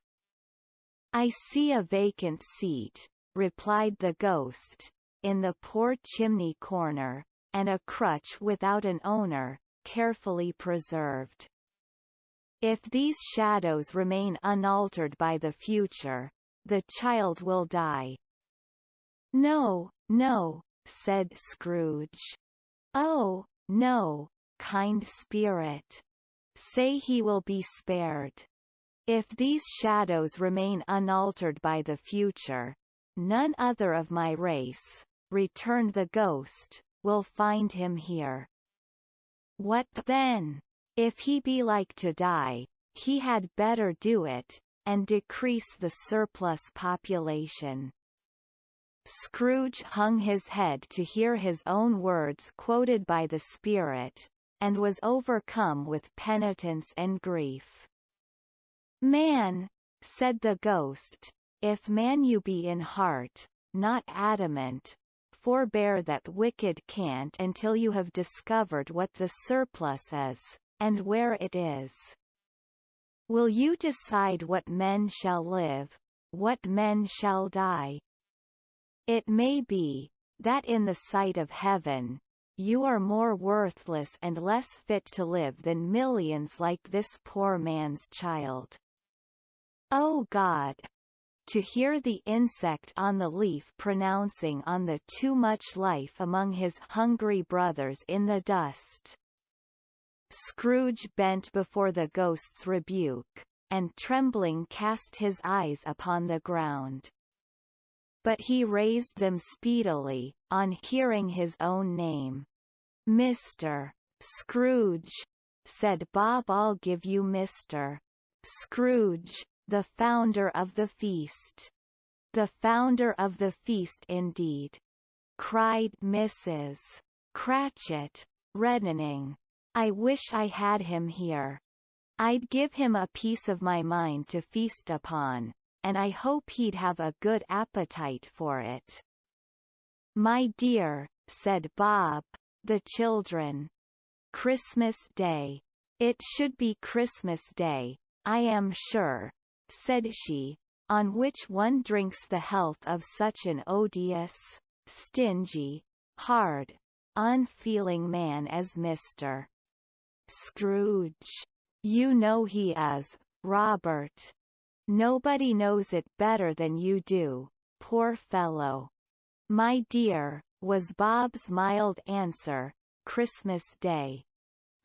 "I see a vacant seat," replied the ghost, "in the poor chimney corner, and a crutch without an owner, carefully preserved. If these shadows remain unaltered by the future, the child will die." "No, no," said Scrooge. "Oh, no, kind spirit. Say he will be spared. If these shadows remain unaltered by the future, none other of my race," returned the ghost, "will find him here." "What then? If he be like to die, he had better do it, and decrease the surplus population." Scrooge hung his head to hear his own words quoted by the spirit, and was overcome with penitence and grief. "Man," said the ghost, "if man you be in heart, not adamant, forbear that wicked cant until you have discovered what the surplus is, and where it is. Will you decide what men shall live, what men shall die? It may be, that in the sight of heaven, you are more worthless and less fit to live than millions like this poor man's child. O God! To hear the insect on the leaf pronouncing on the too much life among his hungry brothers in the dust." Scrooge bent before the ghost's rebuke, and trembling cast his eyes upon the ground. But he raised them speedily, on hearing his own name. "Mr. Scrooge," said Bob. "I'll give you Mr. Scrooge, the founder of the feast." "The founder of the feast indeed!" cried Mrs. Cratchit, reddening. "I wish I had him here. I'd give him a piece of my mind to feast upon, and I hope he'd have a good appetite for it." "My dear," said Bob, "the children." "Christmas Day. It should be Christmas Day, I am sure," said she, "on which one drinks the health of such an odious, stingy, hard, unfeeling man as Mr. Scrooge. You know he is, Robert. Nobody knows it better than you do, poor fellow." "My dear," was Bob's mild answer, "Christmas Day.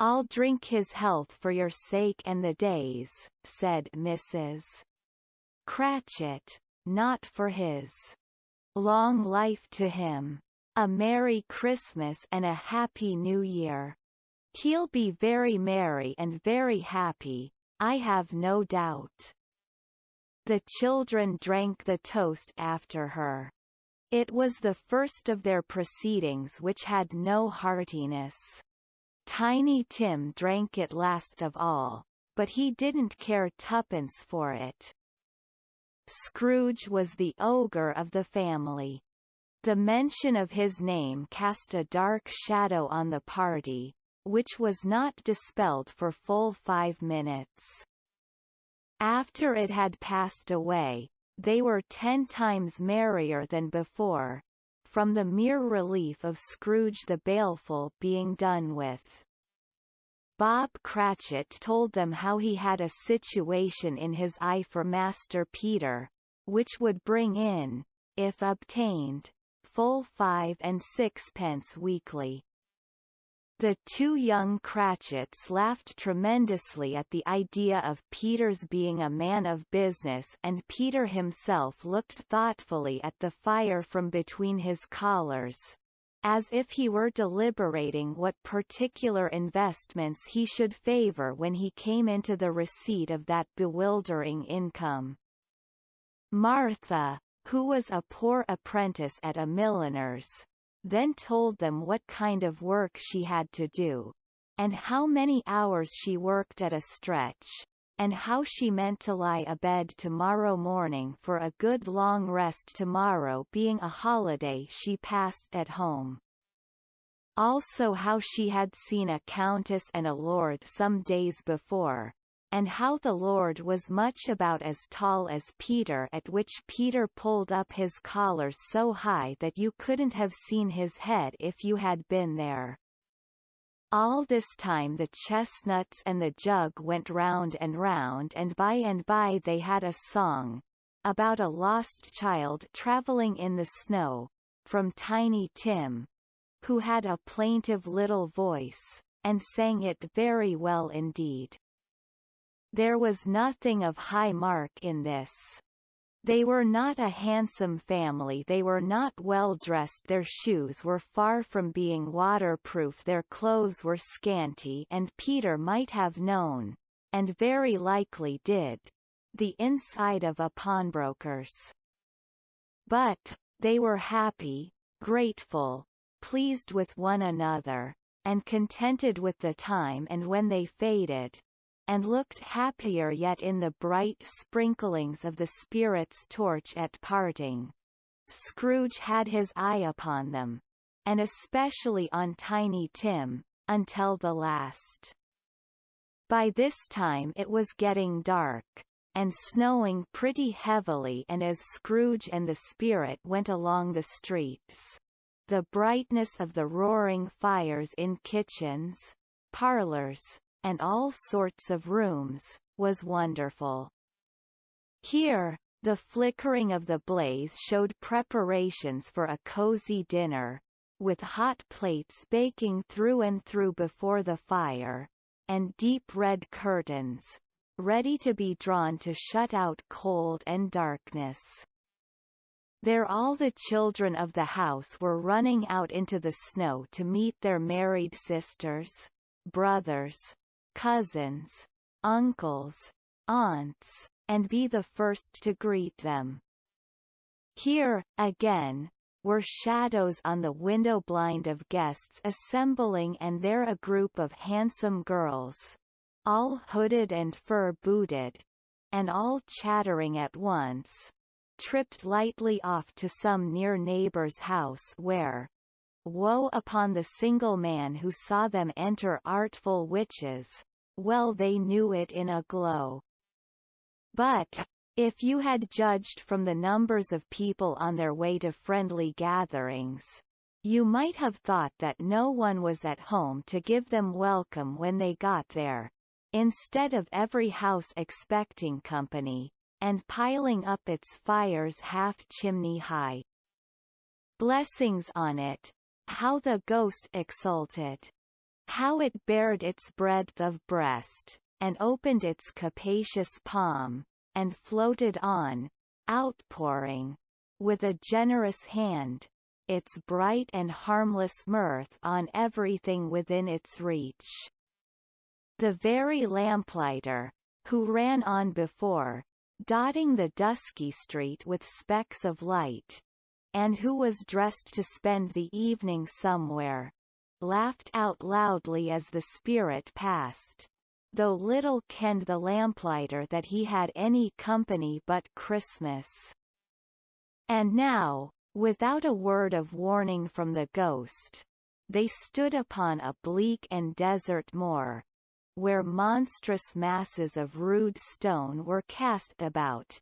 I'll drink his health for your sake and the day's," said Mrs. Cratchit, "not for his. Long life to him. A Merry Christmas and a Happy New Year. He'll be very merry and very happy, I have no doubt." The children drank the toast after her. It was the first of their proceedings which had no heartiness. Tiny Tim drank it last of all, but he didn't care twopence for it. Scrooge was the ogre of the family. The mention of his name cast a dark shadow on the party, which was not dispelled for full 5 minutes. After it had passed away, they were 10 times merrier than before, from the mere relief of Scrooge the baleful being done with. Bob Cratchit told them how he had a situation in his eye for Master Peter, which would bring in, if obtained, full 5 and 6 weekly. The two young Cratchits laughed tremendously at the idea of Peter's being a man of business, and Peter himself looked thoughtfully at the fire from between his collars, as if he were deliberating what particular investments he should favor when he came into the receipt of that bewildering income. Martha, who was a poor apprentice at a milliner's, then told them what kind of work she had to do, and how many hours she worked at a stretch, and how she meant to lie abed tomorrow morning for a good long rest, tomorrow being a holiday she passed at home. Also how she had seen a countess and a lord some days before, and how the lord was much about as tall as Peter, at which Peter pulled up his collar so high that you couldn't have seen his head if you had been there. All this time the chestnuts and the jug went round, and by they had a song, about a lost child travelling in the snow, from Tiny Tim, who had a plaintive little voice, and sang it very well indeed. There was nothing of high mark in this. They were not a handsome family, they were not well dressed, their shoes were far from being waterproof, their clothes were scanty, and Peter might have known, and very likely did, the inside of a pawnbroker's. But they were happy, grateful, pleased with one another, and contented with the time, and when they faded, and looked happier yet in the bright sprinklings of the spirit's torch at parting, Scrooge had his eye upon them, and especially on Tiny Tim, until the last. By this time it was getting dark, and snowing pretty heavily, and as Scrooge and the spirit went along the streets, the brightness of the roaring fires in kitchens, parlors, and all sorts of rooms, was wonderful. Here, the flickering of the blaze showed preparations for a cozy dinner, with hot plates baking through and through before the fire, and deep red curtains, ready to be drawn to shut out cold and darkness. There all the children of the house were running out into the snow to meet their married sisters, brothers, cousins, uncles, aunts, and be the first to greet them. Here, again, were shadows on the window blind of guests assembling, and there a group of handsome girls, all hooded and fur-booted, and all chattering at once, tripped lightly off to some near neighbor's house where, woe upon the single man who saw them enter, artful witches, well they knew it in a glow. But, if you had judged from the numbers of people on their way to friendly gatherings, you might have thought that no one was at home to give them welcome when they got there, instead of every house expecting company, and piling up its fires half chimney high. Blessings on it, how the ghost exulted! How it bared its breadth of breast, and opened its capacious palm, and floated on, outpouring, with a generous hand, its bright and harmless mirth on everything within its reach. The very lamplighter, who ran on before, dotting the dusky street with specks of light, and who was dressed to spend the evening somewhere, laughed out loudly as the spirit passed, though little kenned the lamplighter that he had any company but Christmas. And now, without a word of warning from the ghost, they stood upon a bleak and desert moor, where monstrous masses of rude stone were cast about,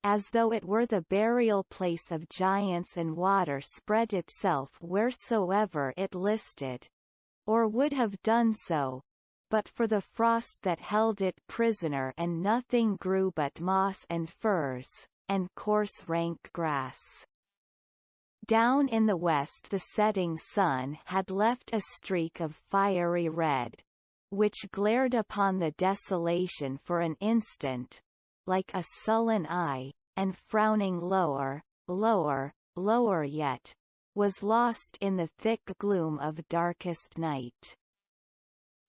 as though it were the burial place of giants, and water spread itself wheresoever it listed, or would have done so, but for the frost that held it prisoner, and nothing grew but moss and furze, and coarse rank grass. Down in the west the setting sun had left a streak of fiery red, which glared upon the desolation for an instant, like a sullen eye, and frowning lower, lower yet, was lost in the thick gloom of darkest night.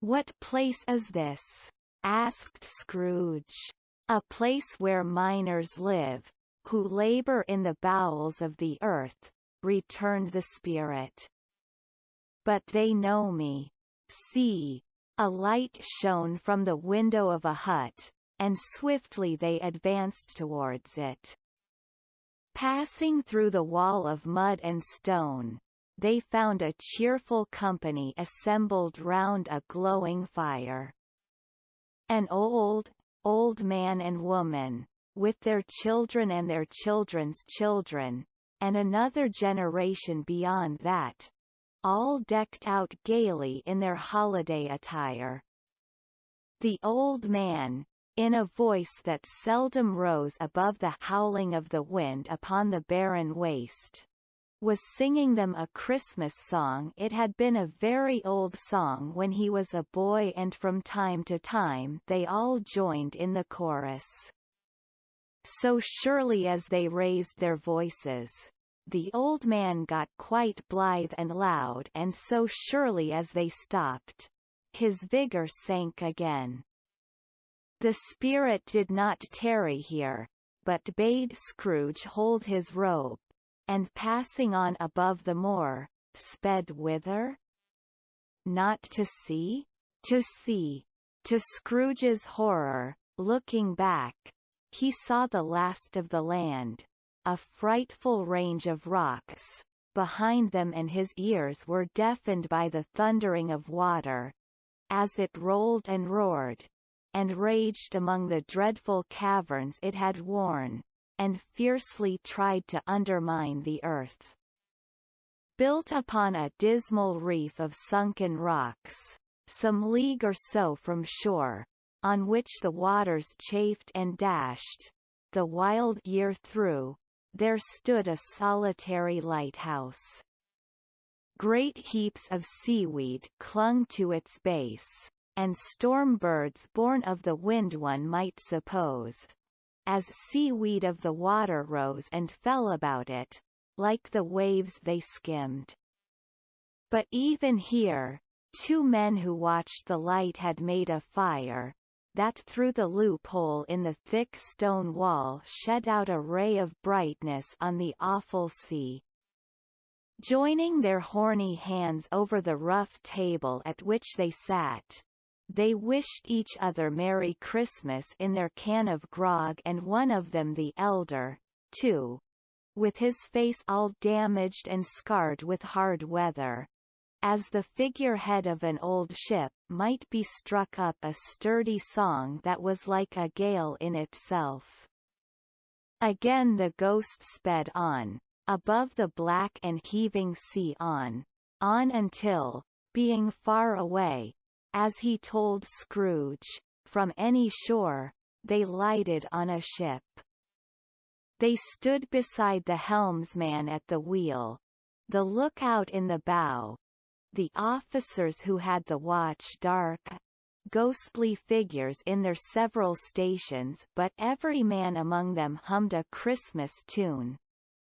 "What place is this?" asked Scrooge. "A place where miners live, who labor in the bowels of the earth," returned the spirit. "But they know me. See." A light shone from the window of a hut, and swiftly they advanced towards it. Passing through the wall of mud and stone, they found a cheerful company assembled round a glowing fire. An old man and woman, with their children and their children's children, and another generation beyond that, all decked out gaily in their holiday attire. The old man, in a voice that seldom rose above the howling of the wind upon the barren waste, was singing them a Christmas song. It had been a very old song when he was a boy, and from time to time they all joined in the chorus. So surely as they raised their voices, the old man got quite blithe and loud, and so surely as they stopped, his vigor sank again. The spirit did not tarry here, but bade Scrooge hold his robe, and passing on above the moor, sped whither? Not to sea? To sea. To Scrooge's horror, looking back, he saw the last of the land, a frightful range of rocks, behind them, and his ears were deafened by the thundering of water, as it rolled and roared, and raged among the dreadful caverns it had worn, and fiercely tried to undermine the earth. Built upon a dismal reef of sunken rocks, some league or so from shore, on which the waters chafed and dashed, the wild year through, there stood a solitary lighthouse. Great heaps of seaweed clung to its base, and storm birds born of the wind, one might suppose, as seaweed of the water rose and fell about it, like the waves they skimmed. But even here, two men who watched the light had made a fire, that through the loophole in the thick stone wall shed out a ray of brightness on the awful sea. Joining their horny hands over the rough table at which they sat, they wished each other Merry Christmas in their can of grog, and one of them, the elder, too, with his face all damaged and scarred with hard weather, as the figurehead of an old ship, might be struck up a sturdy song that was like a gale in itself. Again the ghost sped on, above the black and heaving sea, on until, being far away, as he told Scrooge, from any shore, they lighted on a ship. They stood beside the helmsman at the wheel, the lookout in the bow, the officers who had the watch, dark, ghostly figures in their several stations, but every man among them hummed a Christmas tune,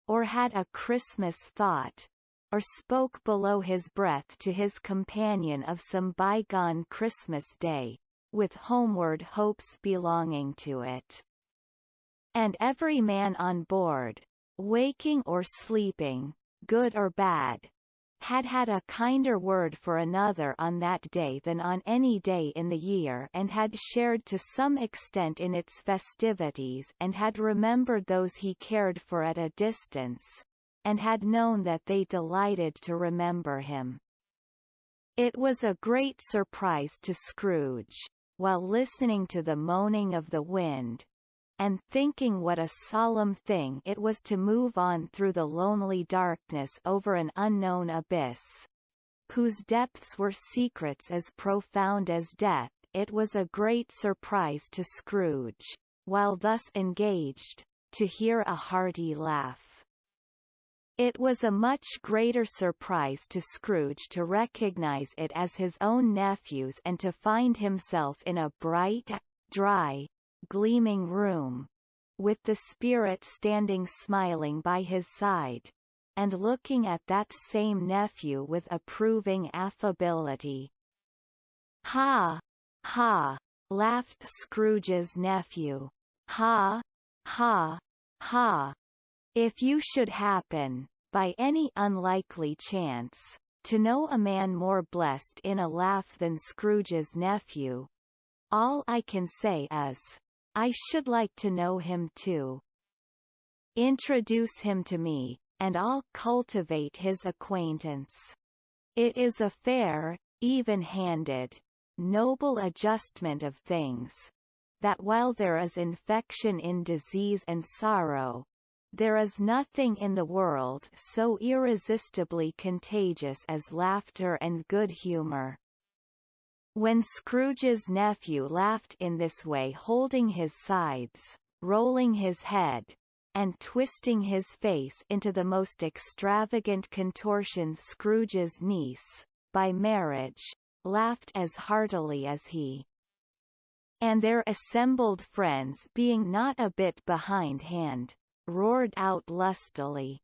or had a Christmas thought, or spoke below his breath to his companion of some bygone Christmas day, with homeward hopes belonging to it. And every man on board, waking or sleeping, good or bad, had had a kinder word for another on that day than on any day in the year, and had shared to some extent in its festivities, and had remembered those he cared for at a distance, and had known that they delighted to remember him. It was a great surprise to Scrooge, while listening to the moaning of the wind, and thinking what a solemn thing it was to move on through the lonely darkness over an unknown abyss, whose depths were secrets as profound as death. It was a great surprise to Scrooge, while thus engaged, to hear a hearty laugh. It was a much greater surprise to Scrooge to recognize it as his own nephew's and to find himself in a bright, dry, gleaming room, with the spirit standing smiling by his side, and looking at that same nephew with approving affability. "Ha! Ha!" laughed Scrooge's nephew. "Ha! Ha! Ha! If you should happen, by any unlikely chance, to know a man more blessed in a laugh than Scrooge's nephew, all I can say is, I should like to know him too. Introduce him to me, and I'll cultivate his acquaintance. It is a fair, even-handed, noble adjustment of things, that while there is infection in disease and sorrow, there is nothing in the world so irresistibly contagious as laughter and good humor." When Scrooge's nephew laughed in this way, holding his sides, rolling his head, and twisting his face into the most extravagant contortions, Scrooge's niece, by marriage, laughed as heartily as he. And their assembled friends, being not a bit behindhand, roared out lustily.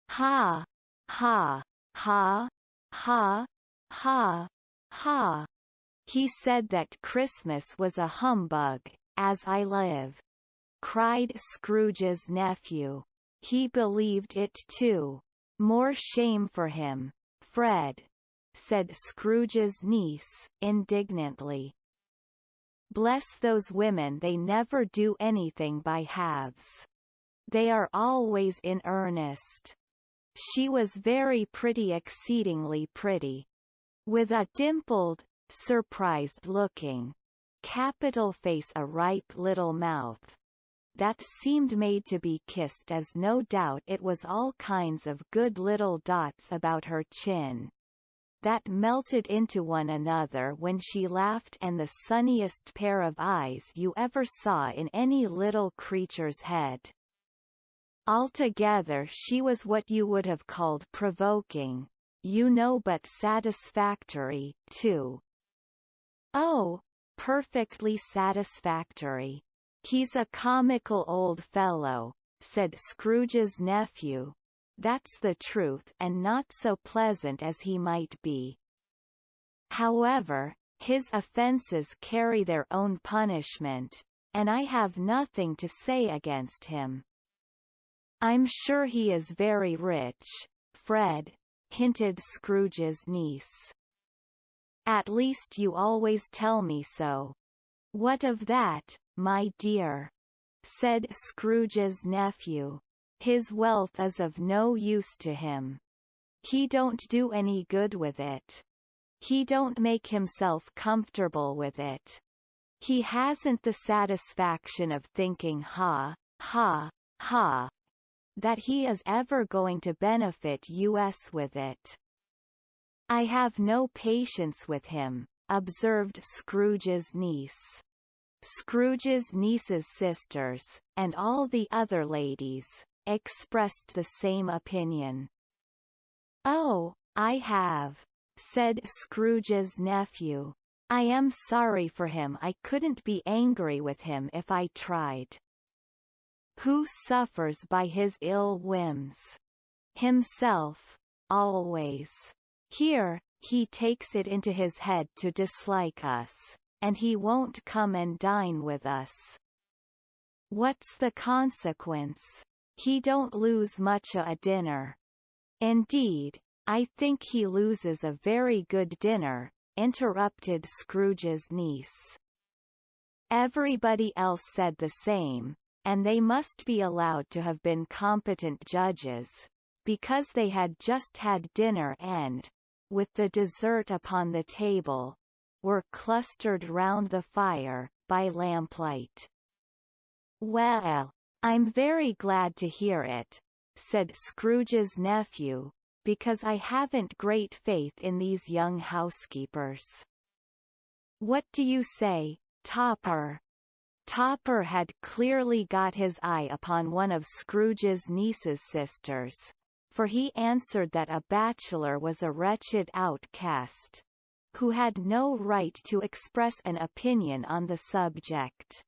"Ha! Ha! Ha! Ha! Ha! Ha! He said that Christmas was a humbug, as I live!" cried Scrooge's nephew. "He believed it too. More shame for him, Fred," said Scrooge's niece, indignantly. "Bless those women, they never do anything by halves. They are always in earnest. She was very pretty, exceedingly pretty. With a dimpled, surprised-looking, capital face, a ripe little mouth that seemed made to be kissed, as no doubt it was all kinds of good little dots about her chin, that melted into one another when she laughed, and the sunniest pair of eyes you ever saw in any little creature's head. Altogether she was what you would have called provoking, you know, but satisfactory, too." "Oh, perfectly satisfactory. He's a comical old fellow," said Scrooge's nephew. "That's the truth, and not so pleasant as he might be. However, his offences carry their own punishment, and I have nothing to say against him." "I'm sure he is very rich, Fred," hinted Scrooge's niece. "At least you always tell me so." "What of that, my dear?" said Scrooge's nephew. "His wealth is of no use to him. He don't do any good with it. He don't make himself comfortable with it. He hasn't the satisfaction of thinking, ha, ha, ha, that he is ever going to benefit us with it." "I have no patience with him," observed Scrooge's niece. Scrooge's niece's sisters, and all the other ladies, expressed the same opinion. "Oh, I have," said Scrooge's nephew. "I am sorry for him. I couldn't be angry with him if I tried. Who suffers by his ill whims? Himself, always. Here, he takes it into his head to dislike us, and he won't come and dine with us. What's the consequence? He don't lose much a dinner. Indeed, I think he loses a very good dinner," interrupted Scrooge's niece. Everybody else said the same, and they must be allowed to have been competent judges, because they had just had dinner and, with the dessert upon the table, were clustered round the fire, by lamplight. "Well, I'm very glad to hear it," said Scrooge's nephew, "because I haven't great faith in these young housekeepers. What do you say, Topper?" Topper had clearly got his eye upon one of Scrooge's niece's sisters, for he answered that a bachelor was a wretched outcast, who had no right to express an opinion on the subject.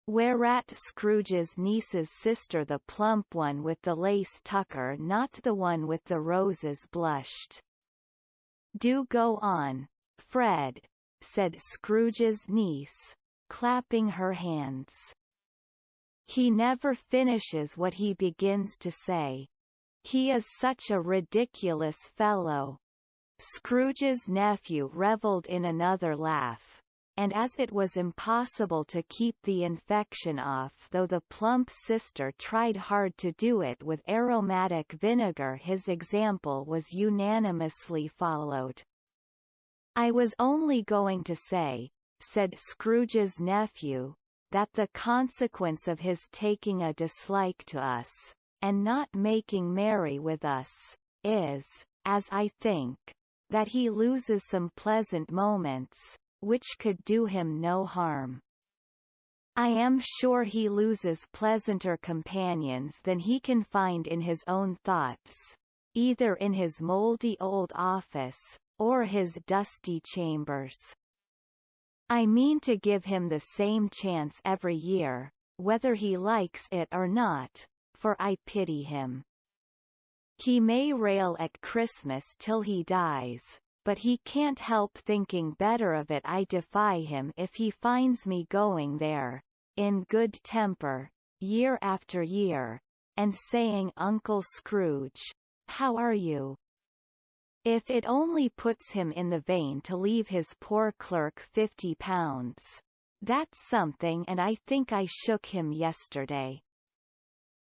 Whereat Scrooge's niece's sister, the plump one with the lace tucker, not the one with the roses, blushed. "Do go on, Fred," said Scrooge's niece, clapping her hands. "He never finishes what he begins to say. He is such a ridiculous fellow." Scrooge's nephew revelled in another laugh, and as it was impossible to keep the infection off, though the plump sister tried hard to do it with aromatic vinegar, his example was unanimously followed. "I was only going to say," said Scrooge's nephew, "that the consequence of his taking a dislike to us, and not making merry with us, is, as I think, that he loses some pleasant moments, which could do him no harm. I am sure he loses pleasanter companions than he can find in his own thoughts, either in his mouldy old office, or his dusty chambers. I mean to give him the same chance every year, whether he likes it or not, for I pity him. He may rail at Christmas till he dies, but he can't help thinking better of it. I defy him if he finds me going there, in good temper, year after year, and saying, 'Uncle Scrooge, how are you?' If it only puts him in the vein to leave his poor clerk £50. That's something, and I think I shook him yesterday."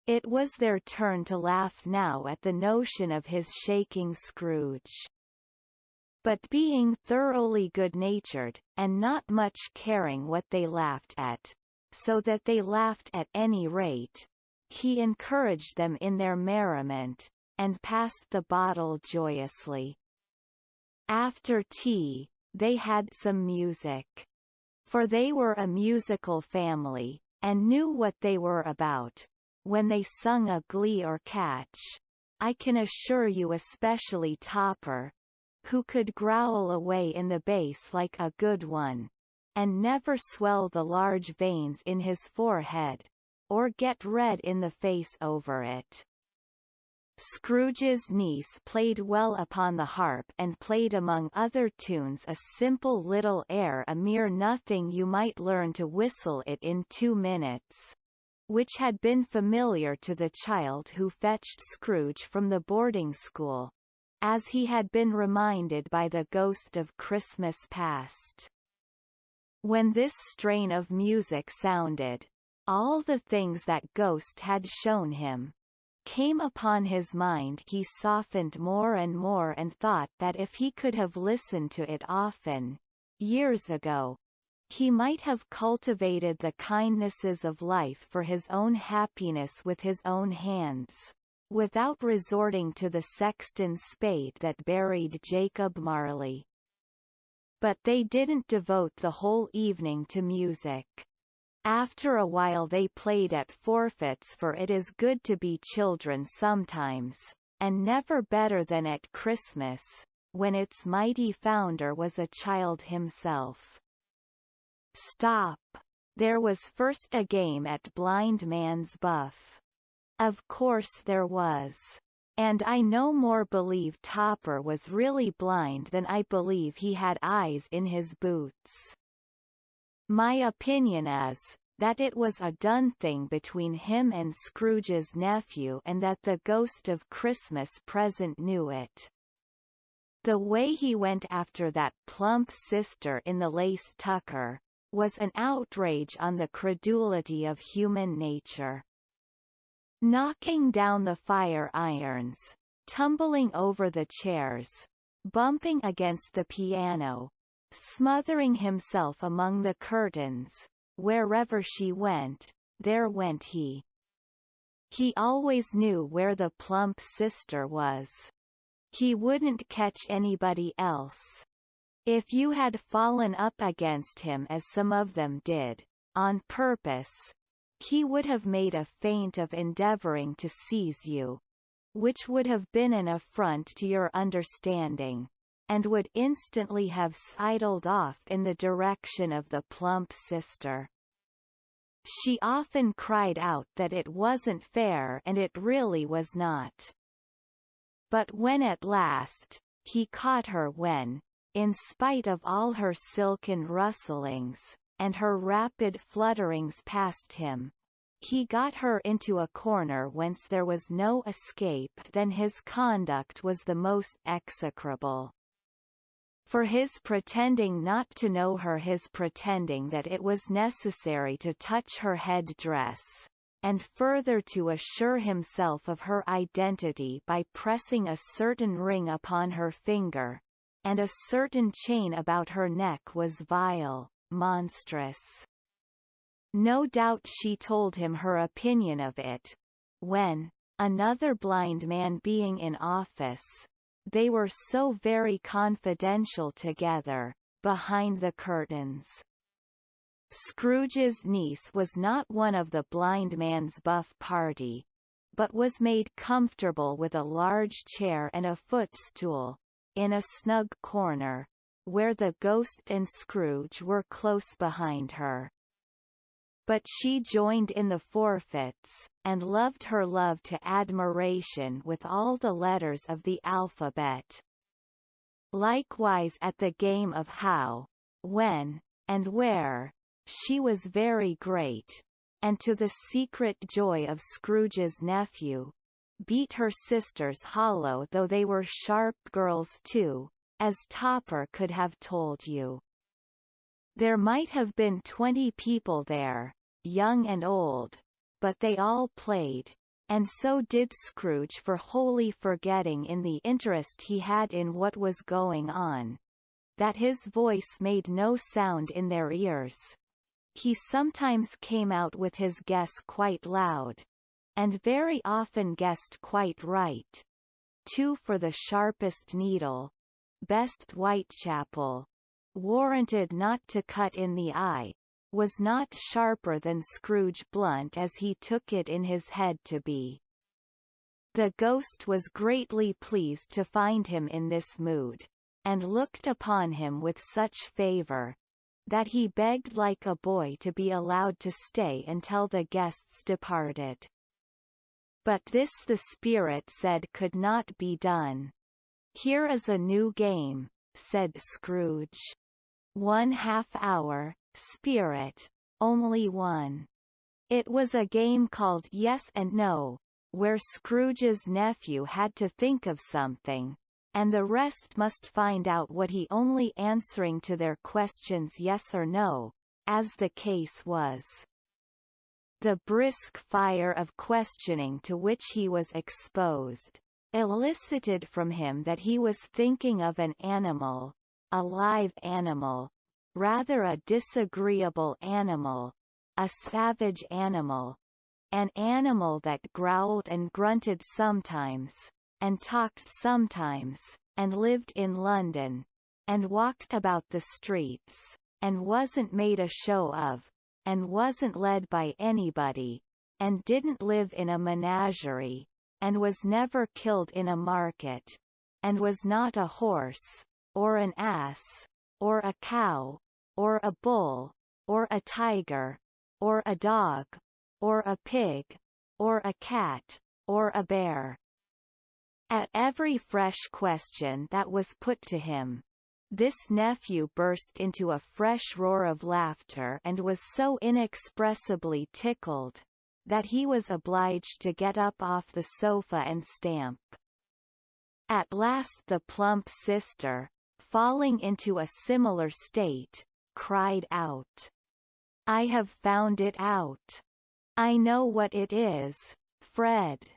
It was their turn to laugh now at the notion of his shaking Scrooge. But being thoroughly good-natured, and not much caring what they laughed at, so that they laughed at any rate, he encouraged them in their merriment, and passed the bottle joyously. After tea, they had some music. For they were a musical family, and knew what they were about, when they sung a glee or catch. I can assure you, especially Topper, who could growl away in the bass like a good one, and never swell the large veins in his forehead, or get red in the face over it. Scrooge's niece played well upon the harp, and played among other tunes a simple little air, a mere nothing, you might learn to whistle it in 2 minutes, which had been familiar to the child who fetched Scrooge from the boarding school, as he had been reminded by the ghost of Christmas past. When this strain of music sounded, all the things that ghost had shown him came upon his mind. He softened more and more, and thought that if he could have listened to it often, years ago, he might have cultivated the kindnesses of life for his own happiness with his own hands, without resorting to the sexton's spade that buried Jacob Marley. But they didn't devote the whole evening to music. After a while they played at forfeits, for it is good to be children sometimes, and never better than at Christmas, when its mighty founder was a child himself. Stop! There was first a game at blind man's buff. Of course there was. And I no more believe Topper was really blind than I believe he had eyes in his boots. My opinion is, that it was a done thing between him and Scrooge's nephew, and that the ghost of Christmas present knew it. The way he went after that plump sister in the lace tucker was an outrage on the credulity of human nature. Knocking down the fire irons, tumbling over the chairs, bumping against the piano, smothering himself among the curtains, wherever she went, there went he. He always knew where the plump sister was. He wouldn't catch anybody else. If you had fallen up against him as some of them did, on purpose, he would have made a feint of endeavoring to seize you, which would have been an affront to your understanding, and would instantly have sidled off in the direction of the plump sister. She often cried out that it wasn't fair, and it really was not. But when at last, he caught her when, in spite of all her silken rustlings, and her rapid flutterings past him, he got her into a corner whence there was no escape, then his conduct was the most execrable. For his pretending not to know her, his pretending that it was necessary to touch her head dress, and further to assure himself of her identity by pressing a certain ring upon her finger, and a certain chain about her neck, was vile, monstrous. No doubt she told him her opinion of it, when, another blind man being in office, they were so very confidential together, behind the curtains. Scrooge's niece was not one of the blind man's buff party, but was made comfortable with a large chair and a footstool, in a snug corner, where the ghost and Scrooge were close behind her. But she joined in the forfeits, and loved her love to admiration with all the letters of the alphabet. Likewise at the game of how, when, and where, she was very great, and to the secret joy of Scrooge's nephew, beat her sisters hollow, though they were sharp girls too, as Topper could have told you. There might have been 20 people there, young and old, but they all played, and so did Scrooge, for wholly forgetting in the interest he had in what was going on, that his voice made no sound in their ears. He sometimes came out with his guess quite loud, and very often guessed quite right. 2 for the sharpest needle, best Whitechapel, warranted not to cut in the eye, was not sharper than Scrooge blunt as he took it in his head to be. The ghost was greatly pleased to find him in this mood, and looked upon him with such favour, that he begged like a boy to be allowed to stay until the guests departed. But this the spirit said could not be done. "Here is a new game," said Scrooge. "1/2 hour, spirit, only one." It was a game called Yes and No, where Scrooge's nephew had to think of something, and the rest must find out what he, only answering to their questions yes or no, as the case was. The brisk fire of questioning to which he was exposed elicited from him that he was thinking of an animal, a live animal, rather a disagreeable animal, a savage animal, an animal that growled and grunted sometimes, and talked sometimes, and lived in London, and walked about the streets, and wasn't made a show of, and wasn't led by anybody, and didn't live in a menagerie, and was never killed in a market, and was not a horse, or an ass, or a cow, or a bull, or a tiger, or a dog, or a pig, or a cat, or a bear. At every fresh question that was put to him, this nephew burst into a fresh roar of laughter and was so inexpressibly tickled, that he was obliged to get up off the sofa and stamp. At last the plump sister, falling into a similar state, cried out, "I have found it out. I know what it is, Fred.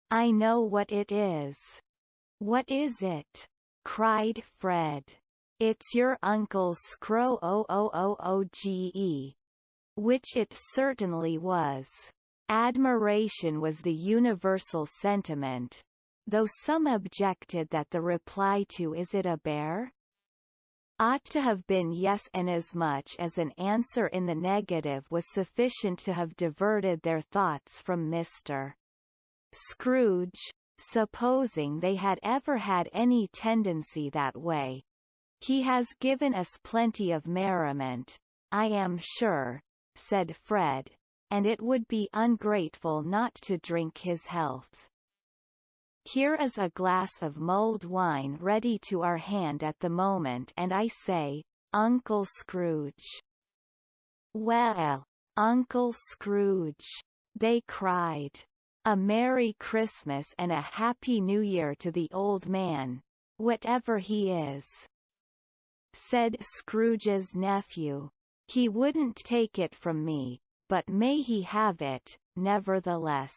I know what it is." "What is it?" cried Fred. "It's your uncle's scroge." which it certainly was. Admiration was the universal sentiment, though some objected that the reply to "Is it a bear?" ought to have been yes, inasmuch as an answer in the negative was sufficient to have diverted their thoughts from Mr. Scrooge, supposing they had ever had any tendency that way. "He has given us plenty of merriment, I am sure," said Fred, "and it would be ungrateful not to drink his health. Here is a glass of mulled wine ready to our hand at the moment, and I say, Uncle Scrooge." "Well, Uncle Scrooge," they cried, "a Merry Christmas and a Happy New Year to the old man, whatever he is," said Scrooge's nephew. "He wouldn't take it from me, but may he have it, nevertheless."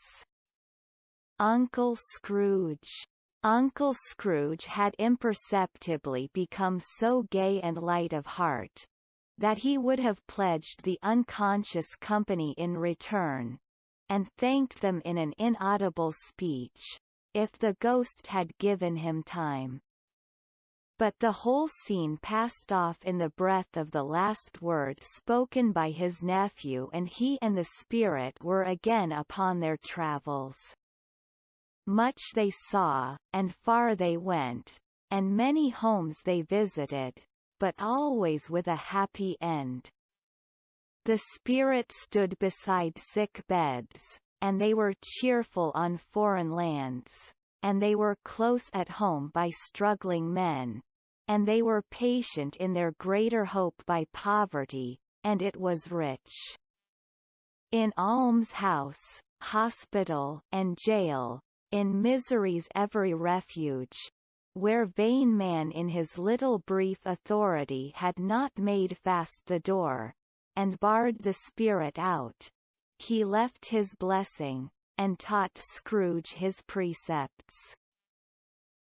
Uncle Scrooge. Uncle Scrooge had imperceptibly become so gay and light of heart, that he would have pledged the unconscious company in return, and thanked them in an inaudible speech, if the ghost had given him time. But the whole scene passed off in the breath of the last word spoken by his nephew, and he and the spirit were again upon their travels. Much they saw, and far they went, and many homes they visited, but always with a happy end. The spirit stood beside sick beds, and they were cheerful on foreign lands, and they were close at home by struggling men, and they were patient in their greater hope by poverty, and it was rich. In almshouse, hospital, and jail, in misery's every refuge, where vain man in his little brief authority had not made fast the door, and barred the spirit out, he left his blessing, and taught Scrooge his precepts.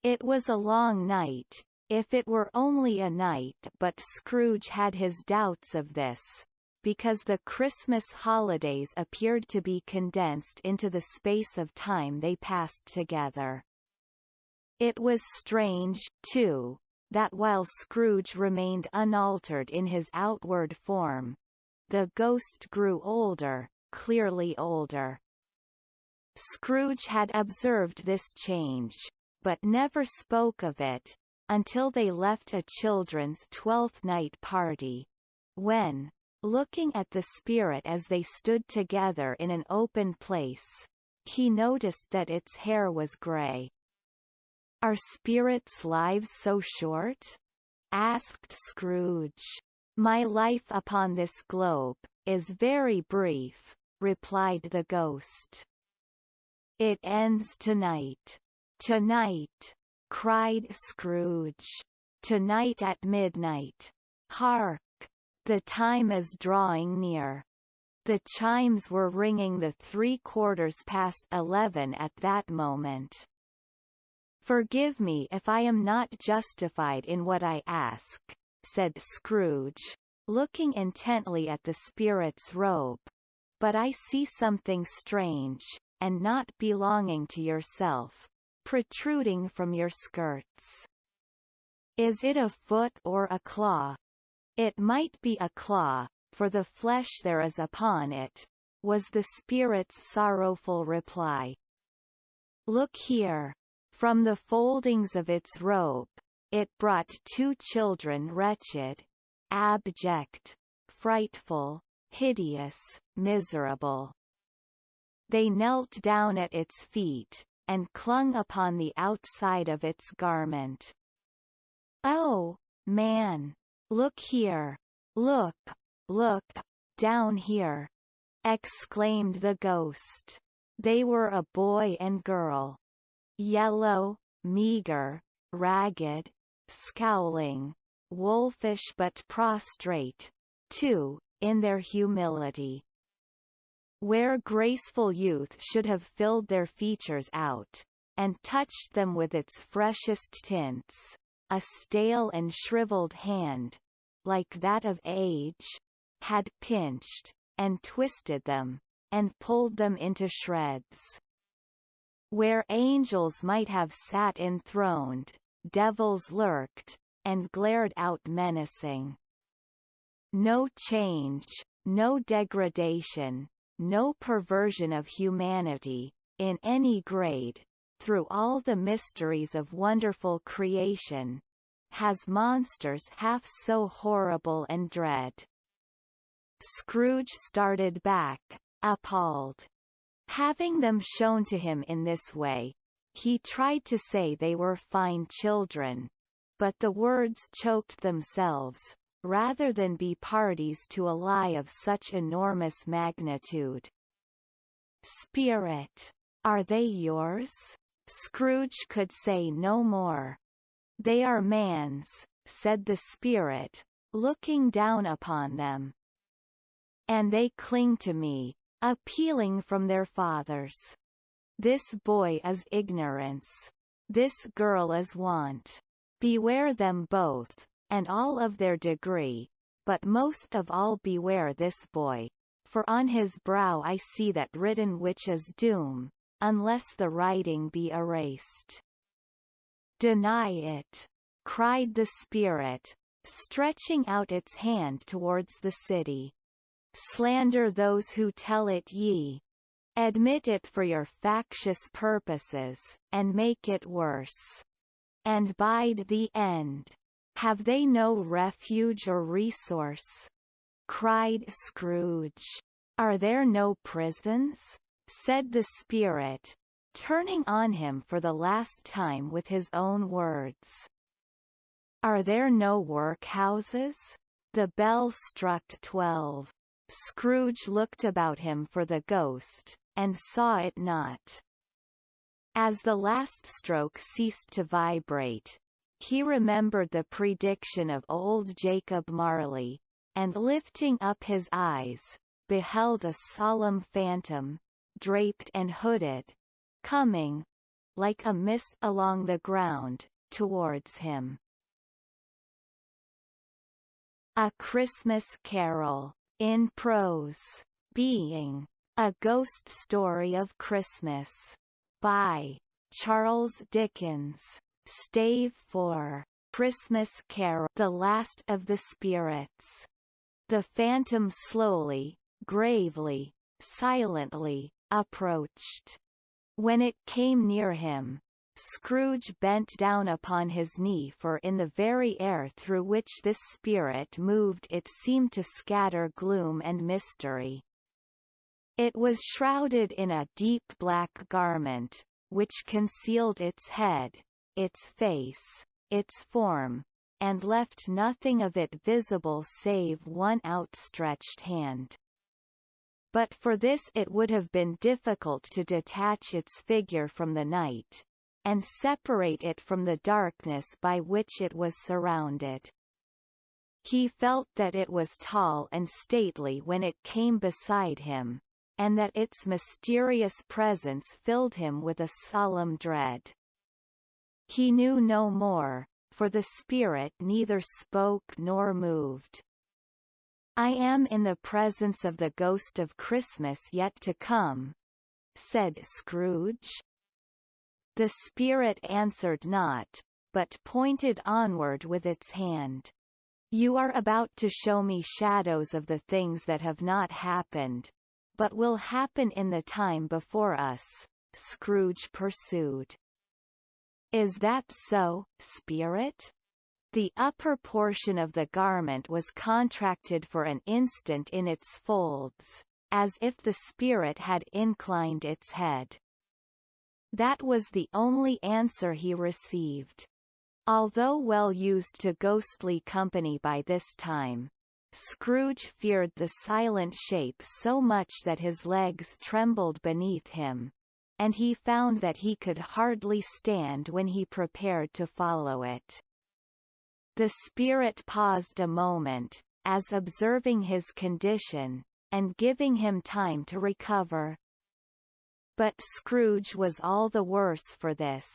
It was a long night, if it were only a night, but Scrooge had his doubts of this, because the Christmas holidays appeared to be condensed into the space of time they passed together. It was strange, too, that while Scrooge remained unaltered in his outward form, the ghost grew older, clearly older. Scrooge had observed this change, but never spoke of it, until they left a children's Twelfth Night party, when, looking at the spirit as they stood together in an open place, he noticed that its hair was grey. "Are spirits' lives so short?" asked Scrooge. "My life upon this globe is very brief," replied the ghost. "It ends tonight." "Tonight!" cried Scrooge. "Tonight at midnight. Hark! The time is drawing near." The chimes were ringing the 11:15 at that moment. "Forgive me if I am not justified in what I ask," said Scrooge, looking intently at the spirit's robe, "but I see something strange, and not belonging to yourself, protruding from your skirts." "Is it a foot or a claw?" "It might be a claw, for the flesh there is upon it," was the spirit's sorrowful reply. "Look here." From the foldings of its robe, it brought two children, wretched, abject, frightful, hideous, miserable. They knelt down at its feet, and clung upon the outside of its garment. "Oh, man! Look here! Look! Look! Down here!" exclaimed the ghost. They were a boy and girl. Yellow, meager, ragged, scowling, wolfish but prostrate, too, in their humility. Where graceful youth should have filled their features out, and touched them with its freshest tints, a stale and shriveled hand, like that of age, had pinched, and twisted them, and pulled them into shreds. Where angels might have sat enthroned, devils lurked, and glared out menacing. No change, no degradation, no perversion of humanity, in any grade, through all the mysteries of wonderful creation, has monsters half so horrible and dread. Scrooge started back, appalled. Having them shown to him in this way, he tried to say they were fine children, but the words choked themselves, rather than be parties to a lie of such enormous magnitude. Spirit, are they yours? Scrooge could say no more. They are man's, said the spirit, looking down upon them. And they cling to me, appealing from their fathers. This boy is ignorance. This girl is want. Beware them both, and all of their degree, but most of all beware this boy, for on his brow I see that written which is doom, unless the writing be erased. Deny it, cried the spirit, stretching out its hand towards the city. Slander those who tell it ye. Admit it for your factious purposes, and make it worse. And bide the end. Have they no refuge or resource? Cried Scrooge. Are there no prisons? Said the spirit, turning on him for the last time with his own words. Are there no workhouses? The bell struck 12. Scrooge looked about him for the ghost, and saw it not. As the last stroke ceased to vibrate, he remembered the prediction of old Jacob Marley, and lifting up his eyes, beheld a solemn phantom, draped and hooded, coming, like a mist along the ground, towards him. A Christmas Carol, in prose, being A Ghost Story of Christmas, by Charles Dickens. Stave 4. Christmas Carol. The Last of the Spirits. The phantom slowly, gravely, silently, approached. When it came near him, Scrooge bent down upon his knee, for in the very air through which this spirit moved it seemed to scatter gloom and mystery. It was shrouded in a deep black garment, which concealed its head, its face, its form, and left nothing of it visible save one outstretched hand. But for this it would have been difficult to detach its figure from the night, and separate it from the darkness by which it was surrounded. He felt that it was tall and stately when it came beside him, and that its mysterious presence filled him with a solemn dread. He knew no more, for the spirit neither spoke nor moved. I am in the presence of the ghost of Christmas yet to come, said Scrooge. The spirit answered not, but pointed onward with its hand. You are about to show me shadows of the things that have not happened, but will happen in the time before us, Scrooge pursued. Is that so, spirit? The upper portion of the garment was contracted for an instant in its folds, as if the spirit had inclined its head. That was the only answer he received. Although well used to ghostly company by this time, Scrooge feared the silent shape so much that his legs trembled beneath him, and he found that he could hardly stand when he prepared to follow it. The spirit paused a moment, as observing his condition, and giving him time to recover. But Scrooge was all the worse for this.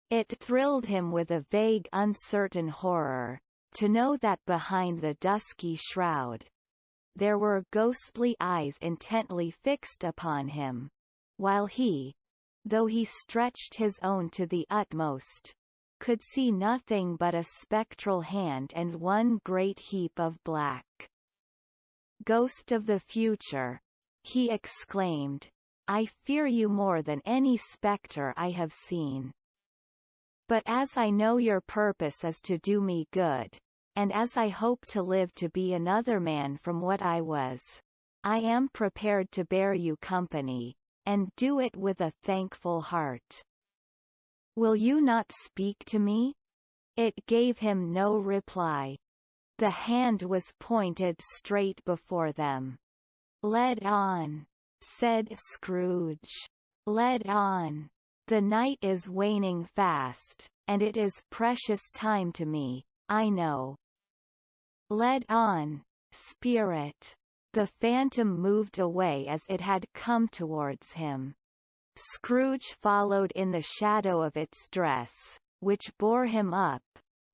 It thrilled him with a vague uncertain horror, to know that behind the dusky shroud, there were ghostly eyes intently fixed upon him, while he, though he stretched his own to the utmost, could see nothing but a spectral hand and one great heap of black. "Ghost of the future," he exclaimed, "I fear you more than any spectre I have seen. But as I know your purpose is to do me good, and as I hope to live to be another man from what I was, I am prepared to bear you company, and do it with a thankful heart. Will you not speak to me?" It gave him no reply. The hand was pointed straight before them. "Lead on," said Scrooge. "Lead on. The night is waning fast, and it is precious time to me, I know. Lead on, spirit." The phantom moved away as it had come towards him. Scrooge followed in the shadow of its dress, which bore him up,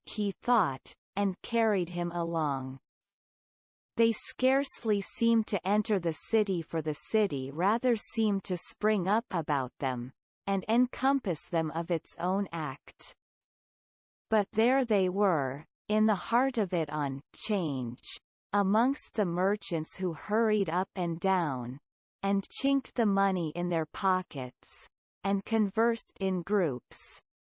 he thought, and carried him along. They scarcely seemed to enter the city, for the city rather seemed to spring up about them, and encompass them of its own act. But there they were, in the heart of it on 'Change, amongst the merchants who hurried up and down, and chinked the money in their pockets, and conversed in groups,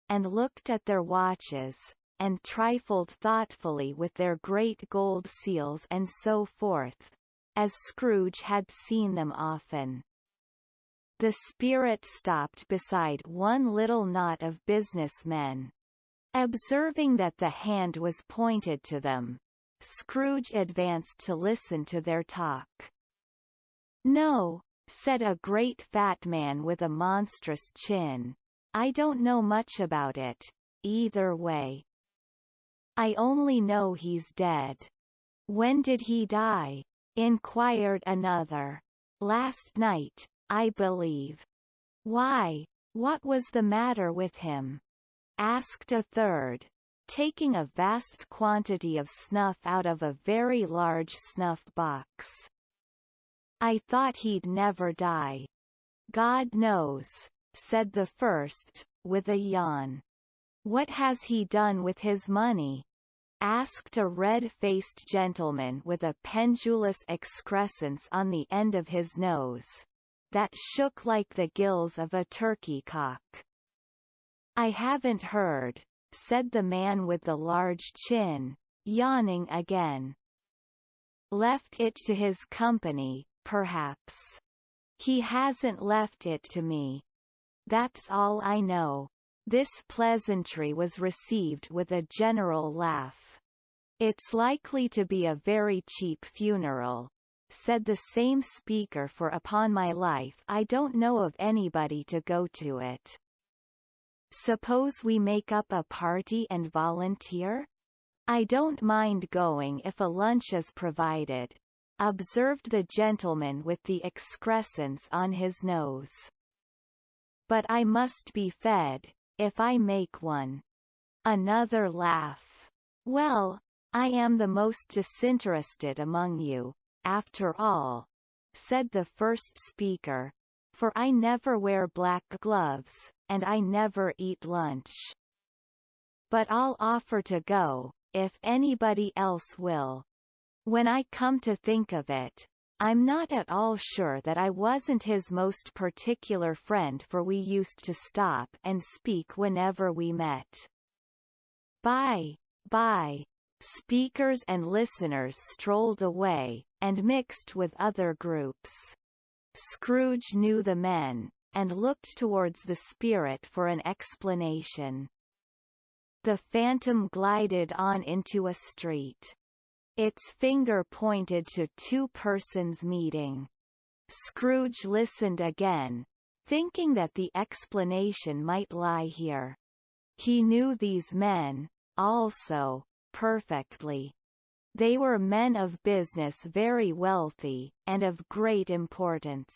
and looked at their watches, and trifled thoughtfully with their great gold seals and so forth, as Scrooge had seen them often. The spirit stopped beside one little knot of businessmen. Observing that the hand was pointed to them, Scrooge advanced to listen to their talk. "No," said a great fat man with a monstrous chin, "I don't know much about it, either way. I only know he's dead." "When did he die?" inquired another. "Last night, I believe." "Why, what was the matter with him?" asked a third, taking a vast quantity of snuff out of a very large snuff box. "I thought he'd never die." "God knows," said the first, with a yawn. "What has he done with his money?" asked a red-faced gentleman with a pendulous excrescence on the end of his nose, that shook like the gills of a turkey-cock. "I haven't heard," said the man with the large chin, yawning again. "Left it to his company, perhaps. He hasn't left it to me. That's all I know." This pleasantry was received with a general laugh. "It's likely to be a very cheap funeral," said the same speaker, "for upon my life I don't know of anybody to go to it." "Suppose we make up a party and volunteer? I don't mind going if a lunch is provided," observed the gentleman with the excrescence on his nose. "But I must be fed, if I make one." Another laugh. "Well, I am the most disinterested among you, after all," said the first speaker, "for I never wear black gloves, and I never eat lunch. But I'll offer to go, if anybody else will. When I come to think of it, I'm not at all sure that I wasn't his most particular friend, for we used to stop and speak whenever we met." Bye. Speakers and listeners strolled away, and mixed with other groups. Scrooge knew the men, and looked towards the spirit for an explanation. The phantom glided on into a street. Its finger pointed to two persons meeting. Scrooge listened again, thinking that the explanation might lie here. He knew these men, also, perfectly. They were men of business, very wealthy, and of great importance.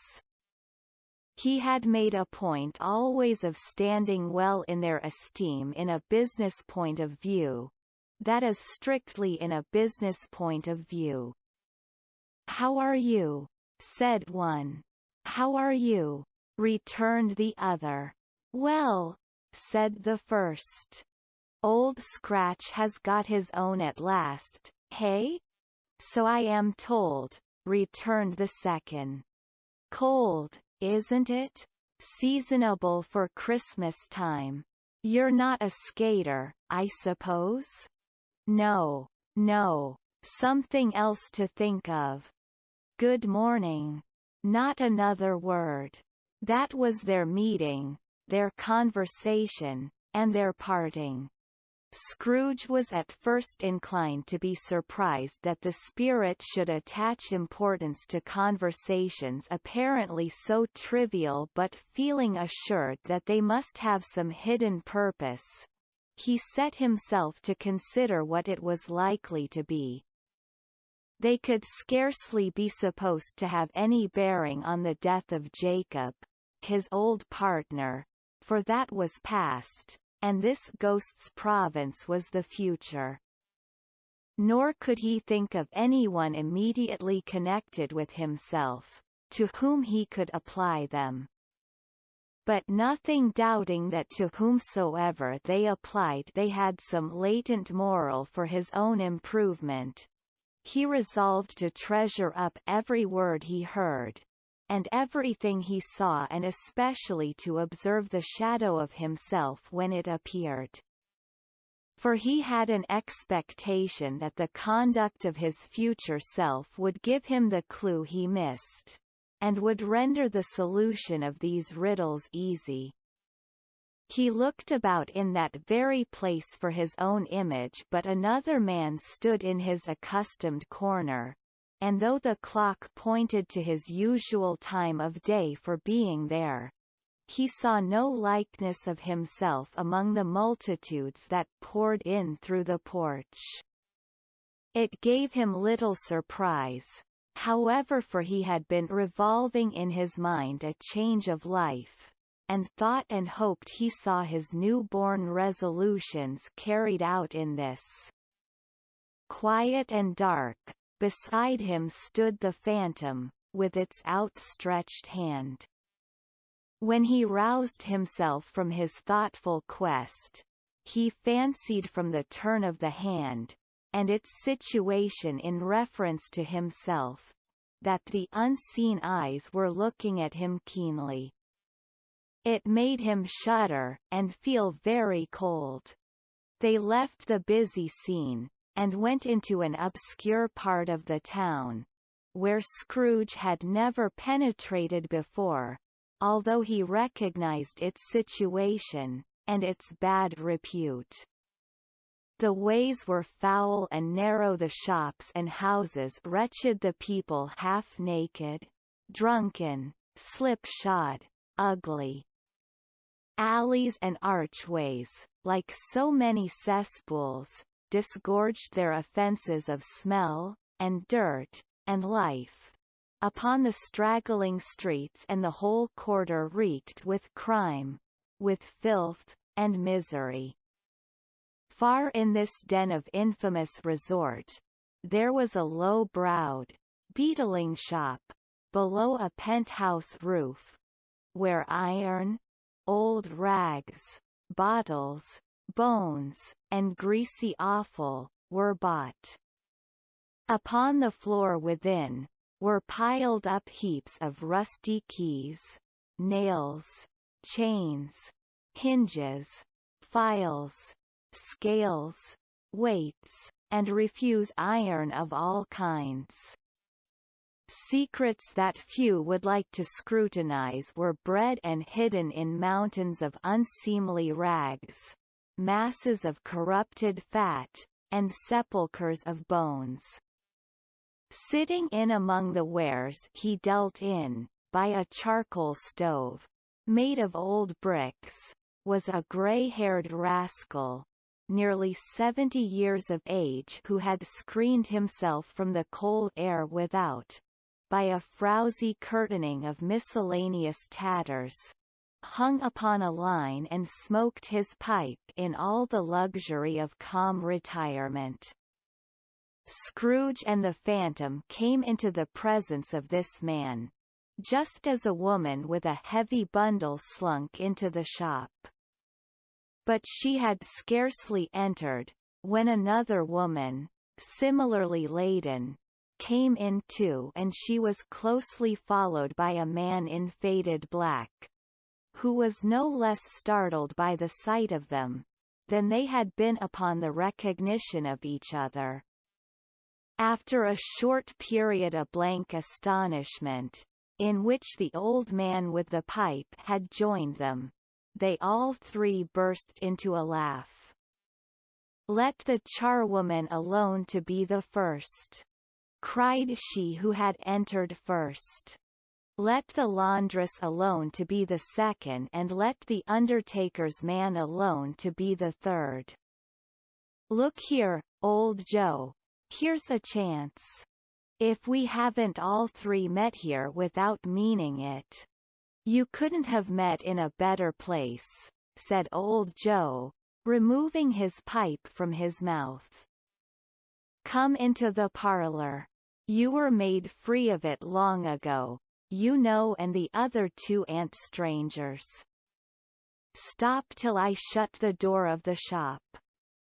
He had made a point always of standing well in their esteem in a business point of view, that is, strictly in a business point of view. "How are you?" said one. "How are you?" returned the other. "Well," said the first. "Old Scratch has got his own at last, hey?" "So I am told," returned the second. "Cold, isn't it? Seasonable for Christmas time. You're not a skater, I suppose?" "No, no. Something else to think of." "Good morning." Not another word. That was their meeting, their conversation, and their parting. Scrooge was at first inclined to be surprised that the spirit should attach importance to conversations apparently so trivial, but feeling assured that they must have some hidden purpose, he set himself to consider what it was likely to be. They could scarcely be supposed to have any bearing on the death of Jacob, his old partner, for that was past, and this ghost's province was the future. Nor could he think of anyone immediately connected with himself, to whom he could apply them. But nothing doubting that to whomsoever they applied they had some latent moral for his own improvement, he resolved to treasure up every word he heard, and everything he saw, and especially to observe the shadow of himself when it appeared. For he had an expectation that the conduct of his future self would give him the clue he missed, and would render the solution of these riddles easy. He looked about in that very place for his own image, but another man stood in his accustomed corner, and though the clock pointed to his usual time of day for being there, he saw no likeness of himself among the multitudes that poured in through the porch. It gave him little surprise, however, for he had been revolving in his mind a change of life, and thought and hoped he saw his new-born resolutions carried out in this. Quiet and dark, beside him stood the phantom, with its outstretched hand. When he roused himself from his thoughtful quest, he fancied from the turn of the hand, and its situation in reference to himself, that the unseen eyes were looking at him keenly. It made him shudder, and feel very cold. They left the busy scene, and went into an obscure part of the town, where Scrooge had never penetrated before, although he recognized its situation, and its bad repute. The ways were foul and narrow, the shops and houses wretched, the people half naked, drunken, slipshod, ugly. Alleys and archways, like so many cesspools, disgorged their offences of smell, and dirt, and life, upon the straggling streets, and the whole quarter reeked with crime, with filth, and misery. Far in this den of infamous resort, there was a low-browed, beetling shop, below a penthouse roof, where iron, old rags, bottles, bones, and greasy offal, were bought. Upon the floor within, were piled up heaps of rusty keys, nails, chains, hinges, files, scales, weights, and refuse iron of all kinds. Secrets that few would like to scrutinize were bred and hidden in mountains of unseemly rags, masses of corrupted fat, and sepulchres of bones. Sitting in among the wares he dealt in, by a charcoal stove, made of old bricks, was a grey-haired rascal, nearly 70 years of age, who had screened himself from the cold air without, by a frowsy curtaining of miscellaneous tatters, hung upon a line, and smoked his pipe in all the luxury of calm retirement. Scrooge and the Phantom came into the presence of this man, just as a woman with a heavy bundle slunk into the shop. But she had scarcely entered, when another woman, similarly laden, came in too, and she was closely followed by a man in faded black, who was no less startled by the sight of them than they had been upon the recognition of each other. After a short period of blank astonishment, in which the old man with the pipe had joined them, they all three burst into a laugh. "Let the charwoman alone to be the first," cried she who had entered first. "Let the laundress alone to be the second, and let the undertaker's man alone to be the third. Look here, old Joe, here's a chance. If we haven't all three met here without meaning it." "You couldn't have met in a better place," said old Joe, removing his pipe from his mouth. "Come into the parlor. You were made free of it long ago, you know, and the other two aren't strangers. Stop till I shut the door of the shop.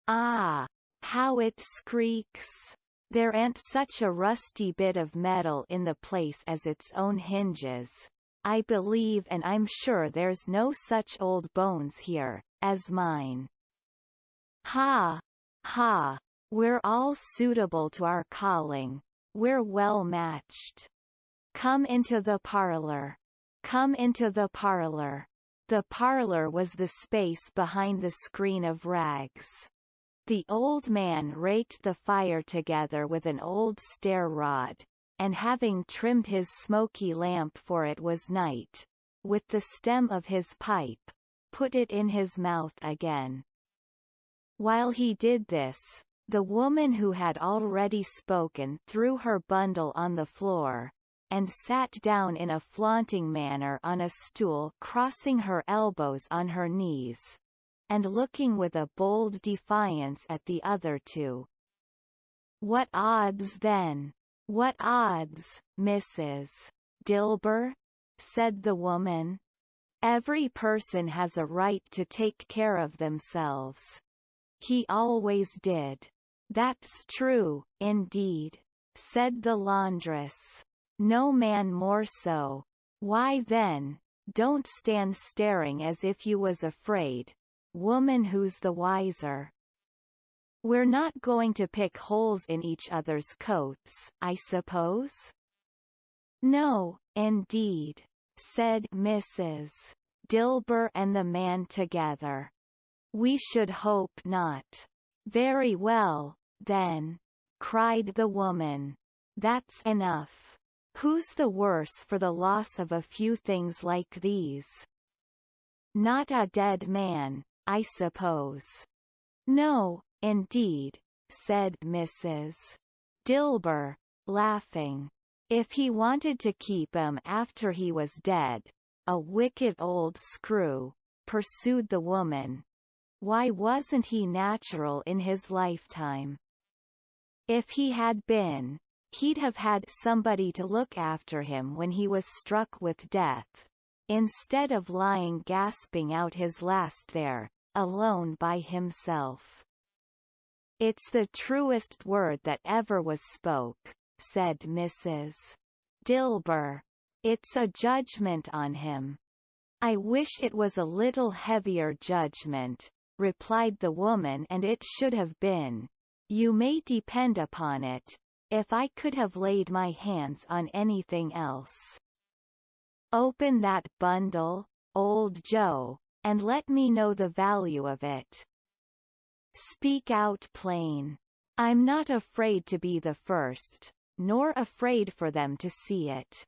Ah, how it squeaks! There ain't such a rusty bit of metal in the place as its own hinges, I believe, and I'm sure there's no such old bones here as mine. Ha! Ha! We're all suitable to our calling, we're well matched. Come into the parlor. Come into the parlor." The parlor was the space behind the screen of rags. The old man raked the fire together with an old stair rod, and having trimmed his smoky lamp, for it was night, with the stem of his pipe, put it in his mouth again. While he did this, the woman who had already spoken threw her bundle on the floor, and sat down in a flaunting manner on a stool, crossing her elbows on her knees, and looking with a bold defiance at the other two. "What odds then? What odds, Mrs. Dilber?" said the woman. "Every person has a right to take care of themselves. He always did." "That's true, indeed," said the laundress. "No man more so. Why then, don't stand staring as if you was afraid, woman, who's the wiser? We're not going to pick holes in each other's coats, I suppose?" "No, indeed," said Mrs. Dilber and the man together. "We should hope not." "Very well, then," cried the woman. "That's enough. Who's the worse for the loss of a few things like these? Not a dead man, I suppose?" "No, indeed," said Mrs. Dilber, laughing. "If he wanted to keep 'em after he was dead, a wicked old screw," pursued the woman. "Why wasn't he natural in his lifetime? If he had been, he'd have had somebody to look after him when he was struck with death, instead of lying gasping out his last there, alone by himself." "It's the truest word that ever was spoke," said Mrs. Dilber. "It's a judgment on him." "I wish it was a little heavier judgment," replied the woman, "and it should have been. You may depend upon it, if I could have laid my hands on anything else. Open that bundle, old Joe, and let me know the value of it. Speak out plain. I'm not afraid to be the first, nor afraid for them to see it.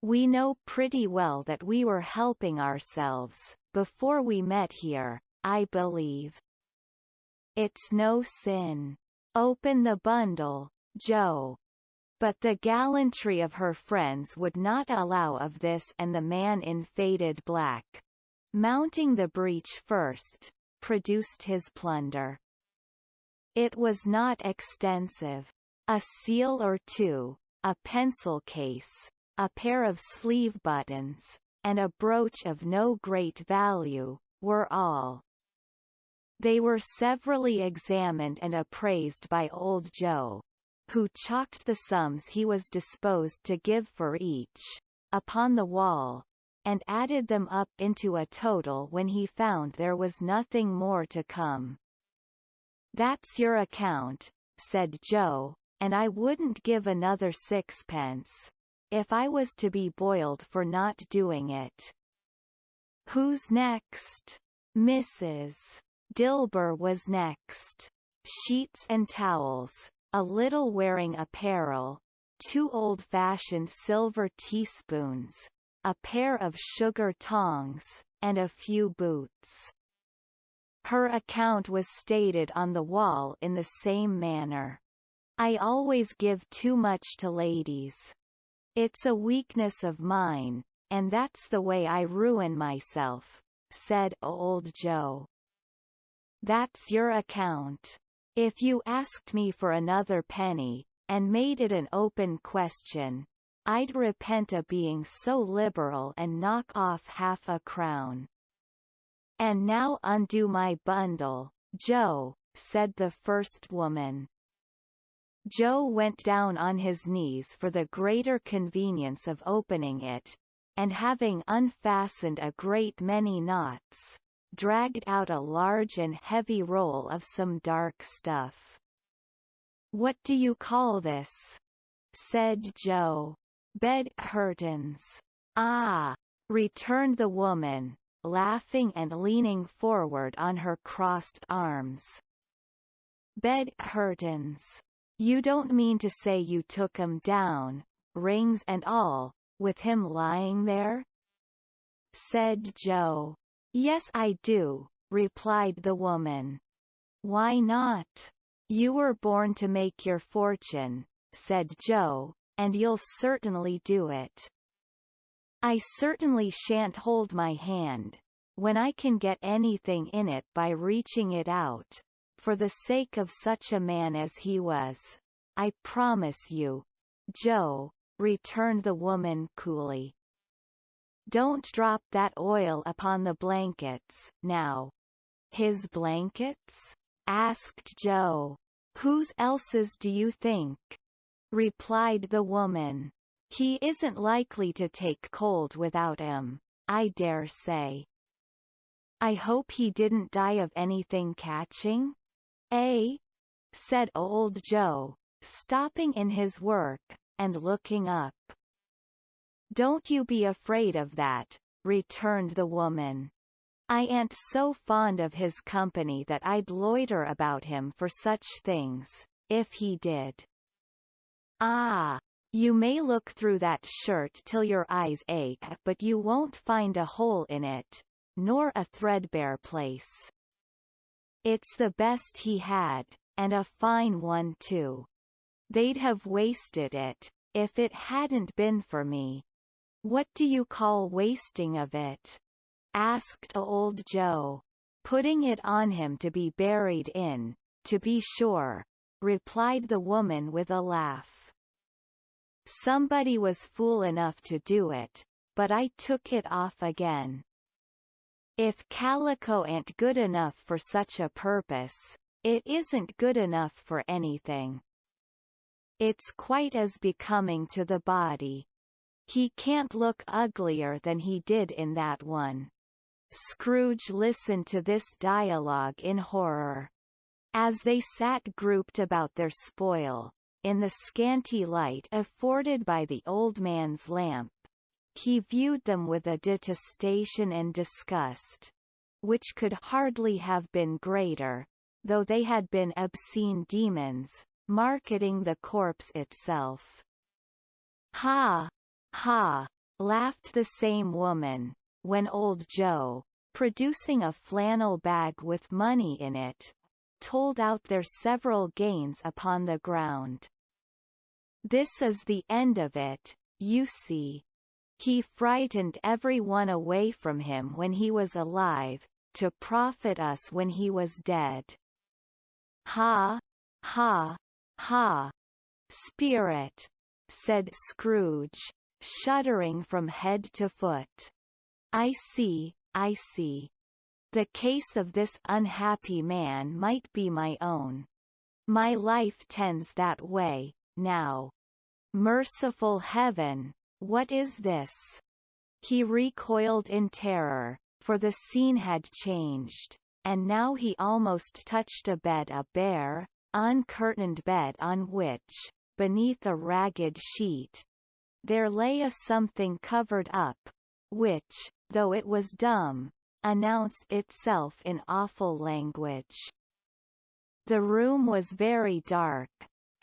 We know pretty well that we were helping ourselves, before we met here, I believe. It's no sin. Open the bundle, Joe." But the gallantry of her friends would not allow of this, and the man in faded black, mounting the breach first, produced his plunder. It was not extensive. A seal or two, a pencil case, a pair of sleeve buttons, and a brooch of no great value, were all. They were severally examined and appraised by old Joe, who chalked the sums he was disposed to give for each, upon the wall, and added them up into a total when he found there was nothing more to come. "That's your account," said Joe, "and I wouldn't give another sixpence, if I was to be boiled for not doing it." "Who's next?" Mrs. Dilber was next. Sheets and towels, a little wearing apparel, 2 old-fashioned silver teaspoons, a pair of sugar tongs, and a few boots. Her account was stated on the wall in the same manner. "I always give too much to ladies. It's a weakness of mine, and that's the way I ruin myself," said old Joe. "That's your account. If you asked me for another penny, and made it an open question, I'd repent a being so liberal and knock off half a crown." "And now undo my bundle, Joe," said the first woman. Joe went down on his knees for the greater convenience of opening it, and having unfastened a great many knots, dragged out a large and heavy roll of some dark stuff. "What do you call this?" said Joe. "Bed curtains." "Ah," returned the woman, laughing and leaning forward on her crossed arms. "Bed curtains. You don't mean to say you took 'em down, rings and all, with him lying there?" said Joe. "Yes I do," replied the woman. "Why not? You were born to make your fortune," said Joe, "and you'll certainly do it." "I certainly shan't hold my hand, when I can get anything in it by reaching it out, for the sake of such a man as he was. I promise you, Joe," returned the woman coolly. "Don't drop that oil upon the blankets, now." "His blankets?" asked Joe. "Whose else's do you think?" replied the woman. "He isn't likely to take cold without 'em, I dare say." "I hope he didn't die of anything catching?" "Eh?" said old Joe, stopping in his work, and looking up. "Don't you be afraid of that," returned the woman. "I ain't so fond of his company that I'd loiter about him for such things, if he did." "Ah, you may look through that shirt till your eyes ache, but you won't find a hole in it, nor a threadbare place. It's the best he had, and a fine one too. They'd have wasted it, if it hadn't been for me." "What do you call wasting of it?" asked old Joe. "Putting it on him to be buried in, to be sure," replied the woman with a laugh. "Somebody was fool enough to do it, but I took it off again. If calico ain't good enough for such a purpose, it isn't good enough for anything. It's quite as becoming to the body. He can't look uglier than he did in that one." Scrooge listened to this dialogue in horror. As they sat grouped about their spoil, in the scanty light afforded by the old man's lamp, he viewed them with a detestation and disgust, which could hardly have been greater, though they had been obscene demons, marketing the corpse itself. "Ha! Ha!" laughed the same woman, when old Joe, producing a flannel bag with money in it, told out their several gains upon the ground. "This is the end of it, you see. He frightened every one away from him when he was alive, to profit us when he was dead. Ha! Ha! Ha! Spirit! Said Scrooge, shuddering from head to foot. I see, I see. The case of this unhappy man might be my own. My life tends that way, now. Merciful heaven! What is this? He recoiled in terror, for the scene had changed, and now he almost touched a bare, uncurtained bed on which, beneath a ragged sheet, there lay a something covered up, which, though it was dumb, announced itself in awful language. The room was very dark,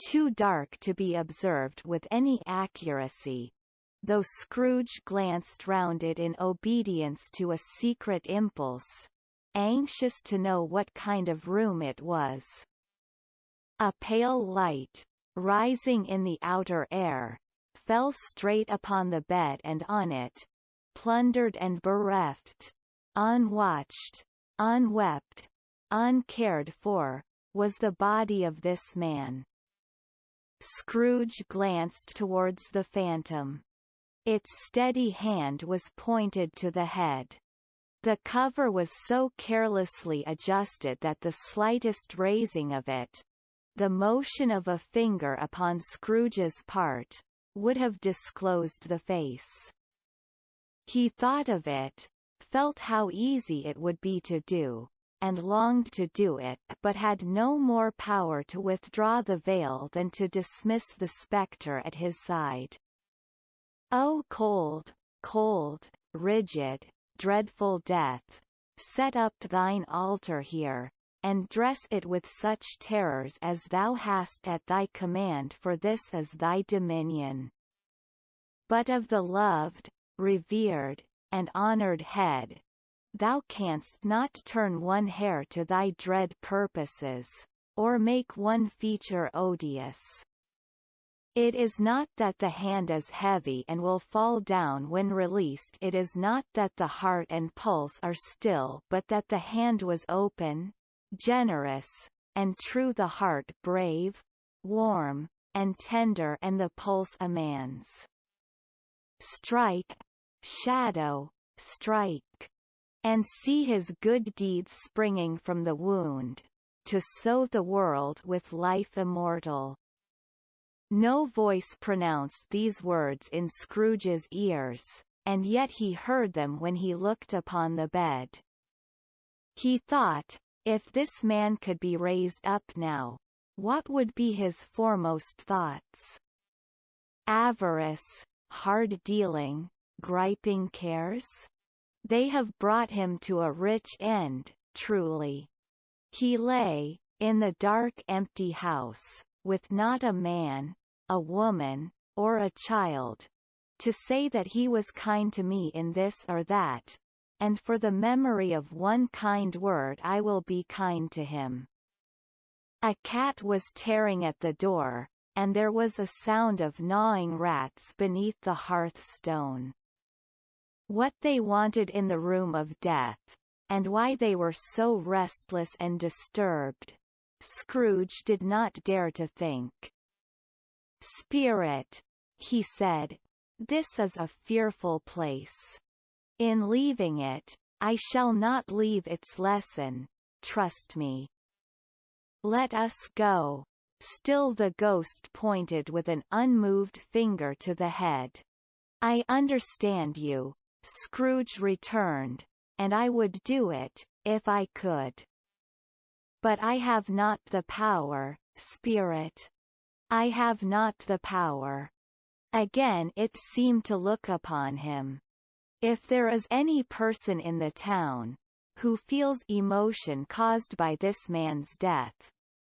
too dark to be observed with any accuracy, though Scrooge glanced round it in obedience to a secret impulse, anxious to know what kind of room it was. A pale light, rising in the outer air, fell straight upon the bed and on it, plundered and bereft, unwatched, unwept, uncared for, was the body of this man. Scrooge glanced towards the phantom. Its steady hand was pointed to the head. The cover was so carelessly adjusted that the slightest raising of it, the motion of a finger upon Scrooge's part, would have disclosed the face. He thought of it, felt how easy it would be to do, and longed to do it, but had no more power to withdraw the veil than to dismiss the spectre at his side. O cold, cold, rigid, dreadful death, set up thine altar here, and dress it with such terrors as thou hast at thy command, for this is thy dominion. But of the loved, revered, and honoured head, thou canst not turn one hair to thy dread purposes, or make one feature odious. It is not that the hand is heavy and will fall down when released, it is not that the heart and pulse are still, but that the hand was open, generous, and true, the heart brave, warm, and tender, and the pulse a man's. Strike, shadow, strike, and see his good deeds springing from the wound, to sow the world with life immortal. No voice pronounced these words in Scrooge's ears, and yet he heard them when he looked upon the bed. He thought, if this man could be raised up now, what would be his foremost thoughts? Avarice, hard dealing, griping cares? They have brought him to a rich end, truly. He lay, in the dark empty house, with not a man, a woman, or a child, to say that he was kind to me in this or that, and for the memory of one kind word I will be kind to him. A cat was tearing at the door, and there was a sound of gnawing rats beneath the hearthstone. What they wanted in the room of death, and why they were so restless and disturbed, Scrooge did not dare to think. Spirit, he said, this is a fearful place. In leaving it, I shall not leave its lesson, trust me. Let us go. Still the ghost pointed with an unmoved finger to the head. I understand you, Scrooge returned, and I would do it, if I could. But I have not the power, Spirit. I have not the power. Again it seemed to look upon him. If there is any person in the town, who feels emotion caused by this man's death,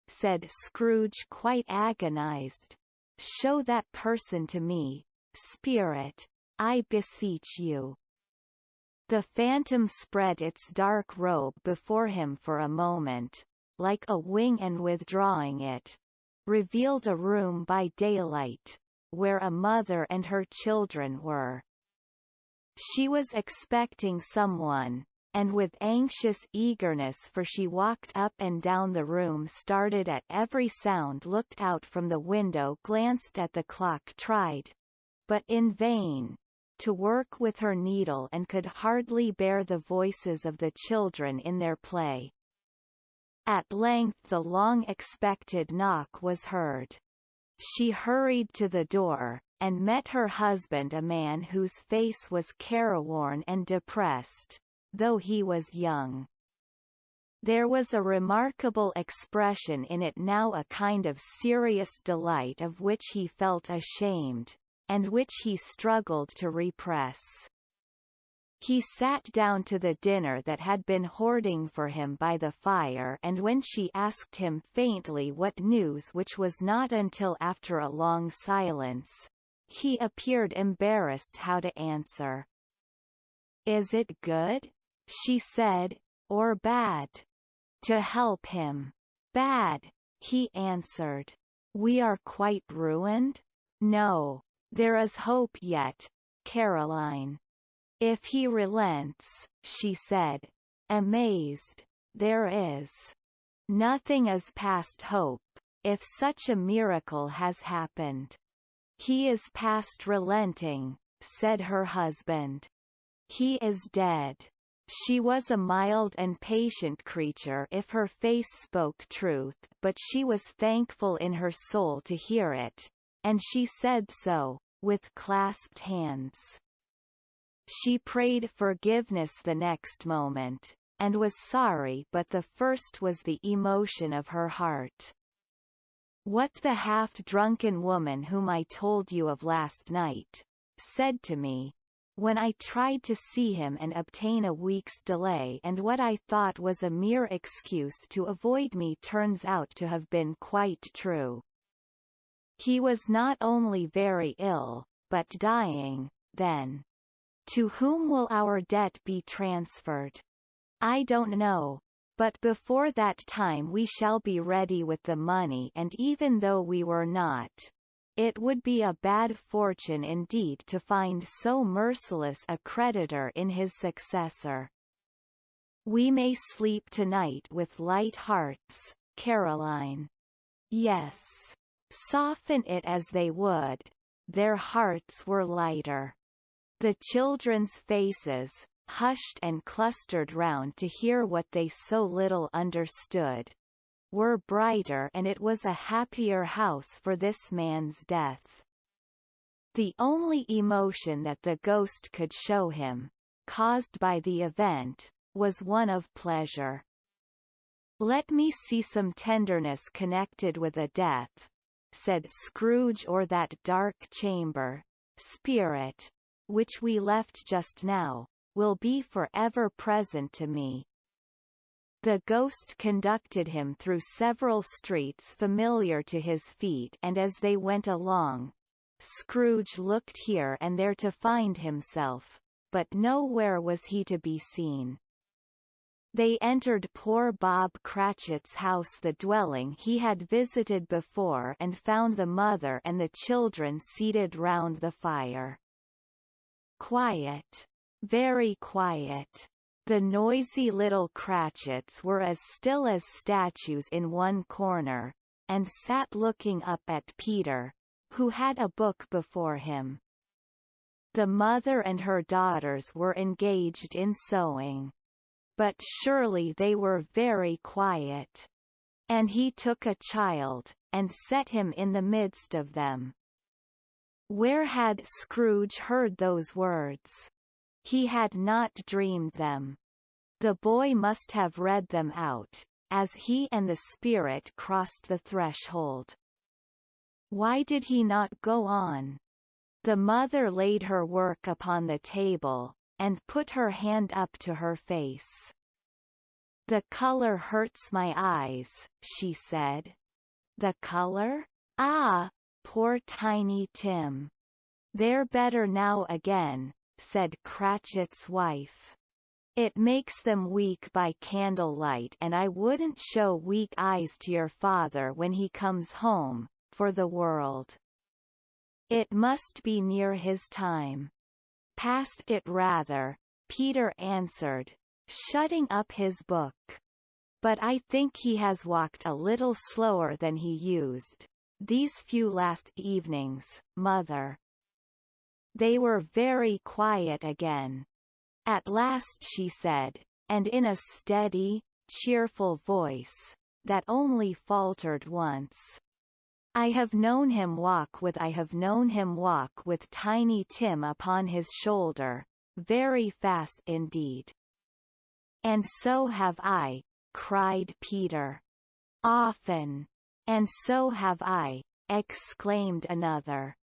said Scrooge quite agonized, show that person to me, Spirit, I beseech you. The phantom spread its dark robe before him for a moment, like a wing, and withdrawing it, revealed a room by daylight, where a mother and her children were. She was expecting someone, and with anxious eagerness, for she walked up and down the room, started at every sound, looked out from the window, glanced at the clock, tried, but in vain, to work with her needle, and could hardly bear the voices of the children in their play. At length the long-expected knock was heard. She hurried to the door, and met her husband, a man whose face was careworn and depressed, though he was young. There was a remarkable expression in it now, a kind of serious delight of which he felt ashamed, and which he struggled to repress. He sat down to the dinner that had been hoarding for him by the fire, and when she asked him faintly what news, which was not until after a long silence, he appeared embarrassed how to answer. "Is it good?" she said, "or bad?" To help him. "Bad," he answered. "We are quite ruined?" "No. There is hope yet, Caroline." "If he relents," she said, amazed. "There is. Nothing is past hope, if such a miracle has happened." "He is past relenting," said her husband. "He is dead." She was a mild and patient creature if her face spoke truth, but she was thankful in her soul to hear it, and she said so, with clasped hands. She prayed forgiveness the next moment, and was sorry, but the first was the emotion of her heart. "What the half-drunken woman whom I told you of last night said to me, when I tried to see him and obtain a week's delay, and what I thought was a mere excuse to avoid me, turns out to have been quite true. He was not only very ill, but dying, then. To whom will our debt be transferred? I don't know. But before that time we shall be ready with the money, and even though we were not, it would be a bad fortune indeed to find so merciless a creditor in his successor. We may sleep tonight with light hearts, Caroline." Yes. Soften it as they would, their hearts were lighter. The children's faces, hushed and clustered round to hear what they so little understood, were brighter, and it was a happier house for this man's death. The only emotion that the ghost could show him, caused by the event, was one of pleasure. "Let me see some tenderness connected with a death," said Scrooge, "or that dark chamber, spirit, which we left just now, will be for ever present to me." The ghost conducted him through several streets familiar to his feet, and as they went along, Scrooge looked here and there to find himself, but nowhere was he to be seen. They entered poor Bob Cratchit's house, the dwelling he had visited before, and found the mother and the children seated round the fire. Quiet. Very quiet. The noisy little Cratchits were as still as statues in one corner, and sat looking up at Peter, who had a book before him. The mother and her daughters were engaged in sewing. But surely they were very quiet. And he took a child, and set him in the midst of them. Where had Scrooge heard those words? He had not dreamed them. The boy must have read them out, as he and the spirit crossed the threshold. Why did he not go on? The mother laid her work upon the table, and put her hand up to her face. "The color hurts my eyes," she said. "The color? Ah, poor Tiny Tim. They're better now again," said Cratchit's wife. "It makes them weak by candlelight, and I wouldn't show weak eyes to your father when he comes home, for the world. It must be near his time." "Past it rather," Peter answered, shutting up his book. But I think he has walked a little slower than he used these few last evenings, Mother. They were very quiet again. At last she said, and in a steady, cheerful voice, that only faltered once. I have known him walk with Tiny Tim upon his shoulder, very fast indeed. And so have I, cried Peter. Often. And so have I, exclaimed another.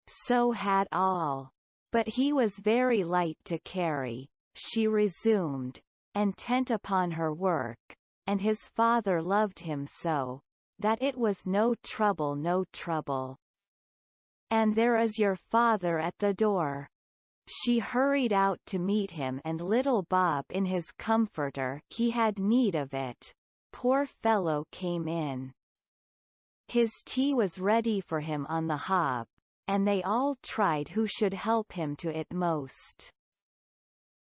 So had all. But he was very light to carry, she resumed, intent upon her work, and his father loved him so, that it was no trouble. And there is your father at the door. She hurried out to meet him, and little Bob in his comforter, he had need of it, poor fellow, came in. His tea was ready for him on the hob, and they all tried who should help him to it most.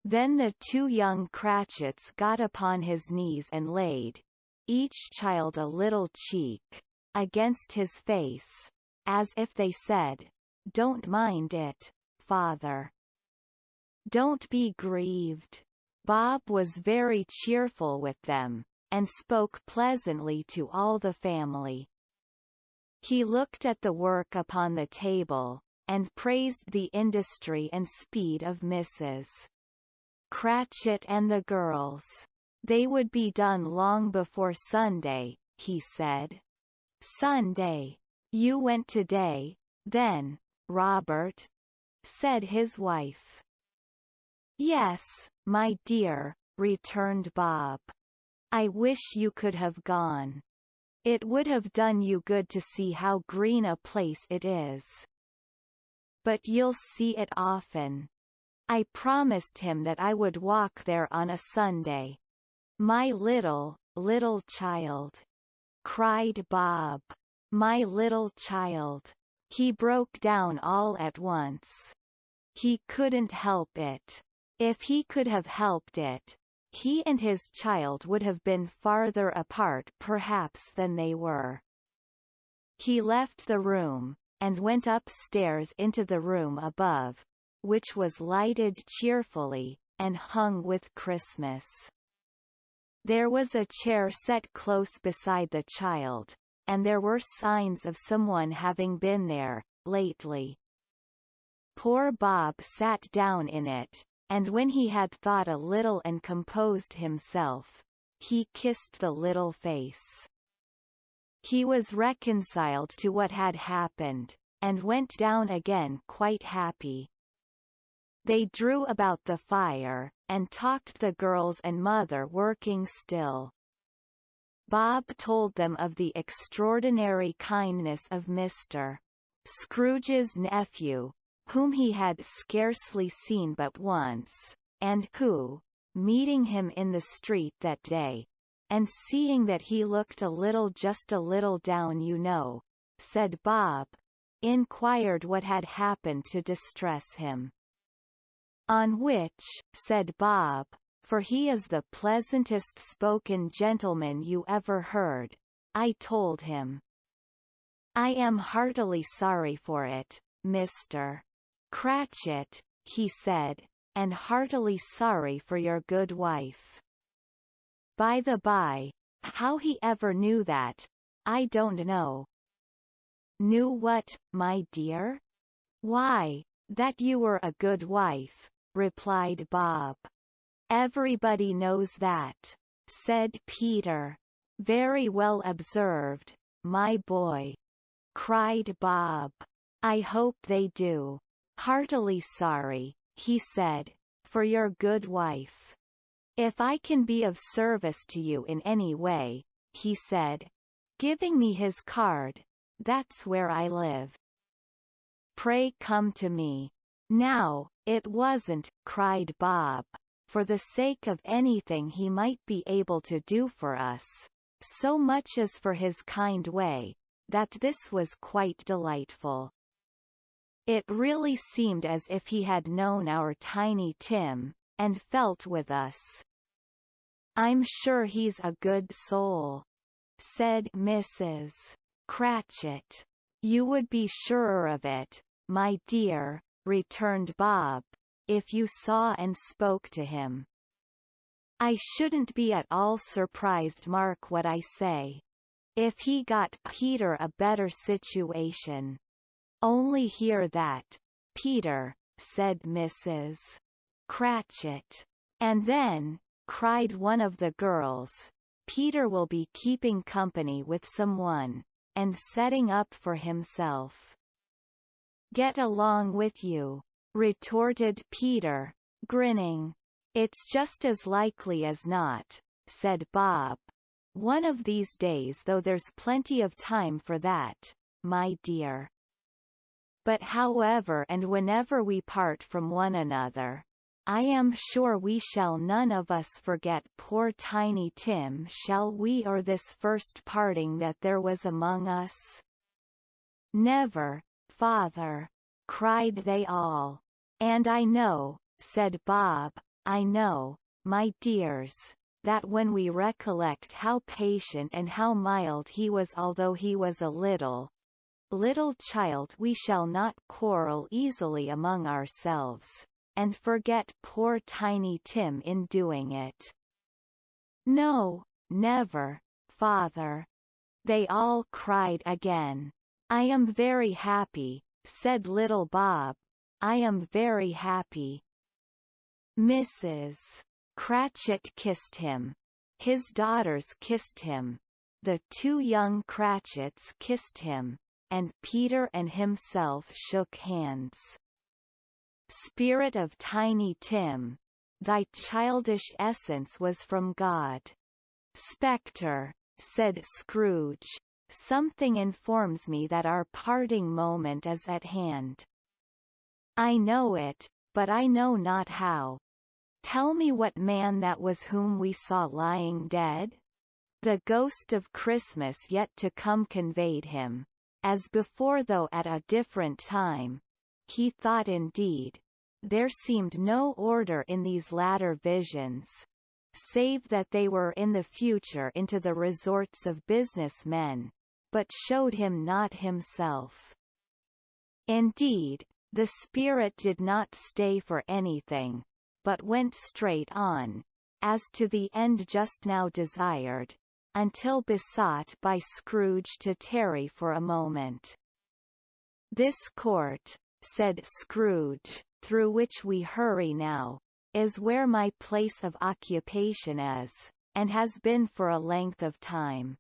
Then the two young Cratchits got upon his knees and laid, each child a little cheek, against his face, as if they said, "Don't mind it, father. Don't be grieved." Bob was very cheerful with them, and spoke pleasantly to all the family. He looked at the work upon the table, and praised the industry and speed of Mrs. Cratchit and the girls. They would be done long before Sunday, he said. Sunday. You went today, then, Robert? Said his wife. Yes, my dear, returned Bob. I wish you could have gone. It would have done you good to see how green a place it is. But you'll see it often. I promised him that I would walk there on a Sunday. My little child, cried Bob. My little child. He broke down all at once. He couldn't help it. If he could have helped it, he and his child would have been farther apart perhaps than they were. He left the room, and went upstairs into the room above, which was lighted cheerfully, and hung with Christmas. There was a chair set close beside the child, and there were signs of someone having been there, lately. Poor Bob sat down in it, and when he had thought a little and composed himself, he kissed the little face. He was reconciled to what had happened, and went down again quite happy. They drew about the fire, and talked, the girls and mother working still. Bob told them of the extraordinary kindness of Mr. Scrooge's nephew, whom he had scarcely seen but once, and who, meeting him in the street that day, and seeing that he looked just a little down, you know, said Bob, inquired what had happened to distress him. On which, said Bob, for he is the pleasantest spoken gentleman you ever heard, I told him. I am heartily sorry for it, Mr. Cratchit, he said, and heartily sorry for your good wife. By the by, how he ever knew that, I don't know. Knew what, my dear? Why, that you were a good wife, replied Bob. Everybody knows that, said Peter. Very well observed, my boy, cried Bob. I hope they do. Heartily sorry, he said, for your good wife. If I can be of service to you in any way, he said, giving me his card, that's where I live. Pray come to me. Now, it wasn't, cried Bob, for the sake of anything he might be able to do for us, so much as for his kind way, that this was quite delightful. It really seemed as if he had known our Tiny Tim, and felt with us. "I'm sure he's a good soul," said Mrs. Cratchit. "You would be surer of it, my dear," returned Bob, "if you saw and spoke to him." "I shouldn't be at all surprised, mark what I say, if he got Peter a better situation. Only hear that, Peter," said Mrs. Cratchit. "And then," cried one of the girls, "Peter will be keeping company with someone, and setting up for himself." "Get along with you," retorted Peter, grinning. "It's just as likely as not," said Bob. "One of these days, though there's plenty of time for that, my dear. But however and whenever we part from one another, I am sure we shall none of us forget poor Tiny Tim, shall we, or this first parting that there was among us?" "Never, father," cried they all. "And I know," said Bob, "I know, my dears, that when we recollect how patient and how mild he was although he was a little child, we shall not quarrel easily among ourselves, and forget poor Tiny Tim in doing it." "No, never, father," they all cried again. "I am very happy," said little Bob. "I am very happy." Mrs. Cratchit kissed him. His daughters kissed him. The two young Cratchits kissed him, and Peter and himself shook hands. "Spirit of Tiny Tim, thy childish essence was from God." "Spectre," said Scrooge, "something informs me that our parting moment is at hand." "I know it, but I know not how. Tell me what man that was whom we saw lying dead?" The ghost of Christmas yet to come conveyed him, as before though at a different time. He thought indeed, there seemed no order in these latter visions, save that they were in the future into the resorts of business men, but showed him not himself. Indeed, the spirit did not stay for anything, but went straight on, as to the end just now desired, until besought by Scrooge to tarry for a moment. "This court," said Scrooge, "through which we hurry now, is where my place of occupation is, and has been for a length of time.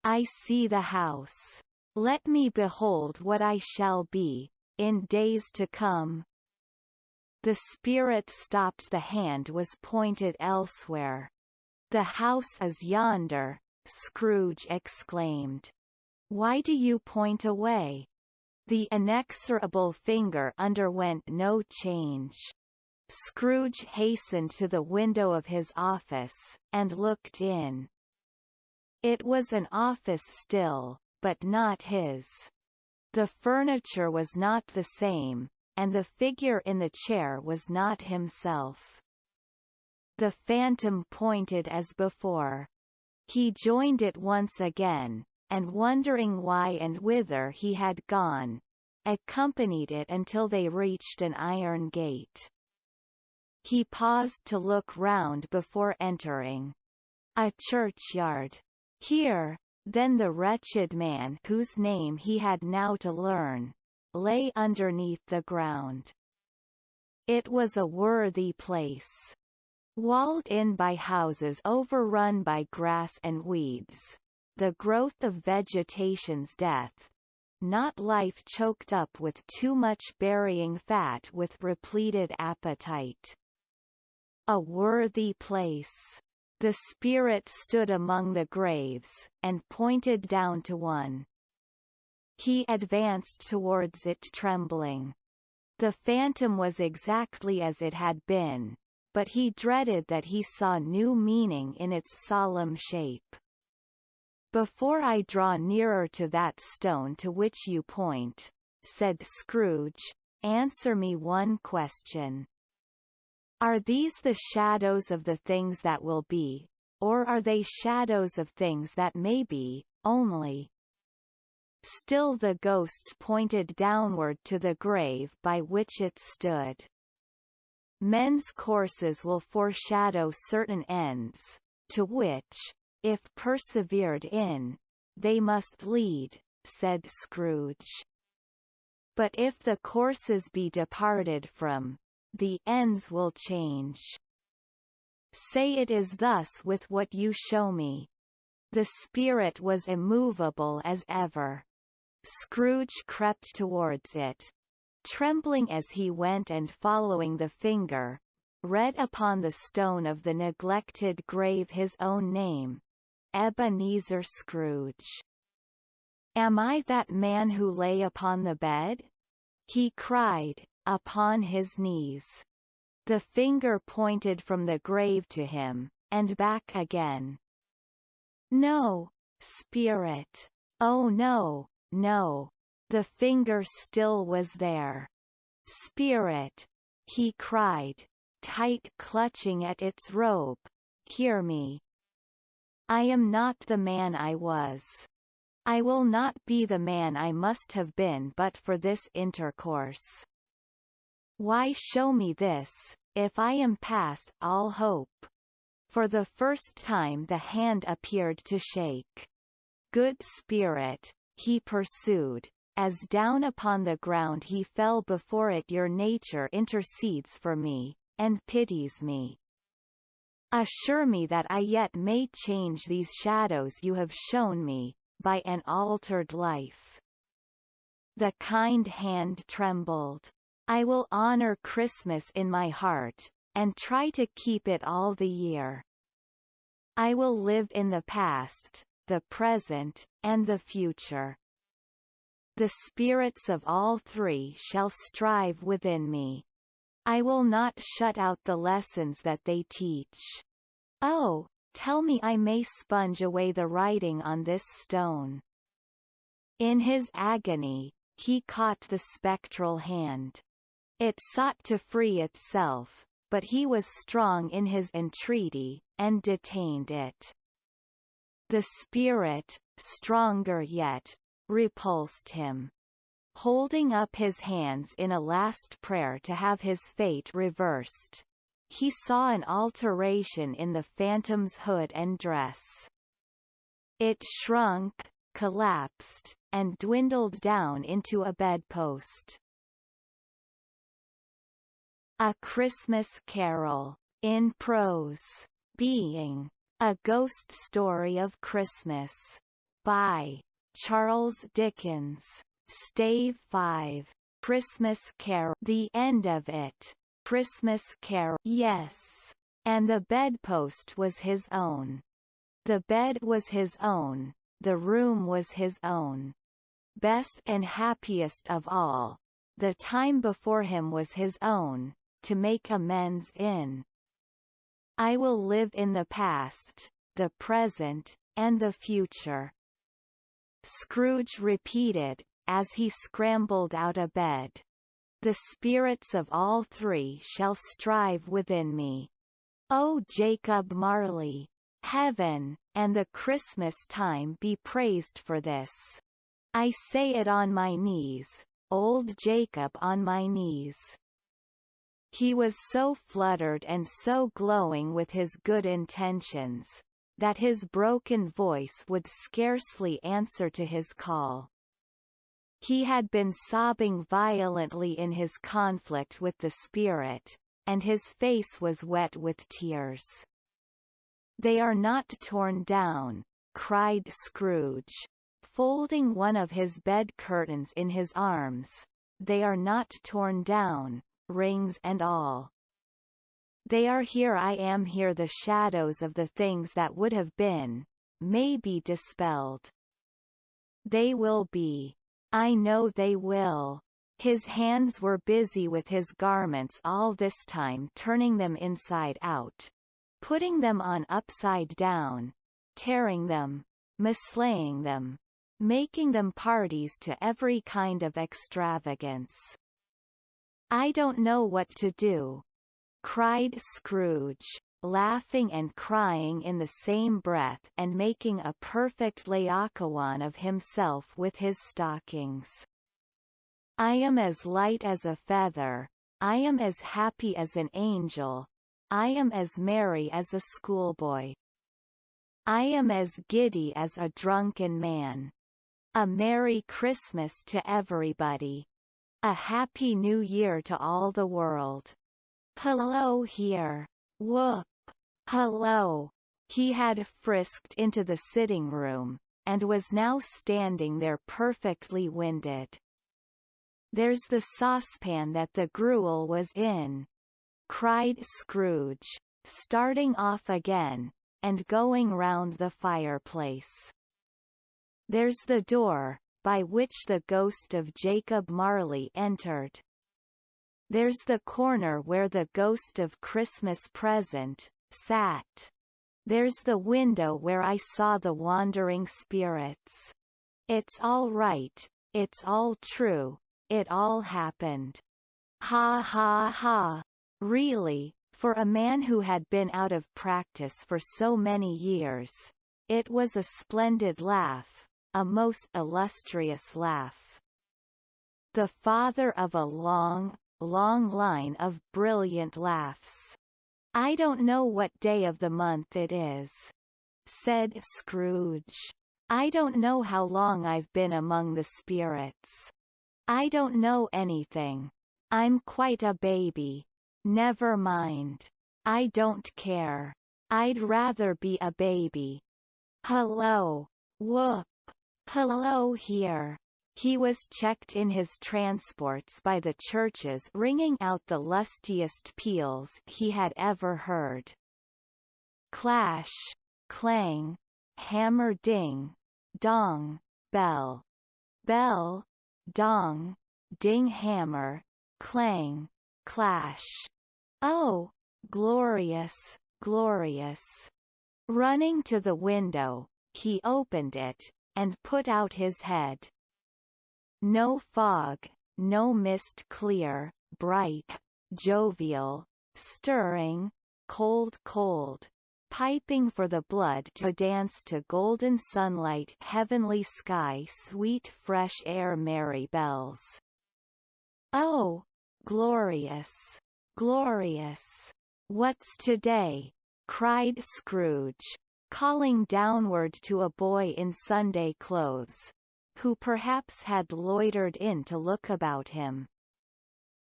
I see the house. Let me behold what I shall be, in days to come." The spirit stopped. The hand was pointed elsewhere. "The house is yonder," Scrooge exclaimed. "Why do you point away?" The inexorable finger underwent no change. Scrooge hastened to the window of his office, and looked in. It was an office still, but not his. The furniture was not the same, and the figure in the chair was not himself. The phantom pointed as before. He joined it once again, and wondering why and whither he had gone, accompanied it until they reached an iron gate. He paused to look round before entering. A churchyard. Here, then, the wretched man whose name he had now to learn, lay underneath the ground. It was a worthy place. Walled in by houses overrun by grass and weeds, the growth of vegetation's death, not life choked up with too much burying fat with repleted appetite. A worthy place. The spirit stood among the graves, and pointed down to one. He advanced towards it trembling. The phantom was exactly as it had been, but he dreaded that he saw new meaning in its solemn shape. "Before I draw nearer to that stone to which you point," said Scrooge, "answer me one question. Are these the shadows of the things that will be, or are they shadows of things that may be, only? Still the ghost pointed downward to the grave by which it stood. Men's courses will foreshadow certain ends, to which, if persevered in, they must lead, said Scrooge. But if the courses be departed from, the ends will change. Say it is thus with what you show me. The spirit was immovable as ever. Scrooge crept towards it, trembling as he went, and following the finger, read upon the stone of the neglected grave his own name, Ebenezer Scrooge. Am I that man who lay upon the bed? He cried, upon his knees. The finger pointed from the grave to him, and back again. No, spirit. Oh no, no. The finger still was there. Spirit, he cried, tight clutching at its robe, hear me. I am not the man I was. I will not be the man I must have been but for this intercourse. Why show me this, if I am past all hope? For the first time the hand appeared to shake. Good spirit, he pursued, as down upon the ground he fell before it, your nature intercedes for me, and pities me. Assure me that I yet may change these shadows you have shown me, by an altered life. The kind hand trembled. I will honor Christmas in my heart, and try to keep it all the year. I will live in the past, the present, and the future. The spirits of all three shall strive within me. I will not shut out the lessons that they teach. Oh, tell me I may sponge away the writing on this stone. In his agony, he caught the spectral hand. It sought to free itself, but he was strong in his entreaty, and detained it. The spirit, stronger yet, repulsed him. Holding up his hands in a last prayer to have his fate reversed, he saw an alteration in the phantom's hood and dress. It shrunk, collapsed, and dwindled down into a bedpost. A Christmas Carol, in prose, being A Ghost Story of Christmas, by Charles Dickens. Stave 5. Christmas Carol. The end of it. Christmas Carol. Yes. And the bedpost was his own. The bed was his own. The room was his own. Best and happiest of all, the time before him was his own, to make amends in. I will live in the past, the present, and the future. Scrooge repeated, as he scrambled out of bed. The spirits of all three shall strive within me. O Jacob Marley! Heaven, and the Christmas time be praised for this. I say it on my knees, old Jacob on my knees. He was so fluttered and so glowing with his good intentions, that his broken voice would scarcely answer to his call. He had been sobbing violently in his conflict with the spirit, and his face was wet with tears. They are not torn down, cried Scrooge, folding one of his bed curtains in his arms. They are not torn down, rings and all. They are here. I am here. The shadows of the things that would have been, may be dispelled. They will be. I know they will. His hands were busy with his garments all this time, turning them inside out, putting them on upside down, tearing them, mislaying them, making them parties to every kind of extravagance. I don't know what to do. cried Scrooge, laughing and crying in the same breath and making a perfect Laocoon of himself with his stockings. I am as light as a feather, I am as happy as an angel, I am as merry as a schoolboy. I am as giddy as a drunken man. A Merry Christmas to everybody. A Happy New Year to all the world. Hello here. Whoop. Hello. He had frisked into the sitting room, and was now standing there perfectly winded. There's the saucepan that the gruel was in, cried Scrooge, starting off again, and going round the fireplace. There's the door, by which the ghost of Jacob Marley entered. There's the corner where the ghost of Christmas Present sat. There's the window where I saw the wandering spirits. It's all right, it's all true, it all happened. Ha ha ha. Really, for a man who had been out of practice for so many years, it was a splendid laugh, a most illustrious laugh. The father of a long, long line of brilliant laughs. I don't know what day of the month it is, said Scrooge. I don't know how long I've been among the spirits. I don't know anything. I'm quite a baby. Never mind. I don't care. I'd rather be a baby. Hello. Whoop. Hello here. He was checked in his transports by the churches ringing out the lustiest peals he had ever heard. Clash, clang, hammer ding, dong, bell. Bell, dong, ding hammer, clang, clash. Oh, glorious, glorious. Running to the window, he opened it, and put out his head. No fog, no mist, clear, bright, jovial, stirring, cold, cold, piping for the blood to dance to golden sunlight, heavenly sky, sweet fresh air, merry bells. Oh, glorious, glorious. What's today? Cried Scrooge, calling downward to a boy in Sunday clothes, who perhaps had loitered in to look about him.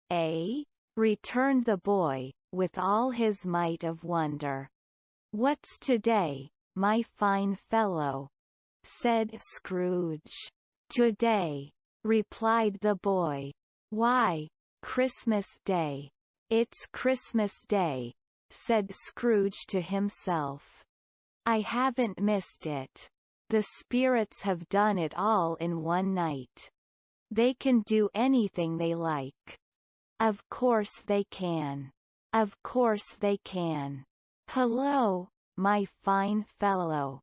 Eh? Returned the boy, with all his might of wonder. What's today, my fine fellow? Said Scrooge. Today, replied the boy. Why, Christmas Day. It's Christmas Day, said Scrooge to himself. I haven't missed it. The spirits have done it all in one night. They can do anything they like. Of course they can. Of course they can. Hello, my fine fellow.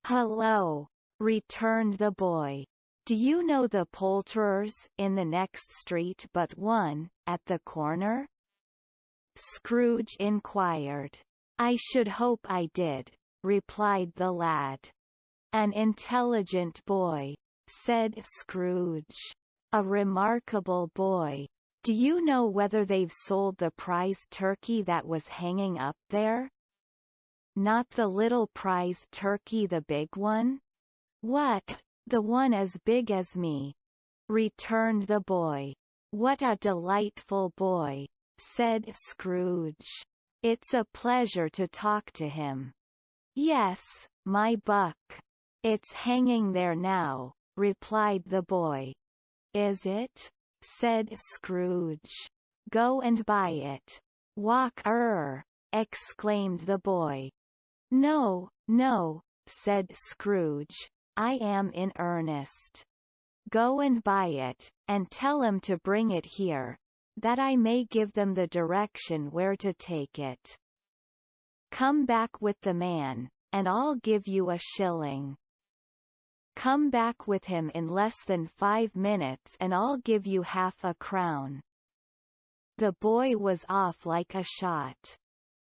Hello, returned the boy. Do you know the poulterers in the next street but one, at the corner? Scrooge inquired. I should hope I did, replied the lad. An intelligent boy, said Scrooge. A remarkable boy. Do you know whether they've sold the prize turkey that was hanging up there? Not the little prize turkey, the big one? What, the one as big as me? Returned the boy. What a delightful boy, said Scrooge. It's a pleasure to talk to him. Yes, my buck. It's hanging there now, replied the boy. Is it? Said Scrooge. Go and buy it. Walk exclaimed the boy. No, no, said Scrooge. I am in earnest. Go and buy it, and tell 'em to bring it here, that I may give them the direction where to take it. Come back with the man, and I'll give you a shilling. Come back with him in less than 5 minutes and I'll give you half a crown. The boy was off like a shot.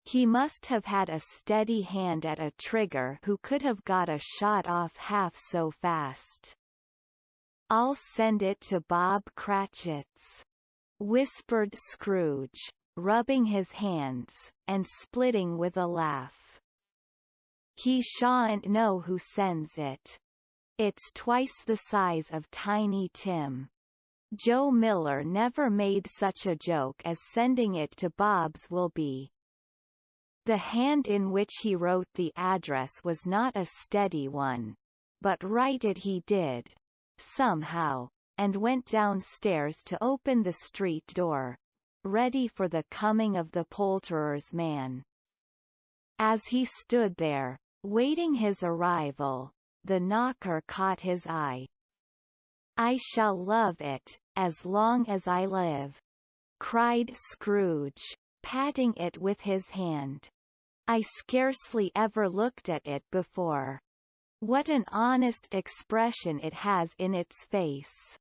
He must have had a steady hand at a trigger who could have got a shot off half so fast. "I'll send it to Bob Cratchit's," whispered Scrooge, rubbing his hands, and splitting with a laugh. "He shan't know who sends it. It's twice the size of Tiny Tim. Joe Miller never made such a joke as sending it to Bob's will be." The hand in which he wrote the address was not a steady one, but write it he did, somehow, and went downstairs to open the street door, ready for the coming of the poulterer's man. As he stood there, waiting his arrival, the knocker caught his eye. "I shall love it, as long as I live," cried Scrooge, patting it with his hand. "I scarcely ever looked at it before. What an honest expression it has in its face.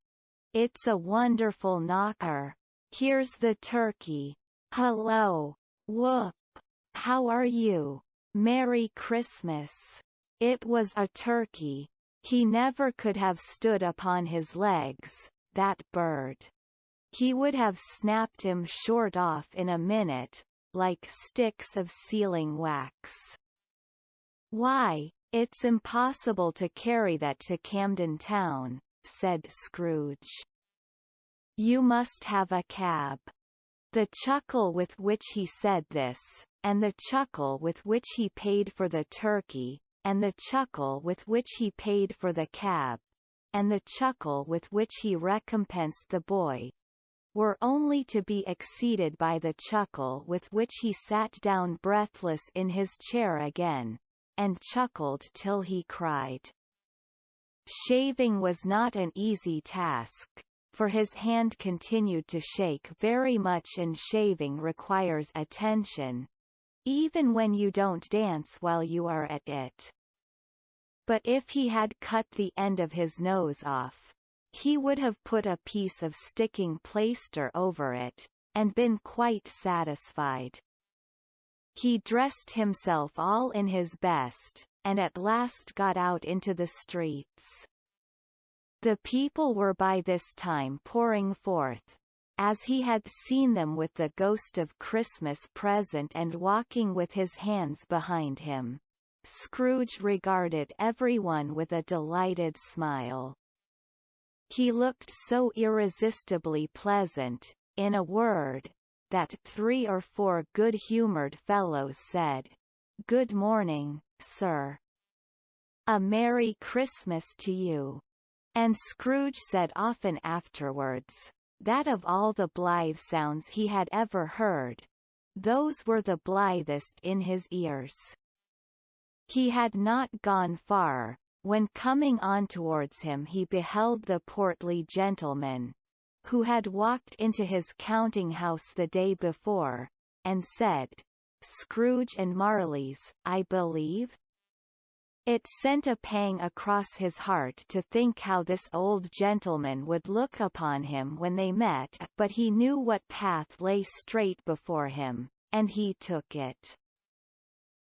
It's a wonderful knocker. Here's the turkey. Hello. Whoop. How are you? Merry Christmas." It was a turkey. He never could have stood upon his legs, that bird. He would have snapped him short off in a minute, like sticks of sealing wax. "Why, it's impossible to carry that to Camden Town," said Scrooge. "You must have a cab." The chuckle with which he said this, and the chuckle with which he paid for the turkey, and the chuckle with which he paid for the cab, and the chuckle with which he recompensed the boy, were only to be exceeded by the chuckle with which he sat down breathless in his chair again, and chuckled till he cried. Shaving was not an easy task, for his hand continued to shake very much, and shaving requires attention, even when you don't dance while you are at it. But if he had cut the end of his nose off, he would have put a piece of sticking plaister over it, and been quite satisfied. He dressed himself all in his best, and at last got out into the streets. The people were by this time pouring forth, as he had seen them with the ghost of Christmas present and walking with his hands behind him. Scrooge regarded everyone with a delighted smile. He looked so irresistibly pleasant, in a word, that 3 or 4 good-humoured fellows said, "Good morning, sir." "A Merry Christmas to you." And Scrooge said often afterwards, that of all the blithe sounds he had ever heard, those were the blithest in his ears. He had not gone far, when coming on towards him he beheld the portly gentleman, who had walked into his counting-house the day before, and said, "Scrooge and Marley's, I believe?" It sent a pang across his heart to think how this old gentleman would look upon him when they met, but he knew what path lay straight before him, and he took it.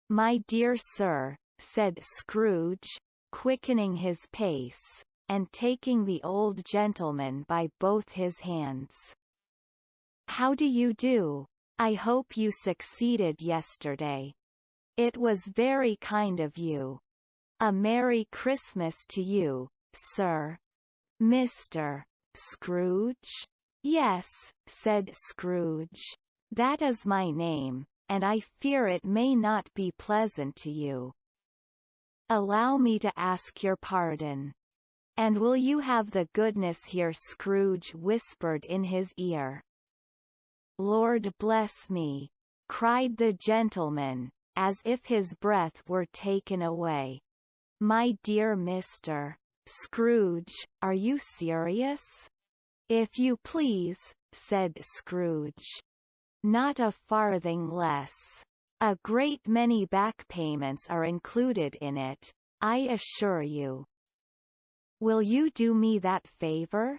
"My dear sir," said Scrooge, quickening his pace, and taking the old gentleman by both his hands. "How do you do? I hope you succeeded yesterday. It was very kind of you. A Merry Christmas to you, sir." "Mr. Scrooge?" "Yes," said Scrooge. "That is my name, and I fear it may not be pleasant to you. Allow me to ask your pardon. And will you have the goodness here?" Scrooge whispered in his ear. "Lord bless me!" cried the gentleman, as if his breath were taken away. "My dear Mr. Scrooge, are you serious?" "If you please," said Scrooge. "Not a farthing less. A great many back payments are included in it, I assure you." "Will you do me that favour?"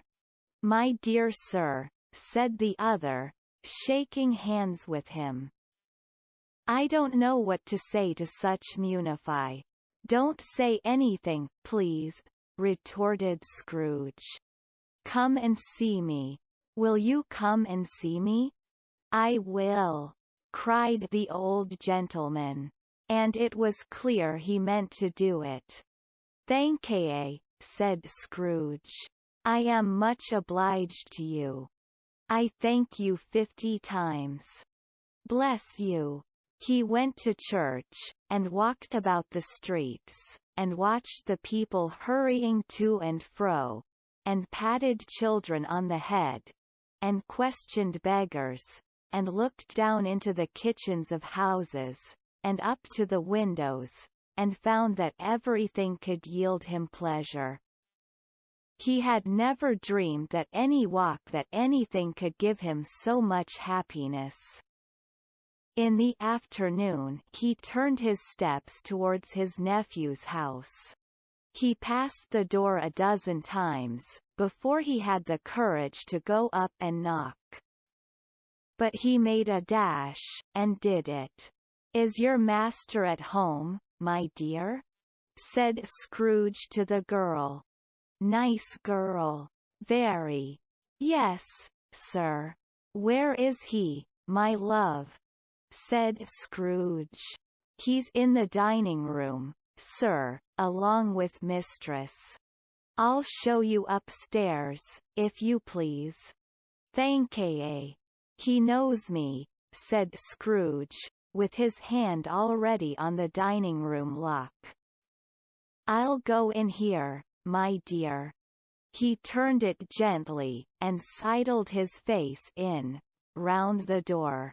"My dear sir," said the other, shaking hands with him. "I don't know what to say to such Munify." "Don't say anything, please," retorted Scrooge. "Come and see me." "Will you come and see me?" "I will," cried the old gentleman. And it was clear he meant to do it. "Thank'ee," said Scrooge. "I am much obliged to you. I thank you 50 times. Bless you." He went to church, and walked about the streets, and watched the people hurrying to and fro, and patted children on the head, and questioned beggars, and looked down into the kitchens of houses, and up to the windows, and found that everything could yield him pleasure. He had never dreamed that anything could give him so much happiness. In the afternoon, he turned his steps towards his nephew's house. He passed the door a dozen times, before he had the courage to go up and knock. But he made a dash, and did it. "Is your master at home, my dear?" said Scrooge to the girl. "Nice girl. Very." "Yes, sir." "Where is he, my love?" said Scrooge. "He's in the dining room, sir, along with mistress." "I'll show you upstairs, if you please." "Thank'ee. He knows me," said Scrooge, with his hand already on the dining room lock. "I'll go in here, my dear." He turned it gently, and sidled his face in, round the door.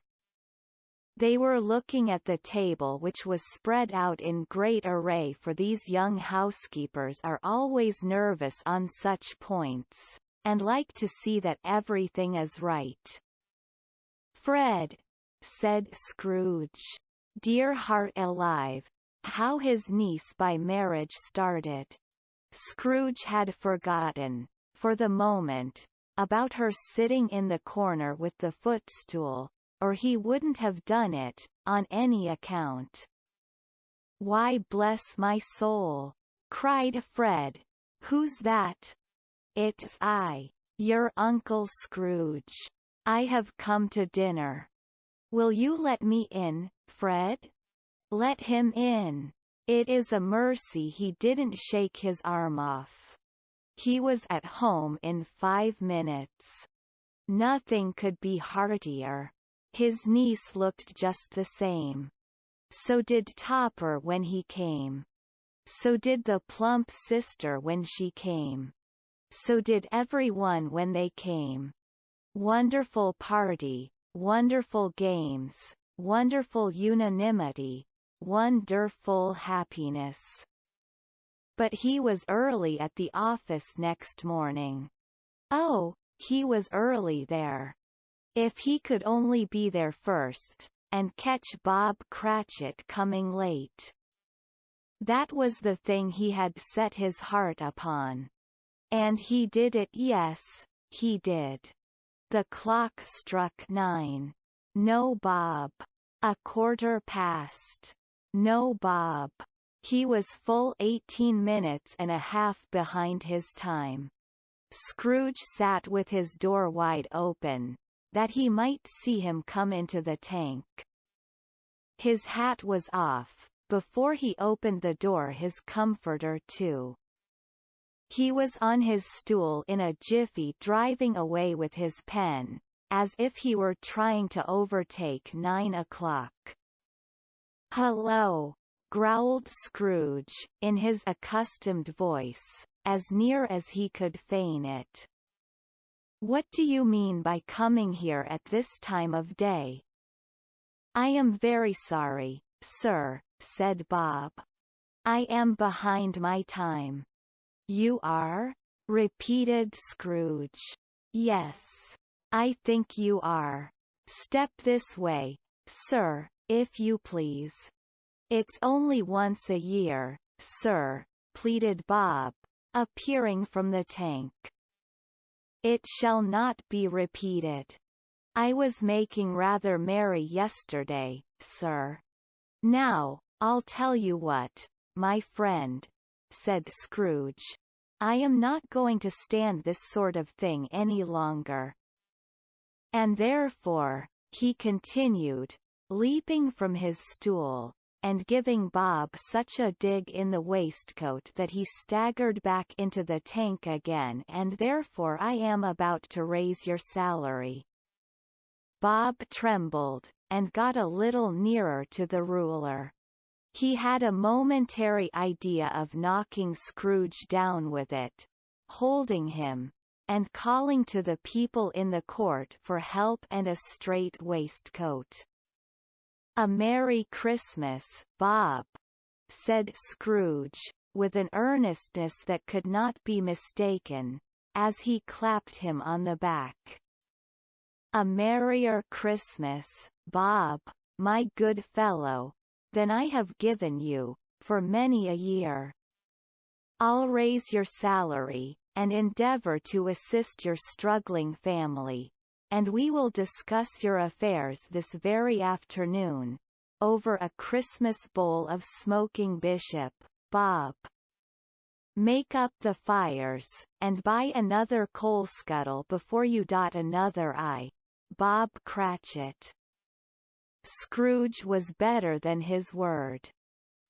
They were looking at the table, which was spread out in great array, for these young housekeepers are always nervous on such points, and like to see that everything is right. "Fred," said Scrooge. Dear heart alive, how his niece by marriage started. Scrooge had forgotten, for the moment, about her sitting in the corner with the footstool, or he wouldn't have done it, on any account. "Why, bless my soul!" cried Fred. "Who's that?" "It's I, your Uncle Scrooge. I have come to dinner." "Will you let me in, Fred?" "Let him in. It is a mercy he didn't shake his arm off. He was at home in 5 minutes. Nothing could be heartier. His niece looked just the same. So did Topper when he came. So did the plump sister when she came. So did everyone when they came. Wonderful party, wonderful games, wonderful unanimity, wonderful happiness." But he was early at the office next morning. Oh, he was early there. If he could only be there first, and catch Bob Cratchit coming late. That was the thing he had set his heart upon. And he did it. Yes, he did. The clock struck 9. No Bob. 1/4 past. No Bob. He was full 18 minutes and a half behind his time. Scrooge sat with his door wide open, that he might see him come into the tank. His hat was off, before he opened the door, his comforter too. He was on his stool in a jiffy, driving away with his pen, as if he were trying to overtake 9 o'clock. "Hello," growled Scrooge, in his accustomed voice, as near as he could feign it. "What do you mean by coming here at this time of day?" "I am very sorry, sir," said Bob. "I am behind my time." "You are?" repeated Scrooge. "Yes. I think you are. Step this way, sir, if you please." "It's only once a year, sir," pleaded Bob, appearing from the tank. "It shall not be repeated. "I was making rather merry yesterday, sir. Now, I'll tell you what, my friend," said Scrooge. "I am not going to stand this sort of thing any longer. And therefore," he continued, leaping from his stool, and giving Bob such a dig in the waistcoat that he staggered back into the tank again, "and therefore I am about to raise your salary." Bob trembled, and got a little nearer to the ruler. He had a momentary idea of knocking Scrooge down with it, holding him, and calling to the people in the court for help and a straight waistcoat. "A Merry Christmas, Bob," said Scrooge, with an earnestness that could not be mistaken, as he clapped him on the back. "A merrier Christmas, Bob, my good fellow, than I have given you, for many a year. I'll raise your salary, and endeavour to assist your struggling family, and we will discuss your affairs this very afternoon, over a Christmas bowl of smoking bishop, Bob. Make up the fires, and buy another coal scuttle before you dot another I, Bob Cratchit." Scrooge was better than his word.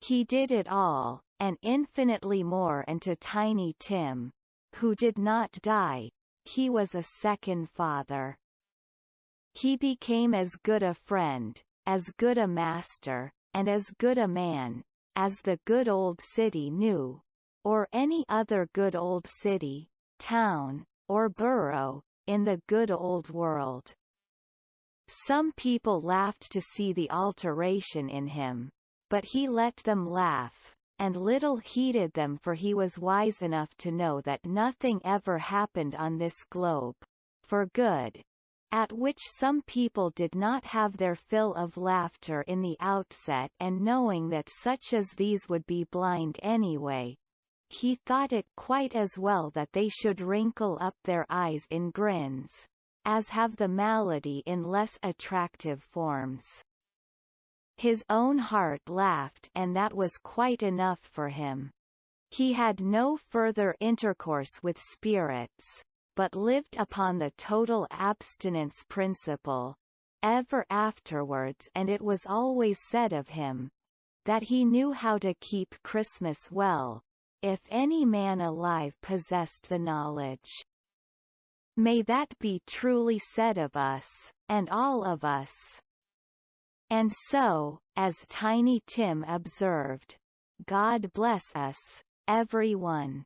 He did it all, and infinitely more, and to Tiny Tim, who did not die, he was a second father. He became as good a friend, as good a master, and as good a man, as the good old city knew, or any other good old city, town, or borough, in the good old world. Some people laughed to see the alteration in him, but he let them laugh, and little heeded them, for he was wise enough to know that nothing ever happened on this globe, for good, at which some people did not have their fill of laughter in the outset, and knowing that such as these would be blind anyway, he thought it quite as well that they should wrinkle up their eyes in grins, as have the malady in less attractive forms. His own heart laughed, and that was quite enough for him. He had no further intercourse with spirits, but lived upon the total abstinence principle, ever afterwards, and it was always said of him, that he knew how to keep Christmas well, if any man alive possessed the knowledge. May that be truly said of us, and all of us. And so, as Tiny Tim observed, God bless us, everyone.